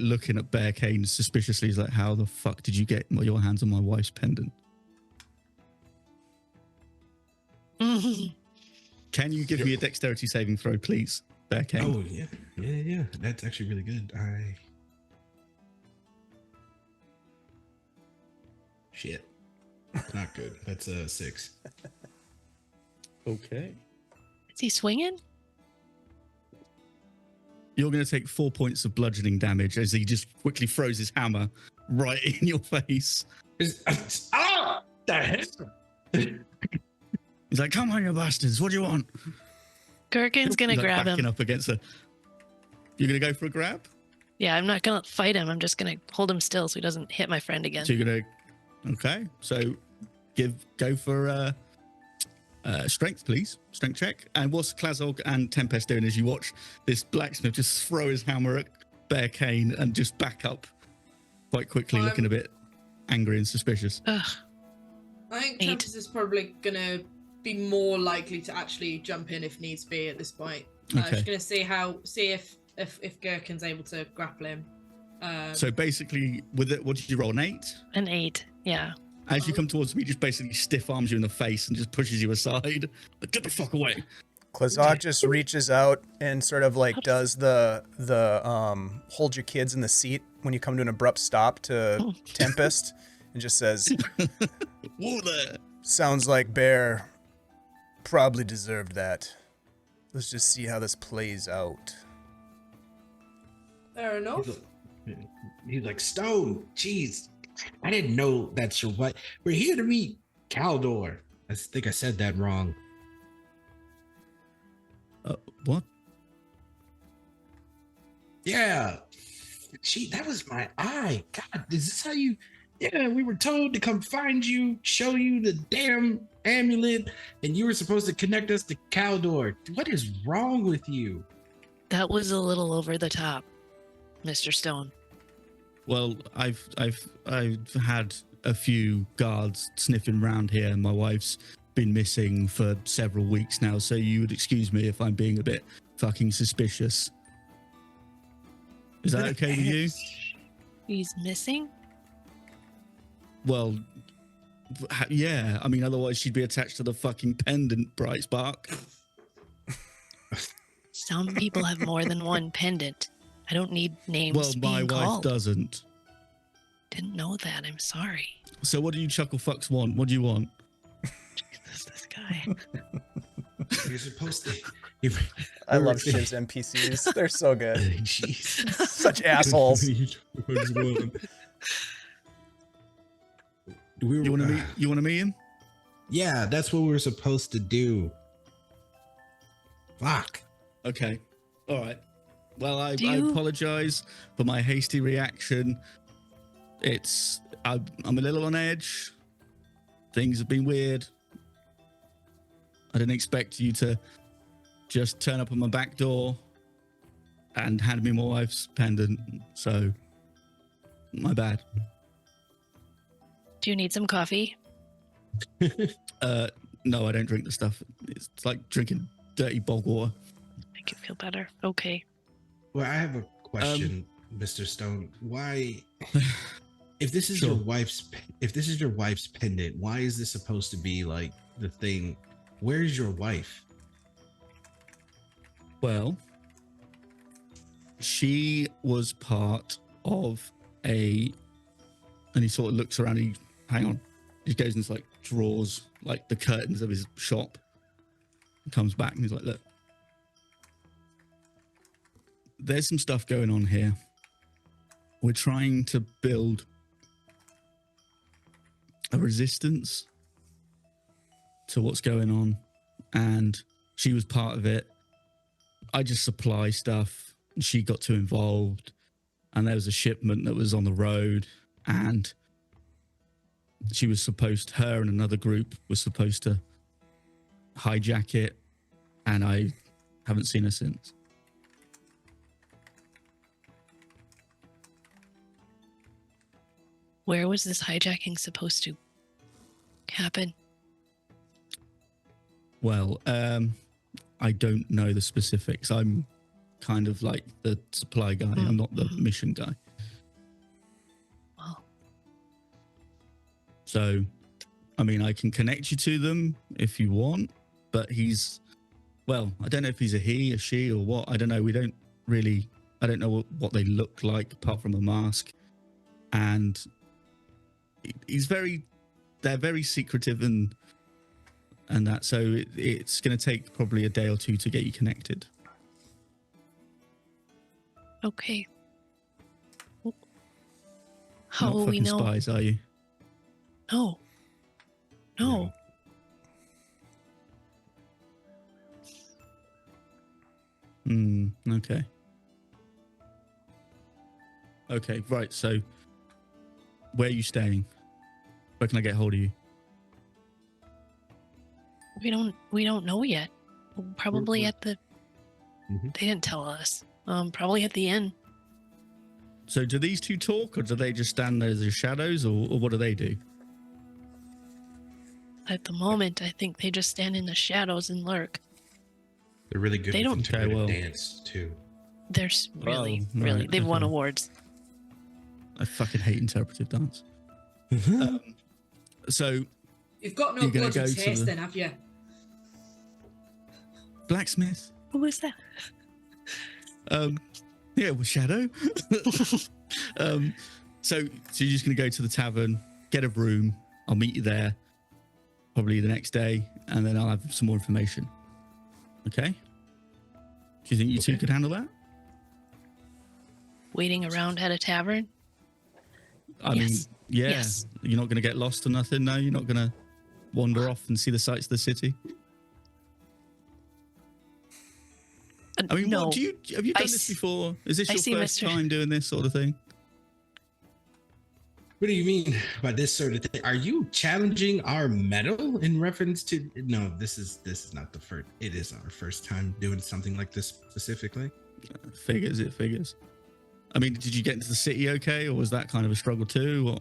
looking at Bear Kane suspiciously. He's like, "How the fuck did you get your hands on my wife's pendant?" Can you give me a dexterity saving throw, please, Bear Kane? Oh yeah. That's actually really good. Shit. Not good. That's a 6. Okay. Is he swinging? You're going to take 4 points of bludgeoning damage as he just quickly throws his hammer right in your face. Ah! The hell? He's like, "Come on, you bastards! What do you want?" Gherkin's gonna He's like grab backing him. up against a. You're going to go for a grab? Yeah, I'm not gonna fight him. I'm just gonna hold him still so he doesn't hit my friend again. So you're going to. Okay. So go for strength, please. Strength check. And what's Klazog and Tempest doing as you watch this blacksmith just throw his hammer at Bear Kane and just back up quite quickly, looking a bit angry and suspicious? Ugh. I think 8. Tempest is probably gonna be more likely to actually jump in if needs be at this point. Okay. She's gonna see if Gherkin's able to grapple him. So basically, with it, what did you roll? An 8? An 8. Yeah. As you come towards me, he just basically stiff arms you in the face and just pushes you aside. Like, get the fuck away. Klazak just reaches out and sort of like does the hold your kids in the seat when you come to an abrupt stop to Tempest and just says, Whoa there. "Sounds like Bear probably deserved that. Let's just see how this plays out." Fair enough. He's like, "Stone, jeez, I didn't know that's your what. We're here to meet Caldor." I think I said that wrong. What? Yeah. Gee, that was my eye. God, is this how you... Yeah, we were told to come find you, show you the damn amulet, and you were supposed to connect us to Caldor. What is wrong with you? That was a little over the top, Mr. Stone. Well, I've had a few guards sniffing around here. My wife's been missing for several weeks now, so you would excuse me if I'm being a bit fucking suspicious. Is that okay with you? He's missing? Well, yeah. I mean, otherwise she'd be attached to the fucking pendant, Bright Spark. Some people have more than one pendant. I don't need names Well, my being wife called. doesn't. Didn't know that. I'm sorry. So what do you chuckle fucks want? What do you want? This guy. You're supposed to... I love Shiv's NPCs. They're so good. Jeez. Such assholes. You want to meet him? Yeah, that's what we were supposed to do. Fuck. Okay. All right. Well, I Do you- apologize for my hasty reaction. I'm a little on edge. Things have been weird. I didn't expect you to just turn up on my back door and hand me my wife's pendant. So, my bad. Do you need some coffee? No, I don't drink the stuff. It's like drinking dirty bog water. Make it feel better. Okay. Well, I have a question, Mr. Stone. Why, if this is Sure. your wife's pendant, why is this supposed to be like the thing? Where's your wife? Well, she was part of a, and he sort of looks around. Hang on, he goes into like draws like the curtains of his shop, and comes back and he's like, look, there's some stuff going on here. We're trying to build a resistance to what's going on, and she was part of it. I just supply stuff. She got too involved, and there was a shipment that was on the road, and she was supposed, her and another group was supposed to hijack it, and I haven't seen her since. Where was this hijacking supposed to happen? Well, I don't know the specifics. I'm kind of like the supply guy. I'm not the mission guy. Well, So, I mean, I can connect you to them if you want, but well, I don't know if he's a he, a she, or what. I don't know. I don't know what they look like apart from a mask. And they're very secretive and that. So it's going to take probably a day or two to get you connected. okay. How Not will we fucking know? spies, are you? No. No. Okay. Okay, right. So, where are you staying? Where can I get hold of you? We don't know yet. Probably We're- at the Mhm. They didn't tell us. Probably at the inn. So, do these two talk, or do they just stand there as your shadows, or what do they do? At the moment, I think they just stand in the shadows and lurk. They're really good They with don't- integrated well. dance too. They're really, Oh, really. right, They've won okay. awards. I fucking hate interpretive dance. So, You've got no You're gonna bloody go to taste the- then, have you? blacksmith. Who was that? Yeah, with Shadow. So you're just going to go to the tavern, get a room. I'll meet you there probably the next day, and then I'll have some more information. Okay? Do you think you two Okay. could handle that? Waiting around at a tavern? I Yes. mean, yeah. Yes. You're not going to get lost or nothing, no? You're not going to wander off and see the sights of the city? I mean, no. have you done I this s- before? Is this I your see first Mr. time doing this sort of thing? What do you mean by this sort of thing? Are you challenging our metal in reference to? No, this is not the first. It is our first time doing something like this specifically. Figures, it figures. I mean, did you get into the city okay, or was that kind of a struggle too? Or...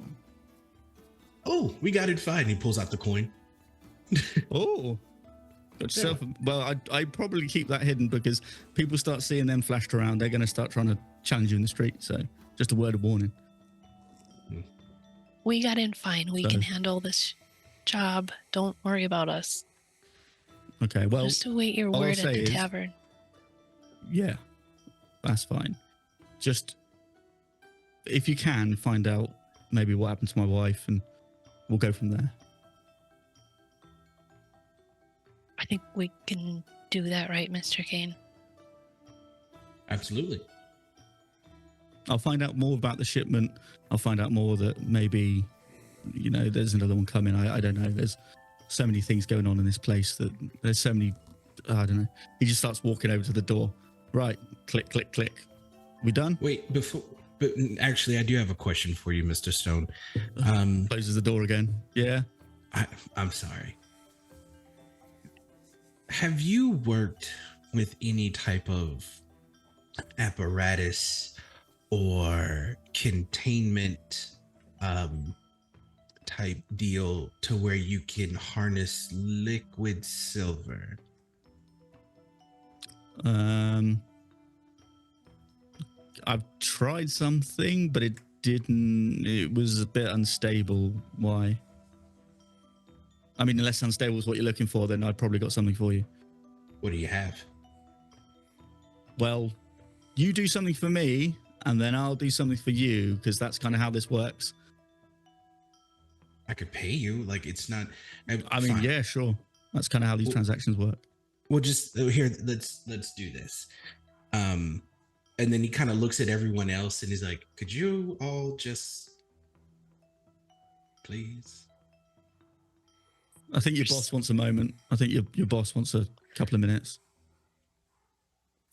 Oh, we got it fine. He pulls out the coin. Oh, got yourself. Well, I probably keep that hidden because people start seeing them flashed around. They're going to start trying to challenge you in the street. So, just a word of warning. We got in fine. We So- can handle this job. Don't worry about us. Okay. Well, Just await your all I'll word at say the is- tavern. yeah, that's fine. Just if you can find out maybe what happened to my wife, and we'll go from there. I think we can do that, right, Mr. Kane? Absolutely. I'll find out more about the shipment. I'll find out more that maybe, there's another one coming. I don't know. There's so many things going on in this place that there's so many, I don't know. He just starts walking over to the door. Right. Click, click, click. We done? Wait, but actually, I do have a question for you, Mr. Stone. Closes the door again. Yeah. I'm sorry. Have you worked with any type of apparatus or containment type deal to where you can harness liquid silver? I've tried something, but it didn't. It was a bit unstable. Why? I mean, unless unstable is what you're looking for, then I've probably got something for you. What do you have? Well, you do something for me, and then I'll do something for you, because that's kind of how this works. I could pay you. Like, it's not. I mean, fine. yeah, sure. That's kind of how these transactions work. Well, just here. Let's do this. And then he kind of looks at everyone else and he's like, "Could you all just, please?" I think your boss wants a moment. I think your boss wants a couple of minutes.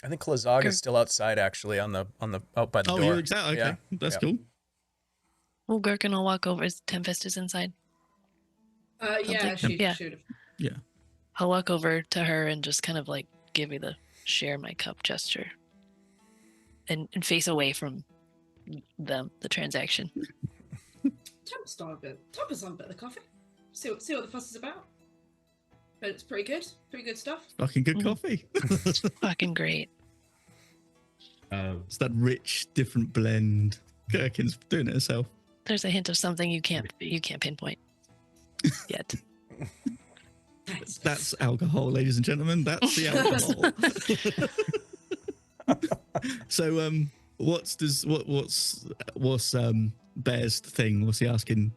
I think Klazag is still outside, actually, on the out by the door. Oh, you're exactly okay. Yeah. That's Yeah. cool. Well, Gherkin will walk over as Tempest is inside. Yeah, think- yeah. should have. Yeah. I'll walk over to her and just kind of like give you the share my cup gesture. And face away from them, the transaction. Tempest on a bit of the coffee. See what the fuss is about. But it's pretty good. Pretty good stuff. Fucking good Mhm. coffee. Fucking great. It's that rich, different blend. Gherkin's doing it herself. There's a hint of something you can't pinpoint yet. Thanks. That's alcohol, ladies and gentlemen. That's the alcohol. So, what's Bear's thing? What's he asking?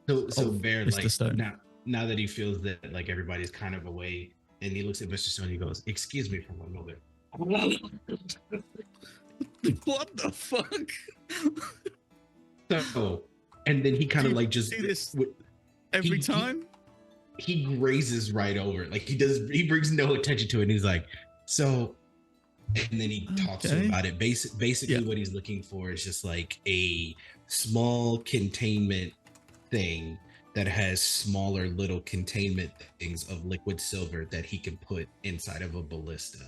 So Bear, Mr. like, Stone. now that he feels that like everybody's kind of away, and he looks at Mr. Stone, he goes, "Excuse me for one moment." What the fuck? So, and then he kind of like just do this w- every he- time? he grazes right over it. Like he brings no attention to it. And he's like, so, and then he talks to him Okay. about it. Basically Yeah. what he's looking for is just like a small containment thing that has smaller little containment things of liquid silver that he can put inside of a ballista.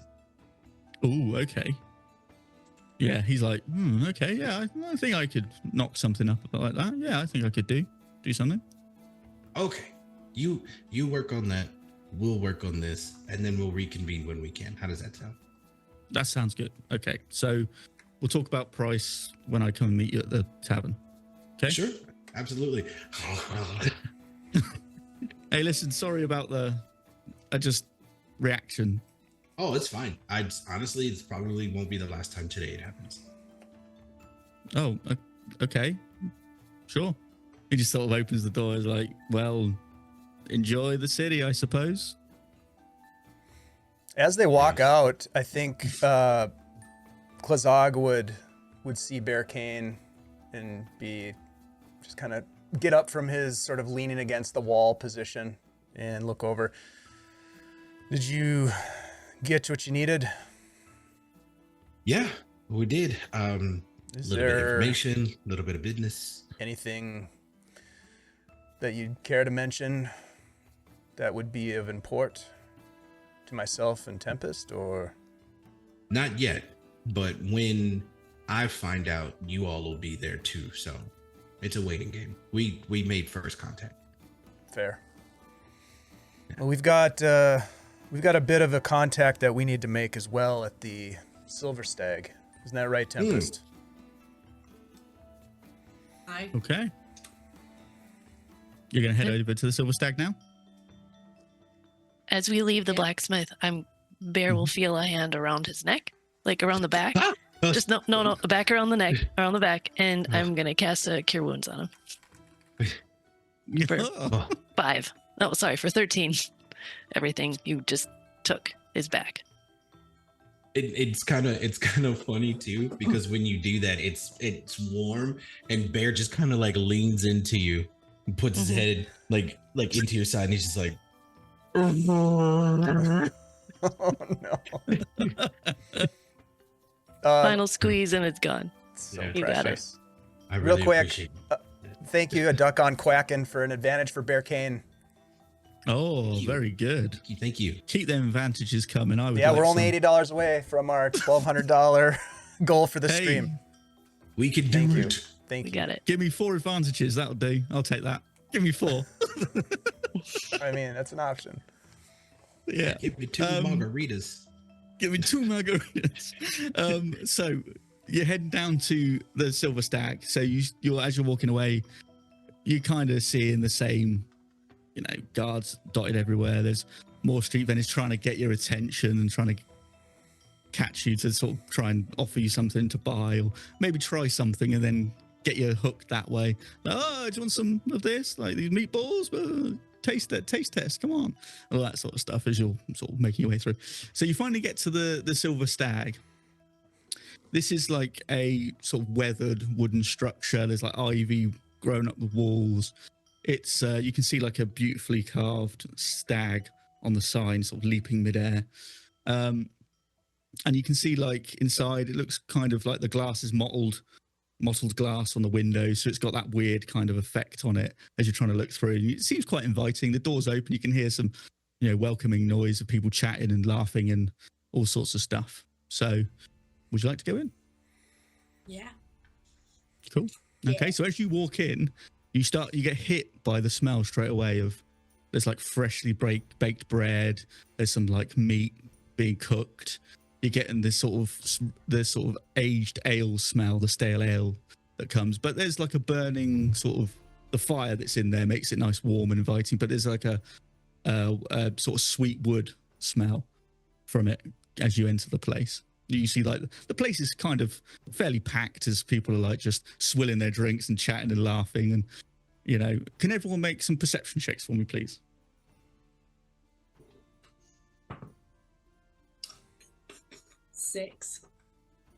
Oh, okay. Yeah, he's like, okay, yeah, I think I could knock something up like that. Yeah, I think I could do something. Okay. You work on that. We'll work on this, and then we'll reconvene when we can. How does that sound? That sounds good. Okay, so we'll talk about price when I come and meet you at the tavern. Okay. Sure. Absolutely. Hey, listen, sorry about the just reaction. Oh, it's fine. Honestly, it's probably won't be the last time today it happens. Oh, okay, sure. He just sort of opens the door. Is like, well, enjoy the city, I suppose. As they walk out, I think Klazag would see Bearcane and be just kind of get up from his sort of leaning against the wall position and look over. Did you get what you needed? Yeah, we did. Is Little bit of there information, a little bit of business. anything that you'd care to mention that would be of import to myself and Tempest, or? Not yet, but when I find out, you all will be there too. So it's a waiting game. We made first contact. Fair. Well, we've got a bit of a contact that we need to make as well at the Silver Stag. Isn't that right, Tempest? Aye. Okay. You're gonna head over to the Silver Stag now. As we leave the Yeah. blacksmith, Bear will feel a hand around his neck, like around the back. Just no, the back around the neck, around the back, and I'm gonna cast a Cure Wounds on him. For Oh, 5. Oh, sorry, for 13. Everything you just took is back. it's kind of funny too, because when you do that, it's warm, and Bear just kind of like leans into you and puts his head like into your side, and he's just like, Oh no. Final squeeze and it's gone. So Yeah. You got it. precious. I Real really quick, appreciate it. Thank you, a duck on quacking for an advantage for Bearcane. Oh, Thank you. very good. Thank you. Keep them advantages coming. I would. Yeah, like we're only some. $80 away from our $1,200 goal for the Hey, stream. We could do Thank you. it. Thank We you. got it. Give me 4 advantages. That'll do. I'll take that. Give me 4. I mean, that's an option. Yeah. Give me 2 Um, margaritas. Give me 2 margaritas. So you're heading down to the Silver Stag. So you're as you're walking away, you kind of seeing the same, guards dotted everywhere. There's more street vendors trying to get your attention and trying to catch you to sort of try and offer you something to buy, or maybe try something and then get you hooked that way. Like, oh, do you want some of this? Like these meatballs? Taste test. Come on, all that sort of stuff as you're sort of making your way through. So you finally get to the Silver Stag. This is like a sort of weathered wooden structure. There's like ivy growing up the walls. It's you can see like a beautifully carved stag on the sign, sort of leaping midair. And you can see like inside, it looks kind of like the glass is mottled glass on the windows, so it's got that weird kind of effect on it as you're trying to look through. And it seems quite inviting. The door's open, you can hear some, welcoming noise of people chatting and laughing and all sorts of stuff. So, would you like to go in? Yeah. Cool. Okay, Yeah. so as you walk in, you get hit by the smell straight away of there's like freshly baked bread. There's some like meat being cooked. You're getting this sort of aged ale smell, the stale ale that comes. But there's like a burning sort of, the fire that's in there makes it nice, warm and inviting. But there's like a sort of sweet wood smell from it as you enter the place. You see like the place is kind of fairly packed as people are like just swilling their drinks and chatting and laughing. And, can everyone make some perception checks for me, please? 6.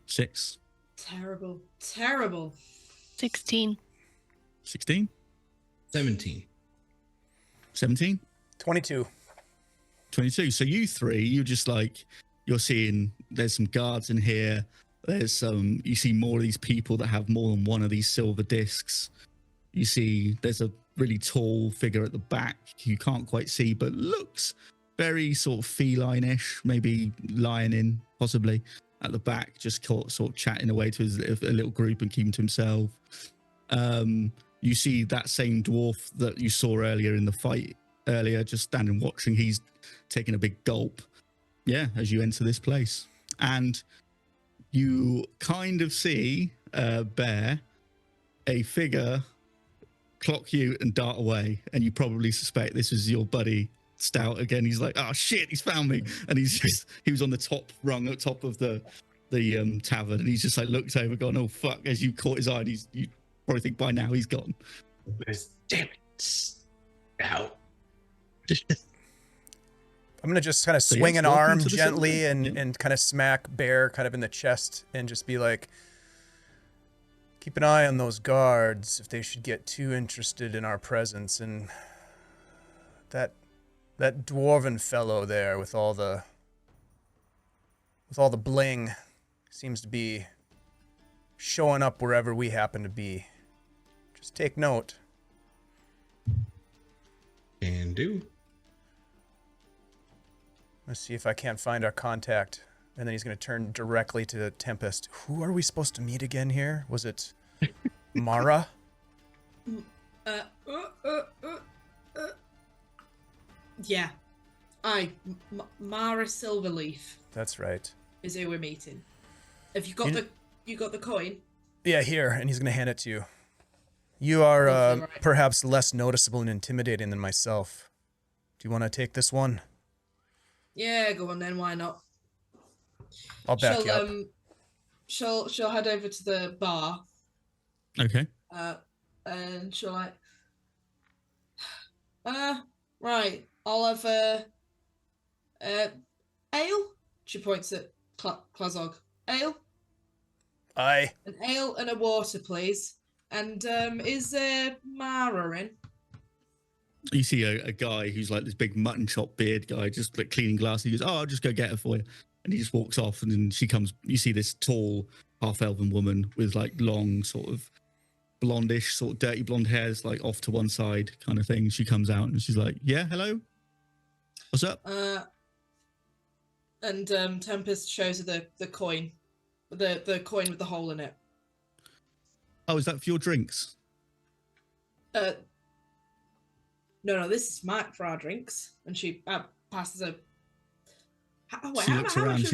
6. Terrible. Terrible. 16. 16. 17. 17. 22. 22. So you three, you're seeing there's some guards in here. You see more of these people that have more than one of these silver discs. You see there's a really tall figure at the back you can't quite see, but looks very sort of feline-ish, maybe lioning, possibly, at the back, just sort of chatting away to a little group and keeping to himself. You see that same dwarf that you saw earlier in the fight earlier, just standing watching. He's taking a big gulp. Yeah, as you enter this place. And you kind of see Bear, a figure, clock you and dart away. And you probably suspect this is your buddy Stout again. He's like, oh shit, he's found me. And he was on the top rung at top of the tavern. And he's just like looked over, gone, oh fuck, as you caught his eye. And you probably think by now he's gone. Damn it. Ow. I'm going to just kind of So, swing yes, an welcome arm to the gently Silver. and kind of smack Bear kind of in the chest and just be like, keep an eye on those guards if they should get too interested in our presence. And that dwarven fellow there with all the bling seems to be showing up wherever we happen to be. Just take note. Can do. Let's see if I can't find our contact. And then he's going to turn directly to Tempest. Who are we supposed to meet again here? Was it Mara? Yeah. Mara Silverleaf That's right. is who we're meeting. Have you got the coin? Yeah, here. And he's going to hand it to you. You are Lovely, right. perhaps less noticeable and intimidating than myself. Do you want to take this one? Yeah, go on then. Why not? I'll back you up. She'll head over to the bar. Okay. And she'll like, right. I'll have ale. She points at Klazog. Ale. Aye. An ale and a water, please. And is Mara in? You see a guy who's like this big mutton chop beard guy, just like cleaning glass. He goes, "Oh, I'll just go get her for you," and he just walks off. And then she comes. You see this tall, half-elven woman with like long, sort of blondish, sort of dirty blonde hairs, like off to one side kind of thing. She comes out and she's like, "Yeah, hello, what's up?" And Tempest shows her the coin, the coin with the hole in it. Oh, is that for your drinks? No, this is marked for our drinks. And she passes a She looks around.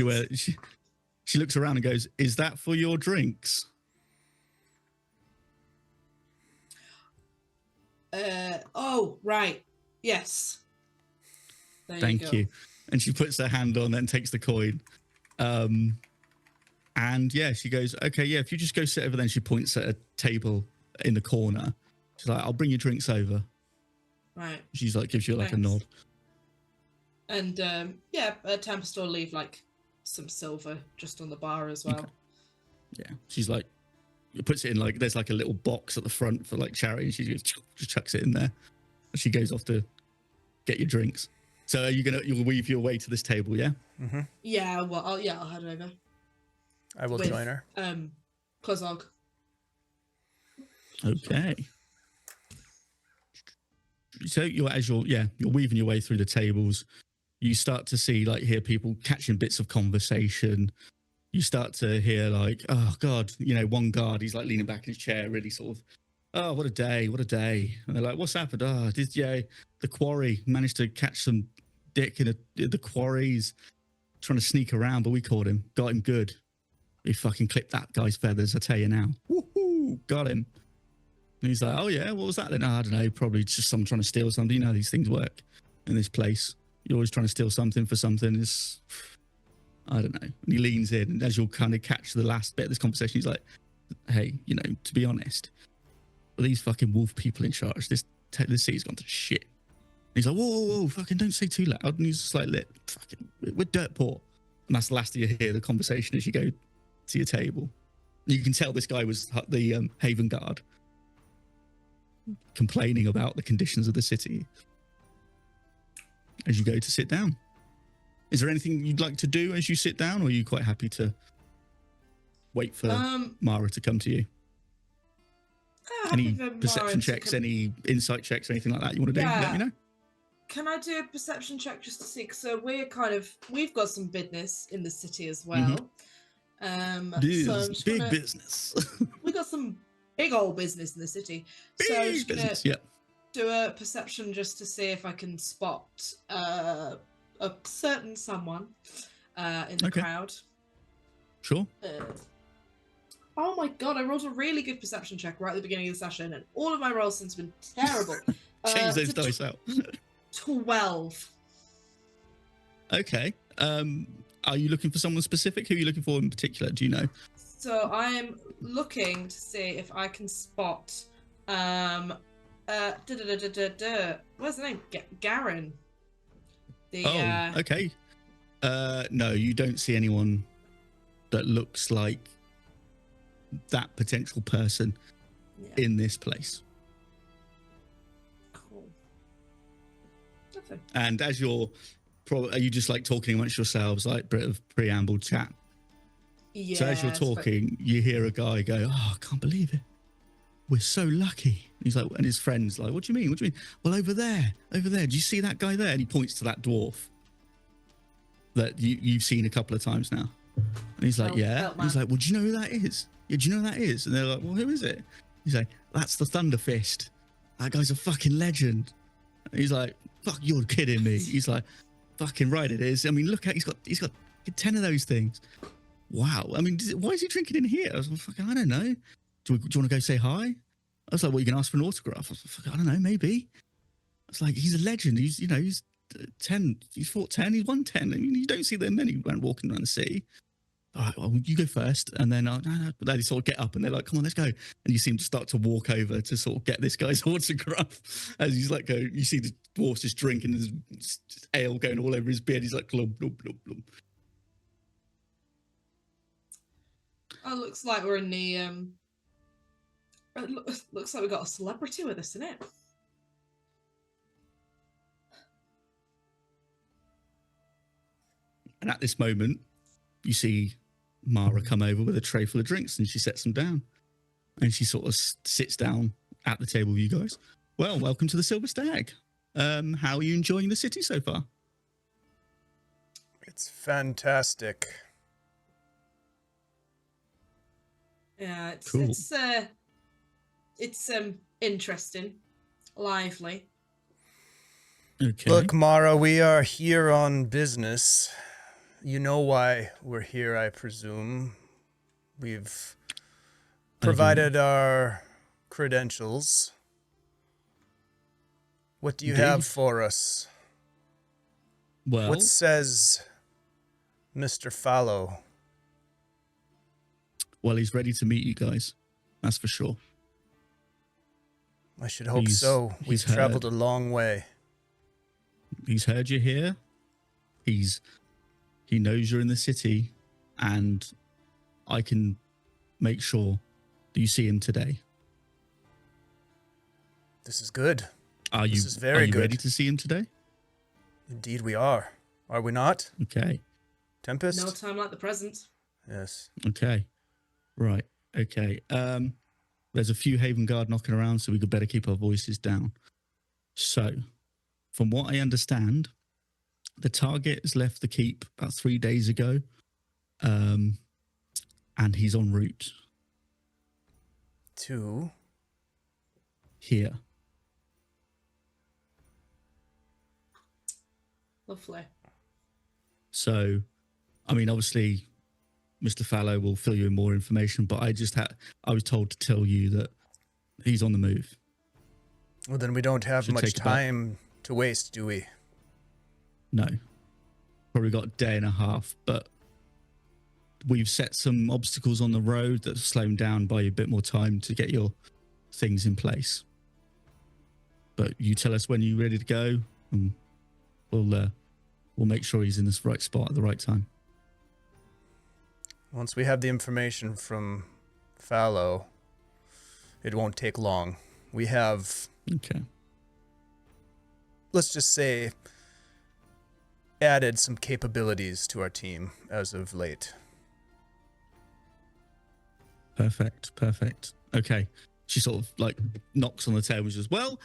She looks around and goes, "Is that for your drinks?" Oh, right. Yes. Thank go. you. And she puts her hand on and takes the coin. And yeah, she goes, "Okay, yeah, if you just go sit over there." And she points at a table in the corner. She's like, "I'll bring your drinks over." Right. She's like, gives you like a Thanks. nod. And Tempest will leave like some silver just on the bar as well. Okay. Yeah. She's like, puts it in like, there's like a little box at the front for like charity. And she just chucks it in there. And she goes off to get your drinks. So are you'll weave your way to this table, yeah? Mm-hmm. Yeah, well, I'll head over. I will With, join her. Kozog. Okay. So you're weaving your way through the tables. You start to hear people catching bits of conversation. You start to hear like, "Oh God," one guard, he's like leaning back in his chair, really sort of, "Oh, what a day. And they're like, "What's happened?" "Oh, the quarry managed to catch some dick in the quarries trying to sneak around, but we caught him, got him good. We fucking clipped that guy's feathers, I tell you now. Woohoo, got him." And he's like, "Oh yeah, what was that then?" "I don't know, probably just someone trying to steal something. You know how these things work in this place. You're always trying to steal something for something. It's, I don't know." And he leans in, and as you'll kind of catch the last bit of this conversation, he's like, "Hey, to be honest, these fucking wolf people in charge, this city's gone to shit." And he's like, whoa, fucking don't say too loud." And he's just like, fucking, we're dirt poor. And that's the last you hear the conversation as you go to your table. You can tell this guy was the Haven Guard, complaining about the conditions of the city. As you go to sit down, is there anything you'd like to do as you sit down, or are you quite happy to wait for Mara to come to you? Any perception checks, any insight checks, or anything like that you want to do? Let me know. Can I do a perception check just to see? So we've got some business in the city as well. Big business. We've got some big old business in the city. Big business, yeah. Do a perception just to see if I can spot a certain someone in the crowd. Sure. Oh my God, I rolled a really good perception check right at the beginning of the session, and all of my rolls since have been terrible. Change those dice out. 12. Okay. Are you looking for someone specific? Who are you looking for in particular? Do you know? So I'm looking to see if I can spot what's the name? Garen. Okay. No, you don't see anyone that looks like that potential person in this place. Cool. Okay. And as are you just like talking amongst yourselves, like bit of preamble chat? Yeah. So as you're talking, you hear a guy go, "Oh, I can't believe it. We're so lucky." He's like, and his friend's like, "What do you mean? What do you mean?" "Well, over there. Do you see that guy there?" And he points to that dwarf that you've seen a couple of times now. And he's like, "Yeah." And he's like, "Well, do you know who that is?" "Yeah, do you know who that is?" And they're like, "Well, who is it?" He's like, "That's the Thunder Fist. That guy's a fucking legend." And he's like, "Fuck, you're kidding me." He's like, "Fucking right it is. I mean, look at he's got 10 of those things. Wow. I mean, why is he drinking in here?" I was like, "Fucking, I don't know. Do you want to go say hi?" I was like, "Well, you can ask for an autograph." I was like, "Fuck, I don't know, maybe." I was like, "He's a legend. He's 10. He's fought 10. He's won 10. I mean, you don't see them many walking around the city." "All right, well, you go first." And then no. They sort of get up and they're like, "Come on, let's go." And you see him start to walk over to sort of get this guy's autograph. As he's like, you see the dwarf just drinking his ale going all over his beard. He's like, "Glub, glub, glub, glub." Oh, looks like we're in the looks like we got a celebrity with us, isn't it? And at this moment, you see Mara come over with a tray full of drinks, and she sets them down. And she sort of sits down at the table with you guys. "Well, welcome to the Silver Stag. How are you enjoying the city so far?" It's fantastic. Yeah, Cool. It's interesting, lively. Okay. Look, Mara, we are here on business. You know why we're here, I presume. We've I do. provided our credentials. What do you have Indeed. for us? Well, What says Mr. Fallow? well, he's ready to meet you guys. That's for sure. I should hope He's- so. he's We've traveled heard. a long way. He's heard you're here. He knows you're in the city, and I can make sure that you see him today. This is good. Are you? This is very are you good. ready to see him today? Indeed we are. Are we not? Okay. Tempest? No time like the present. Yes. Okay. Right. Okay. There's a few Haven Guard knocking around, so we could better keep our voices down. So, from what I understand, the target has left the keep about 3 days ago, and he's en route 2. here. Lovely. So, I mean, obviously, Mr. Fallow will fill you in more information, but I was told to tell you that he's on the move. Well, then we don't have Should much take about- time to waste, do we? No. Probably got a day and a half, but we've set some obstacles on the road that slow him down, buy you a bit more time to get your things in place. But you tell us when you're ready to go, and we'll make sure he's in this right spot at the right time. Once we have the information from Fallow, it won't take long. We have, Okay. let's just say, added some capabilities to our team as of late. Perfect. Okay. She sort of like knocks on the table and says, "Well,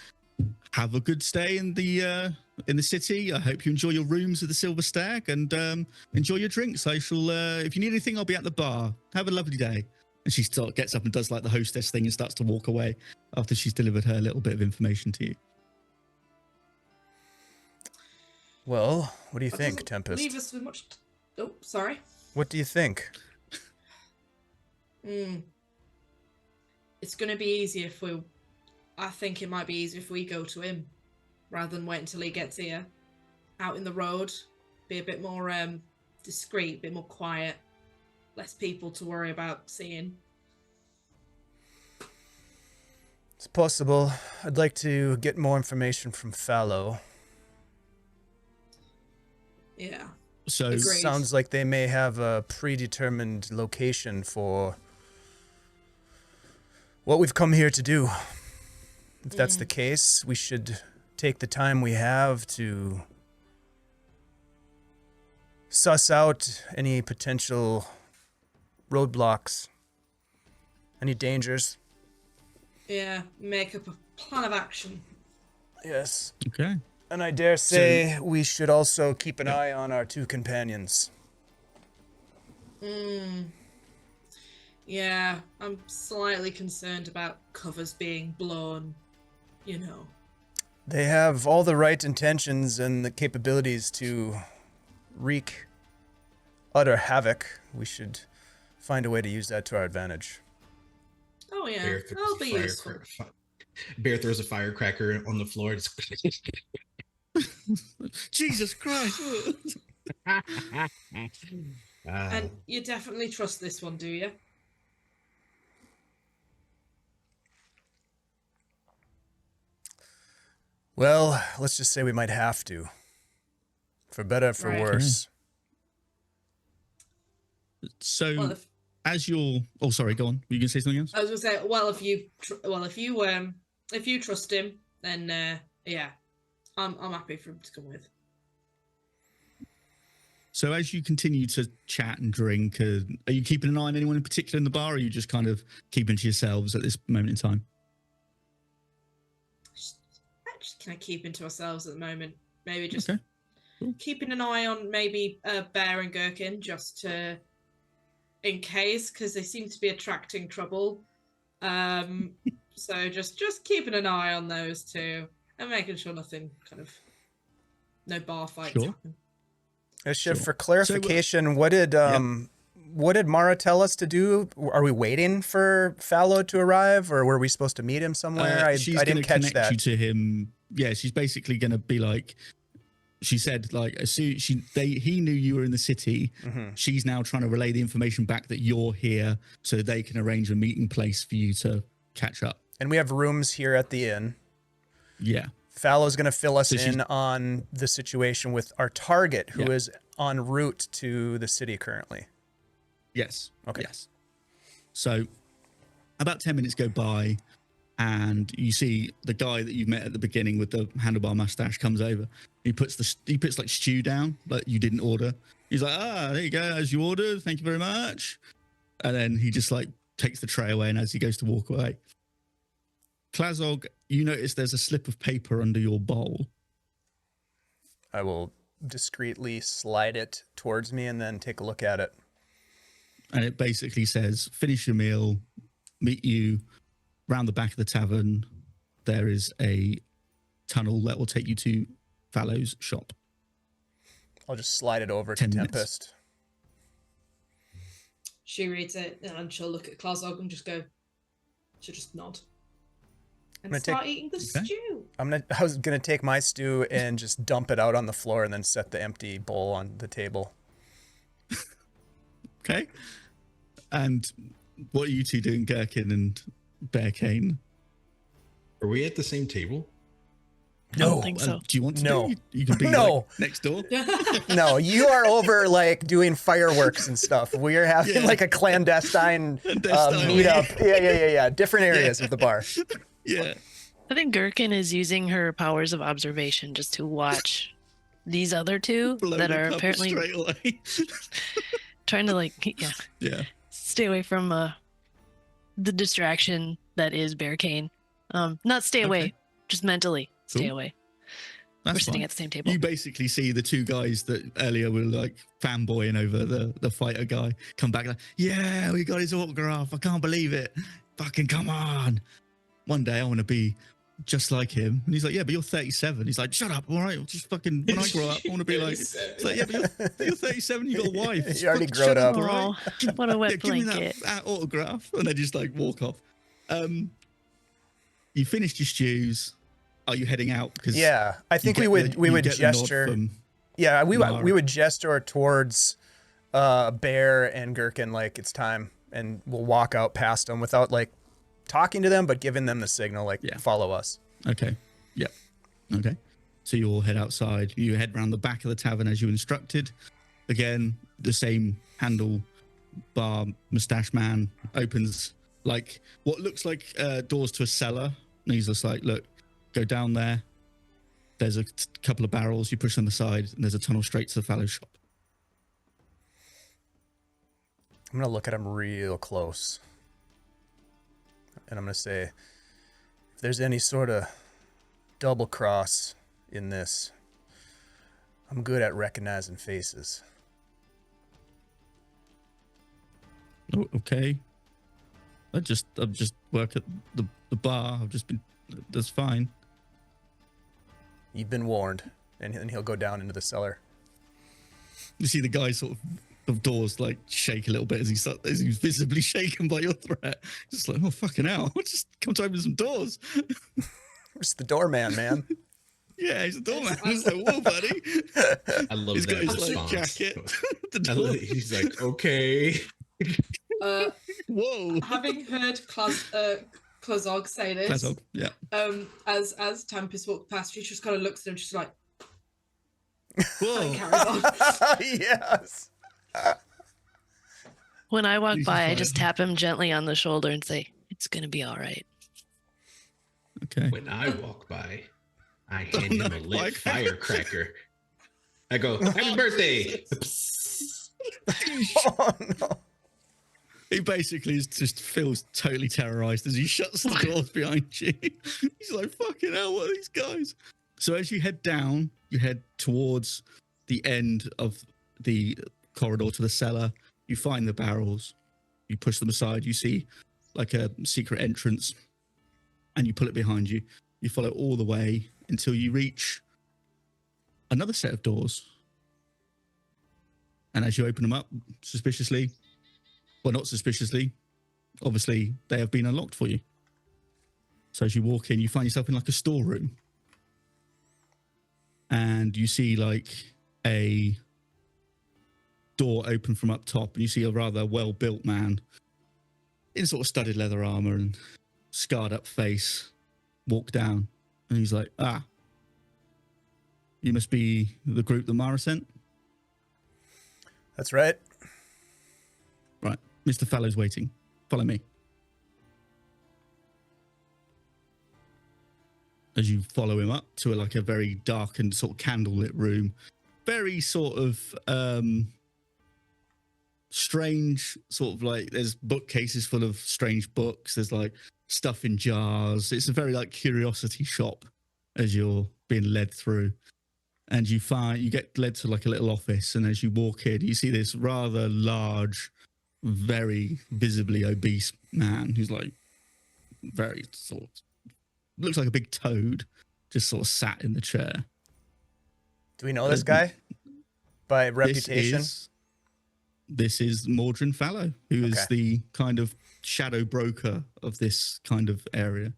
have a good stay in the city. I hope you enjoy your rooms at the Silver Stag and enjoy your drinks. I shall. If you need anything, I'll be at the bar. Have a lovely day." And she gets up and does like the hostess thing and starts to walk away after she's delivered her little bit of information to you. Well, what do you That think, doesn't Tempest? Leave us with much. Oh, sorry. What do you think? It's going to be easier if we. I think it might be easier if we go to him rather than wait until he gets here. Out in the road, be a bit more discreet, a bit more quiet, less people to worry about seeing. It's possible. I'd like to get more information from Fallow. Yeah. So Agreed. Sounds like they may have a predetermined location for what we've come here to do. If that's the case, we should take the time we have to suss out any potential roadblocks, any dangers. Yeah. Make up a plan of action. Yes. okay. And I dare say we should also keep an eye on our 2 companions. Yeah, I'm slightly concerned about covers being blown. You know. They have all the right intentions and the capabilities to wreak utter havoc. We should find a way to use that to our advantage. Oh yeah, Bear that'll be throws, useful. Bear throws a firecracker on the floor. Jesus Christ. And you definitely trust this one, do you? Well, let's just say we might have to. For better, for Right. worse. So Well, if, as you're, oh sorry, go on. Were you gonna say something else? I was gonna say, well, if you trust him, then yeah, I'm happy for him to come with. So as you continue to chat and drink, are you keeping an eye on anyone in particular in the bar, or are you just kind of keeping to yourselves at this moment in time? Just kind of keeping to ourselves at the moment. Maybe just Okay. Cool. keeping an eye on maybe Bear and Gherkin, just to in case, because they seem to be attracting trouble. So just keeping an eye on those two and making sure nothing no bar fights Sure. happen. Shiv, Sure. for clarification, what did Mara tell us to do? Are we waiting for Fallow to arrive, or were we supposed to meet him somewhere? I She's going didn't to catch connect that. you to him. Yeah, she's basically going to be like, she said, like, as soon he knew you were in the city. Mm-hmm. She's now trying to relay the information back that you're here, so they can arrange a meeting place for you to catch up. And we have rooms here at the inn. Yeah. Fallow's going to fill us So she's- in on the situation with our target, who Yeah. is en route to the city currently. Yes. Okay. Yes. So about 10 minutes go by, and you see the guy that you met at the beginning with the handlebar mustache comes over. He puts like stew down, like you didn't order. He's like, there you go, as you ordered. Thank you very much. And then he just like takes the tray away, and as he goes to walk away, Klazog, you notice there's a slip of paper under your bowl. I will discreetly slide it towards me and then take a look at it. And it basically says, finish your meal, meet you round the back of the tavern. There is a tunnel that will take you to Fallow's shop. I'll just slide it over to 10 minutes. Tempest. She reads it and she'll look at Klazog and she'll just nod. And gonna start eating the Okay. stew. I was gonna take my stew and just dump it out on the floor and then set the empty bowl on the table. Okay. And what are you two doing, Gherkin and Bearcane? Are we at the same table? I don't think so. Do you want to No. do? You can be No. like, next door. No, you are over like doing fireworks and stuff. We are having Yeah. like a clandestine Clandestine. meetup. Yeah. Different areas of the bar. Yeah. I think Gherkin is using her powers of observation just to watch these other two Blow that the are couple apparently straight away. trying to Yeah. stay away from the distraction that is Bearcane. Not stay away, Okay. just mentally stay Cool. away. That's We're sitting fine. at the same table. You basically see the two guys that earlier were like fanboying over the fighter guy come back like, yeah, we got his autograph. I can't believe it. Fucking come on. One day I want to be just like him. And he's like, yeah, but you're 37. He's like, shut up. All right. Just fucking, when I grow up, I want to be like, it's like, yeah, but you're 37. You got a wife. Just You already fucking grown shut up. All right. Oh, what a wet Yeah, give me blanket. that autograph. And they just like walk off. You finished your stews. Are you heading out? Because Yeah, I think we would gesture. Yeah, we Mara. would gesture towards Bear and Gherkin like it's time, and we'll walk out past them without like talking to them, but giving them the signal like Yeah. follow us. Okay. Yep. Okay. So you all head outside. You head round the back of the tavern as you instructed. Again, the same handle bar mustache man opens like what looks like doors to a cellar. And he's just like, look, go down there. There's a couple of barrels. You push on the side, and there's a tunnel straight to the fallow shop. I'm gonna look at him real close, and I'm gonna say, if there's any sort of double cross in this, I'm good at recognizing faces. Oh, okay. I've just worked at the bar. I've just been. That's fine. You've been warned, and he'll go down into the cellar. You see the guy sort of doors like shake a little bit as he's visibly shaken by your threat. Just like, oh fucking hell! Just come to open some doors. Where's the doorman, man? Yeah, he's a doorman. He's like, whoa, buddy. I love He's got that his like response. jacket. The I door. love- he's like, okay. Whoa. Having heard Klazog say this, Klazog, yeah. as Tempest walked past, she just kind of looks at him, just like, Whoa. and carries on. Yes. When I walk He's by, I fine. just tap him gently on the shoulder and say, "It's gonna be all right." Okay. When I walk by, I hand no, him a lit like- firecracker. I go, happy birthday. Oh no. He basically just feels totally terrorized as he shuts the doors behind you. He's like, fucking hell, what are these guys? So as you head down, you head towards the end of the corridor to the cellar. You find the barrels. You push them aside. You see like a secret entrance and you pull it behind you. You follow all the way until you reach another set of doors. And as you open them up suspiciously, well, not suspiciously, obviously they have been unlocked for you. So as you walk in, you find yourself in like a storeroom. And you see like a door open from up top, and you see a rather well-built man in sort of studded leather armor and scarred up face walk down. And he's like, you must be the group that Mara sent? That's right. Right. Mr. Fallow's waiting. Follow me. As you follow him up to a very dark and sort of candlelit room. Very sort of strange, sort of like there's bookcases full of strange books. There's like stuff in jars. It's a very like curiosity shop as you're being led through. And you get led to like a little office. And as you walk in, you see this rather large, very visibly obese man who's like very sort of, looks like a big toad, just sort of sat in the chair. Do we know this guy by reputation? This is Mordrin Fallow, who is the kind of shadow broker of this kind of area.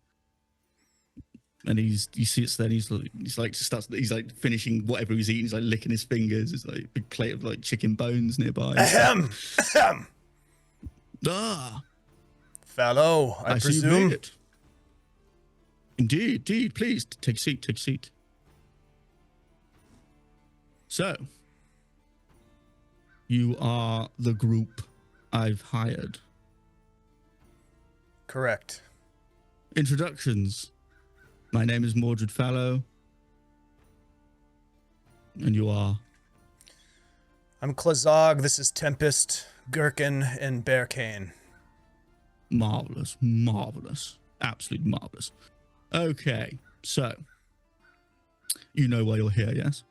And you see it's there. He's like finishing whatever he's eating. He's like licking his fingers. It's like a big plate of like chicken bones nearby. Ahem. Ahem. Fallow, I see you presume. made it. Indeed. Please take a seat. So, you are the group I've hired. Correct. Introductions. My name is Mordred Fallow. And you are? I'm Klazog. This is Tempest, Gherkin, and Bearcane. Marvelous. Absolutely marvelous. Okay, so you know why you're here, yes?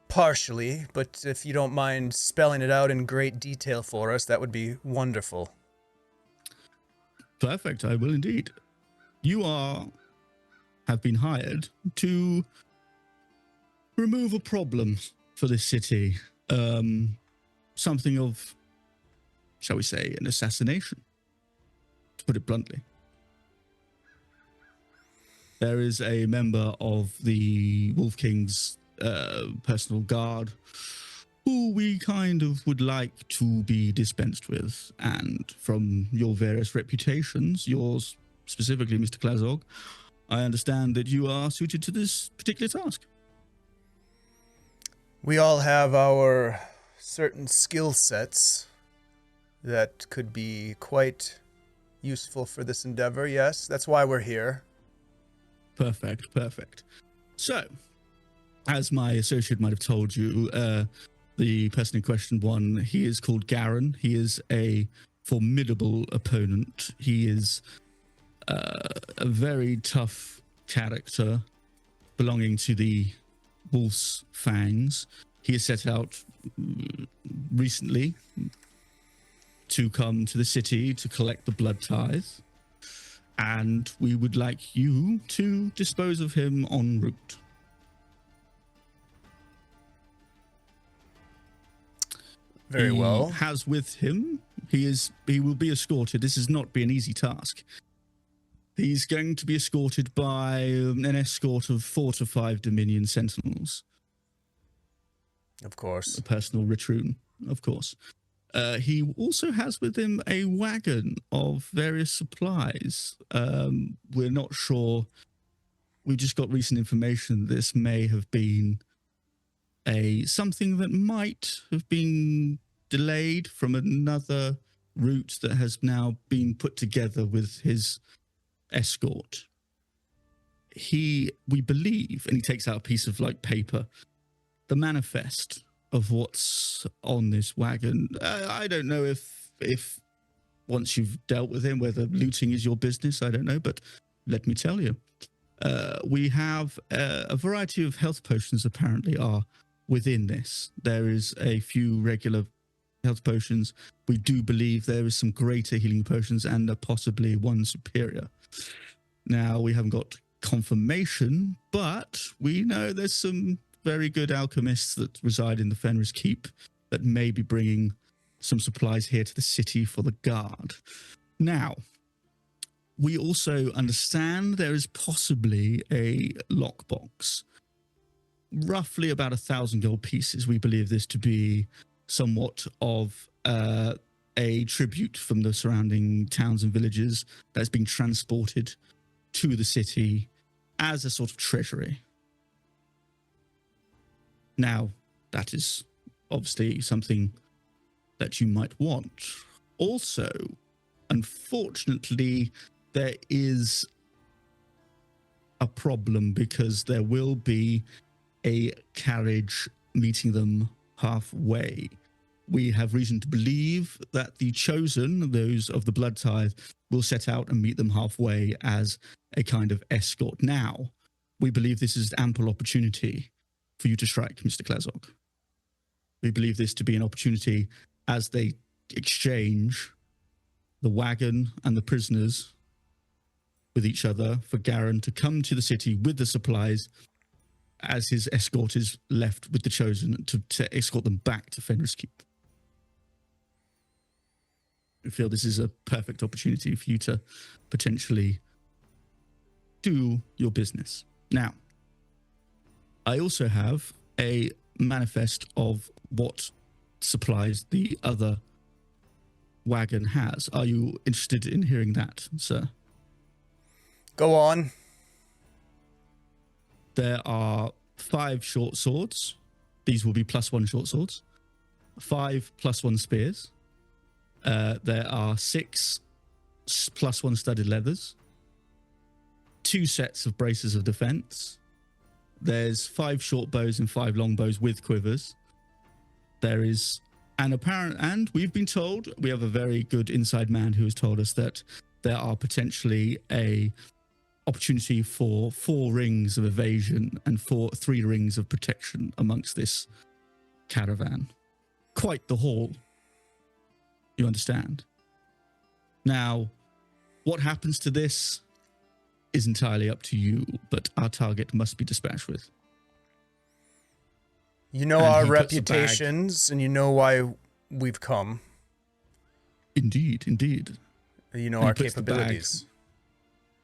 Partially, but if you don't mind spelling it out in great detail for us, that would be wonderful. Perfect, I will indeed. You have been hired to remove a problem for this city. Something of, shall we say, an assassination, to put it bluntly. There is a member of the Wolf King's personal guard who we kind of would like to be dispensed with. And from your various reputations, yours specifically, Mr. Klazog, I understand that you are suited to this particular task. We all have our certain skill sets that could be quite useful for this endeavor, yes. That's why we're here. Perfect. So, as my associate might have told you, the person in question won. He is called Garen. He is a formidable opponent. He is a very tough character belonging to the Wolf's Fangs. He has set out recently to come to the city to collect the blood tithe. And we would like you to dispose of him en route. Very well. Has with him, he will be escorted. This has not been an easy task. He's going to be escorted by an escort of 4 to 5 Dominion Sentinels. Of course. A personal retroon, of course. He also has with him a wagon of various supplies. We're not sure. We just got recent information this may have been something that might have been delayed from another route that has now been put together with his escort. We believe, and he takes out a piece of like paper, the manifest of what's on this wagon. I don't know if once you've dealt with him, whether looting is your business, I don't know, but let me tell you. We have a variety of health potions apparently are within this. There is a few regular health potions. We do believe there is some greater healing potions and possibly one superior. Now, we haven't got confirmation, but we know there's some very good alchemists that reside in the Fenris Keep that may be bringing some supplies here to the city for the guard. Now, we also understand there is possibly a lockbox, roughly about 1,000 gold pieces. We believe this to be somewhat of a tribute from the surrounding towns and villages that's being transported to the city as a sort of treasury. Now, that is obviously something that you might want. Also, unfortunately, there is a problem because there will be a carriage meeting them halfway. We have reason to believe that the chosen, those of the blood tithe, will set out and meet them halfway as a kind of escort. Now, we believe this is ample opportunity for you to strike, Mr. Klazok. We believe this to be an opportunity as they exchange the wagon and the prisoners with each other for Garen to come to the city with the supplies as his escort is left with the chosen to escort them back to Fenris Keep. We feel this is a perfect opportunity for you to potentially do your business. Now, I also have a manifest of what supplies the other wagon has. Are you interested in hearing that, sir? Go on. There are 5 short swords. These will be +1 short swords. 5 +1 spears. There are 6 +1 studded leathers. 2 sets of braces of defense. There's 5 short bows and 5 long bows with quivers. There is an apparent, and we've been told, we have a very good inside man who has told us that there are potentially a opportunity for 4 rings of evasion and 3 rings of protection amongst this caravan. Quite the haul. You understand? Now, what happens to this is entirely up to you, but our target must be dispatched with. You know And our he puts a bag- reputations, and you know why we've come. Indeed, indeed. You know And he our puts the bag capabilities.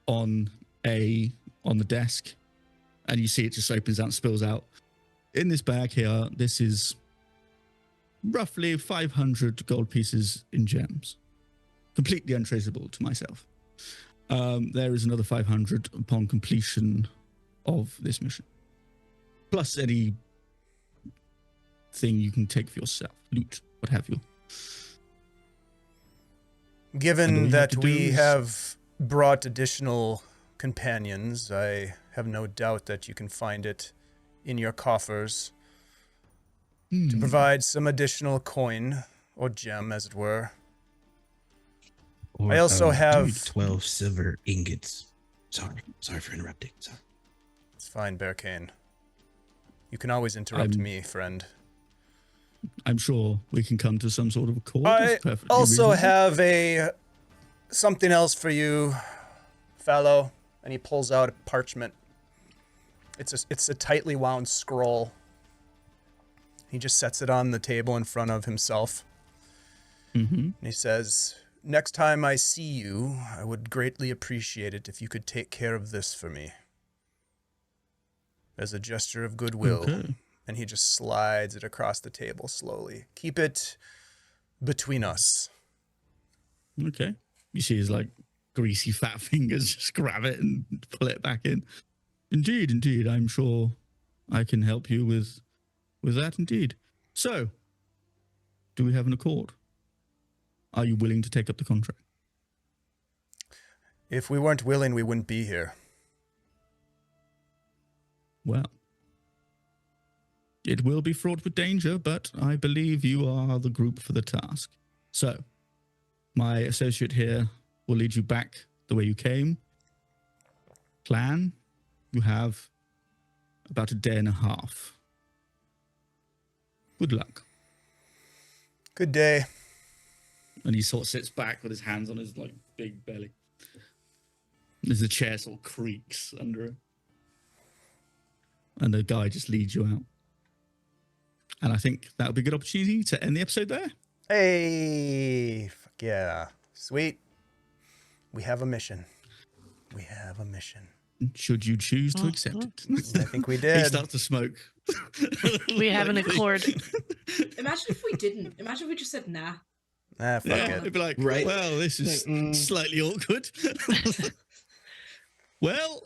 on the desk, and you see it just opens out and spills out. In this bag here, this is roughly 500 gold pieces in gems, completely untraceable to myself. There is another 500 upon completion of this mission, plus any thing you can take for yourself, loot, what have you. And all Given you have that to do we is- have brought additional companions, I have no doubt that you can find it in your coffers to provide some additional coin or gem, as it were. Or, I also have- Dude. 12 silver ingots. Sorry for interrupting. Sorry. It's fine, Bearcane. You can always interrupt I'm- me, friend. I'm sure we can come to some sort of accord. I It's perfectly also reasonable. have something else for you, fellow. And he pulls out a parchment. It's a tightly wound scroll. He just sets it on the table in front of himself. Mm-hmm. And he says, "Next time I see you, I would greatly appreciate it if you could take care of this for me. As a gesture of goodwill." Okay. And he just slides it across the table slowly. "Keep it between us." Okay. You see his like greasy fat fingers just grab it and pull it back in. Indeed, indeed. I'm sure I can help you with that indeed. So, do we have an accord? Are you willing to take up the contract? If we weren't willing, we wouldn't be here. Well, it will be fraught with danger, but I believe you are the group for the task. So, my associate here will lead you back the way you came. Plan, you have about a day and a half. Good luck. Good day. And he sort of sits back with his hands on his like big belly. As the chair sort of creaks under him. and the guy just leads you out. And I think that would be a good opportunity to end the episode there. Hey, fuck yeah. Sweet. We have a mission. We have a mission. Should you choose to accept it? I think we He did. starts to smoke. We have an accord. Imagine if we didn't. Imagine if we just said nah. Ah, fuck Yeah, it. it'd be like, Right. well, this is Like, slightly awkward. Well,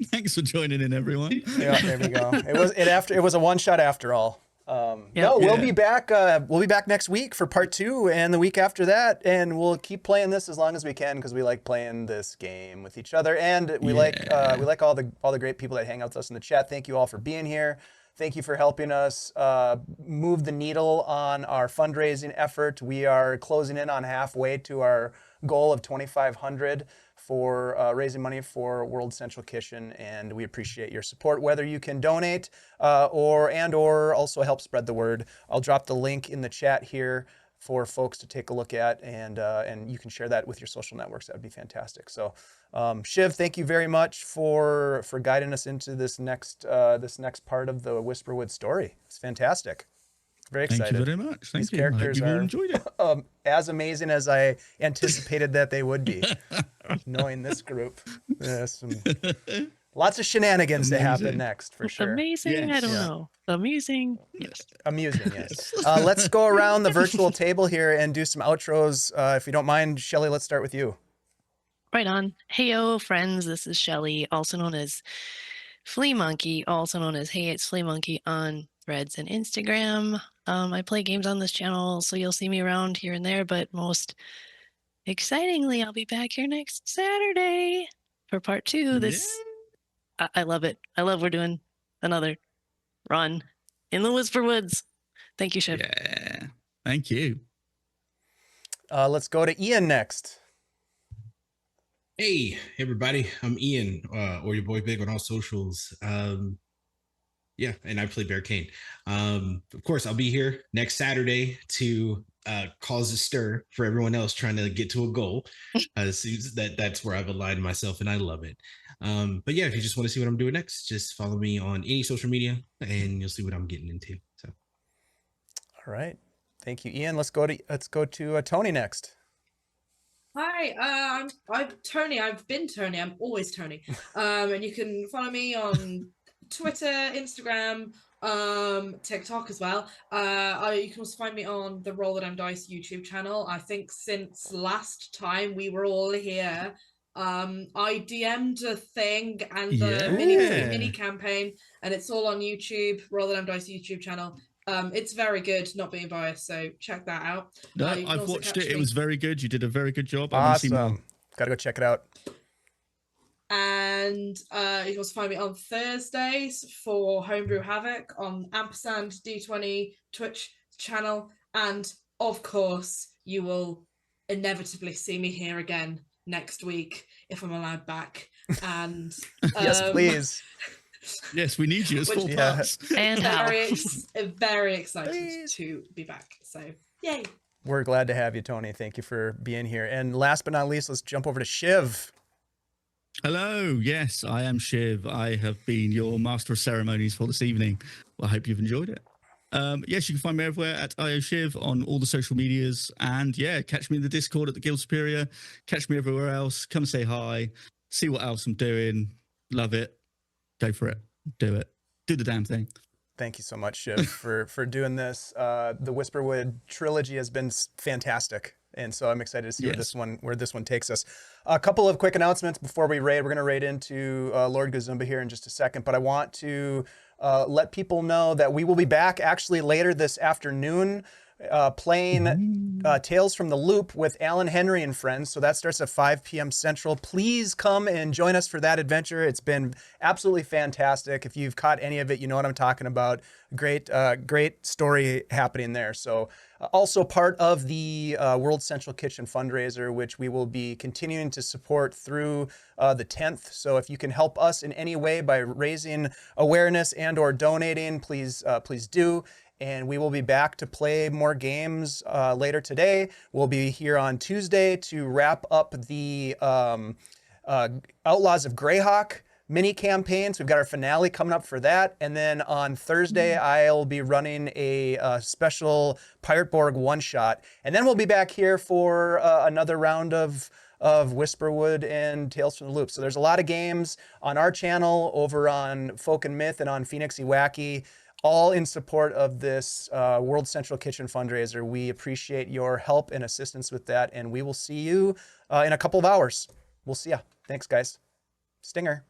thanks for joining in, everyone. Yeah, there we go. It was a one shot after all. No, Yep. we'll Yeah. be back. We'll be back next week for part 2, and the week after that, and we'll keep playing this as long as we can because we like playing this game with each other, and we like all the great people that hang out with us in the chat. Thank you all for being here. Thank you for helping us move the needle on our fundraising effort. We are closing in on halfway to our goal of 2,500 for raising money for World Central Kitchen, and we appreciate your support. Whether you can donate or also help spread the word, I'll drop the link in the chat here for folks to take a look at, and you can share that with your social networks. That would be fantastic. So, Shiv, thank you very much for guiding us into this next part of the Whisperwood story. It's fantastic. Very Thank excited. you very much. Thank These you. I hope characters you all are enjoyed it. as amazing as I anticipated that they would be. Knowing this group, lots of shenanigans to happen Amazing. next for sure. Amazing. I Yes. don't Yeah. know. Amusing. Yes. Amusing, yes. Let's go around the virtual table here and do some outros. If you don't mind, Shelly, let's start with you. Right on. Heyo, friends. This is Shelly, also known as Flea Monkey, also known as Hey, it's Flea Monkey on Threads and Instagram. I play games on this channel, so you'll see me around here and there, but most excitingly, I'll be back here next Saturday for part 2. I love it. I love we're doing another run in the Whisperwoods. Thank you, Shiv. Yeah. Thank you. Let's go to Ian next. Hey, everybody. I'm Ian, or your boy Big on all socials. Yeah, and I play Bear Kane. Of course, I'll be here next Saturday to cause a stir for everyone else trying to get to a goal. That's where I've aligned myself, and I love it. But yeah, if you just want to see what I'm doing next, just follow me on any social media, and you'll see what I'm getting into. So, All right, thank you, Ian. Let's go to Tony next. Hi, I'm Tony. I've been Tony. I'm always Tony. And you can follow me on Twitter, Instagram, TikTok as well. You can also find me on the Roll the Damn Dice YouTube channel. I think since last time we were all here, I DM'd a thing and the mini campaign, and it's all on YouTube, Roll the Damn Dice YouTube channel. It's very good, not being biased, so check that out. No, You can I've also watched catch it. It me- was very good. You did a very good job. I want to see more. Awesome. Gotta go check it out. And you can also find me on Thursdays for Homebrew Havoc on Ampersand D20 Twitch channel. And of course, you will inevitably see me here again next week if I'm allowed back. And Yes, please. Yes, we need you as Which- full Yeah. parts. And how? very excited Please. to be back. So, yay. We're glad to have you, Tony. Thank you for being here. And last but not least, let's jump over to Shiv. Hello. Yes, I am Shiv. I have been your master of ceremonies for this evening. Well, I hope you've enjoyed it. Yes, you can find me everywhere at IOShiv on all the social medias. And yeah, catch me in the Discord at the Guild Superior. Catch me everywhere else. Come say hi. See what else I'm doing. Love it. Go for it. Do it. Do the damn thing. Thank you so much, Shiv, for doing this. The Whisperwood trilogy has been fantastic, and so I'm excited to see where this one takes us. A couple of quick announcements before we raid. We're going to raid into Lord Gazumba here in just a second, but I want to let people know that we will be back actually later this afternoon playing Tales from the Loop with Alan Henry and friends. So that starts at 5 p.m. Central. Please come and join us for that adventure. It's been absolutely fantastic. If you've caught any of it, you know what I'm talking about. Great story happening there. So also part of the World Central Kitchen fundraiser, which we will be continuing to support through the 10th. So if you can help us in any way by raising awareness and or donating, please do. And we will be back to play more games later today. We'll be here on Tuesday to wrap up the Outlaws of Greyhawk mini campaigns. We've got our finale coming up for that. And then on Thursday, I'll be running a special Pirate Borg one-shot. And then we'll be back here for another round of Whisperwood and Tales from the Loop. So there's a lot of games on our channel, over on Folk and Myth and on Phoenixy Wacky, all in support of this World Central Kitchen fundraiser. We appreciate your help and assistance with that, and we will see you in a couple of hours. We'll see ya. Thanks, guys. Stinger.